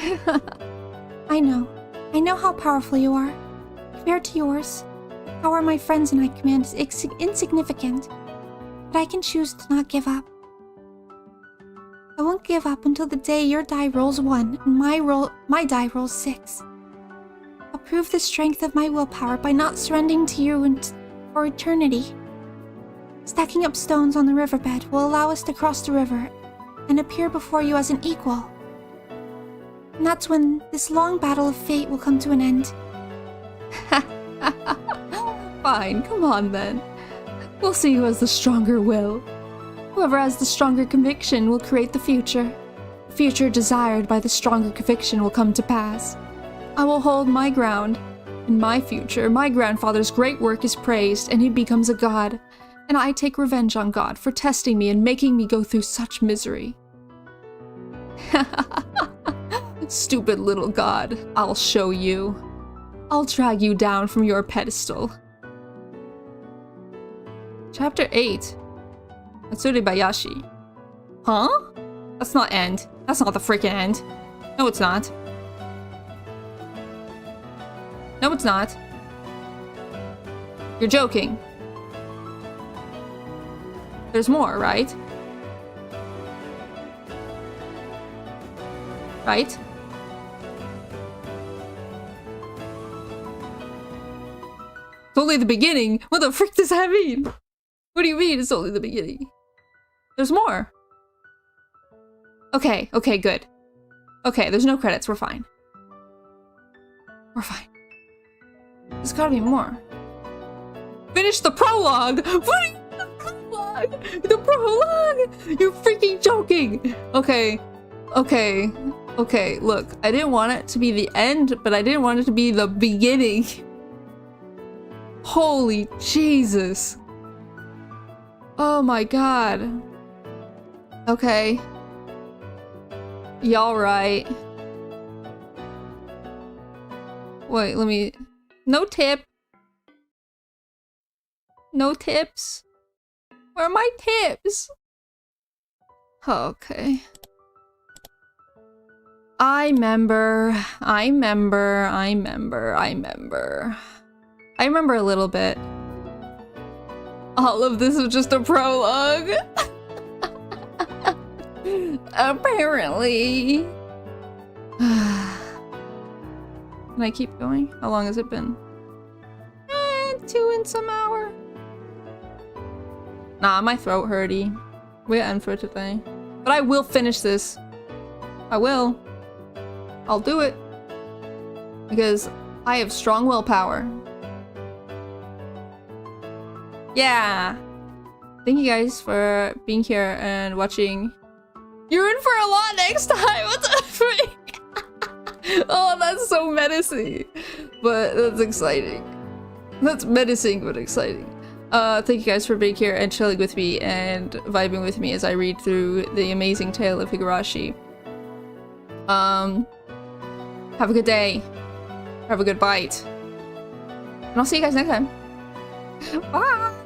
I know. I know how powerful you are. Compared to yours, the power my friends and I command is insignificant. But I can choose to not give up. I won't give up until the day your die rolls 1 and my die rolls 6. I'll prove the strength of my willpower by not surrendering to you for eternity. Stacking up stones on the riverbed will allow us to cross the river and appear before you as an equal. And that's when this long battle of fate will come to an end.
Fine, come on then. We'll see who has the stronger will. Whoever has the stronger conviction will create the future. The future desired by the stronger conviction will come to pass. I will hold my ground. In my future, my grandfather's great work is praised, and he becomes a god. And I take revenge on God for testing me and making me go through such misery. Stupid little god, I'll show you. I'll drag you down from your pedestal. Chapter 8. Matsuribayashi. Huh? That's not end. That's not the freaking end. No, it's not. No, it's not. You're joking. There's more, right? Right? It's only the beginning. What the frick does that mean? What do you mean it's only the beginning? There's more. Okay, okay, good. Okay, there's no credits. We're fine. We're fine. There's gotta be more. Finish the prologue! What? The prologue! The prologue! You're freaking joking! Okay. Okay. Okay, look. I didn't want it to be the end, but I didn't want it to be the beginning. Holy Jesus. Oh my god. Okay. Y'all right. Wait, let me... No tip. No tips. Where are my tips? Okay. I remember a little bit. All of this was just a prologue. Apparently. Can I keep going? How long has it been? like 2 in some hour. Nah, my throat hurty. We're end for today. But I will finish this. I will. I'll do it. Because I have strong willpower. Yeah. Thank you guys for being here and watching. You're in for a lot next time. What the freak? Oh, that's so menacing. But that's exciting. That's menacing but exciting. Thank you guys for being here and chilling with me and vibing with me as I read through the amazing tale of Higurashi. Have a good day. Have a good bite. And I'll see you guys next time. Bye!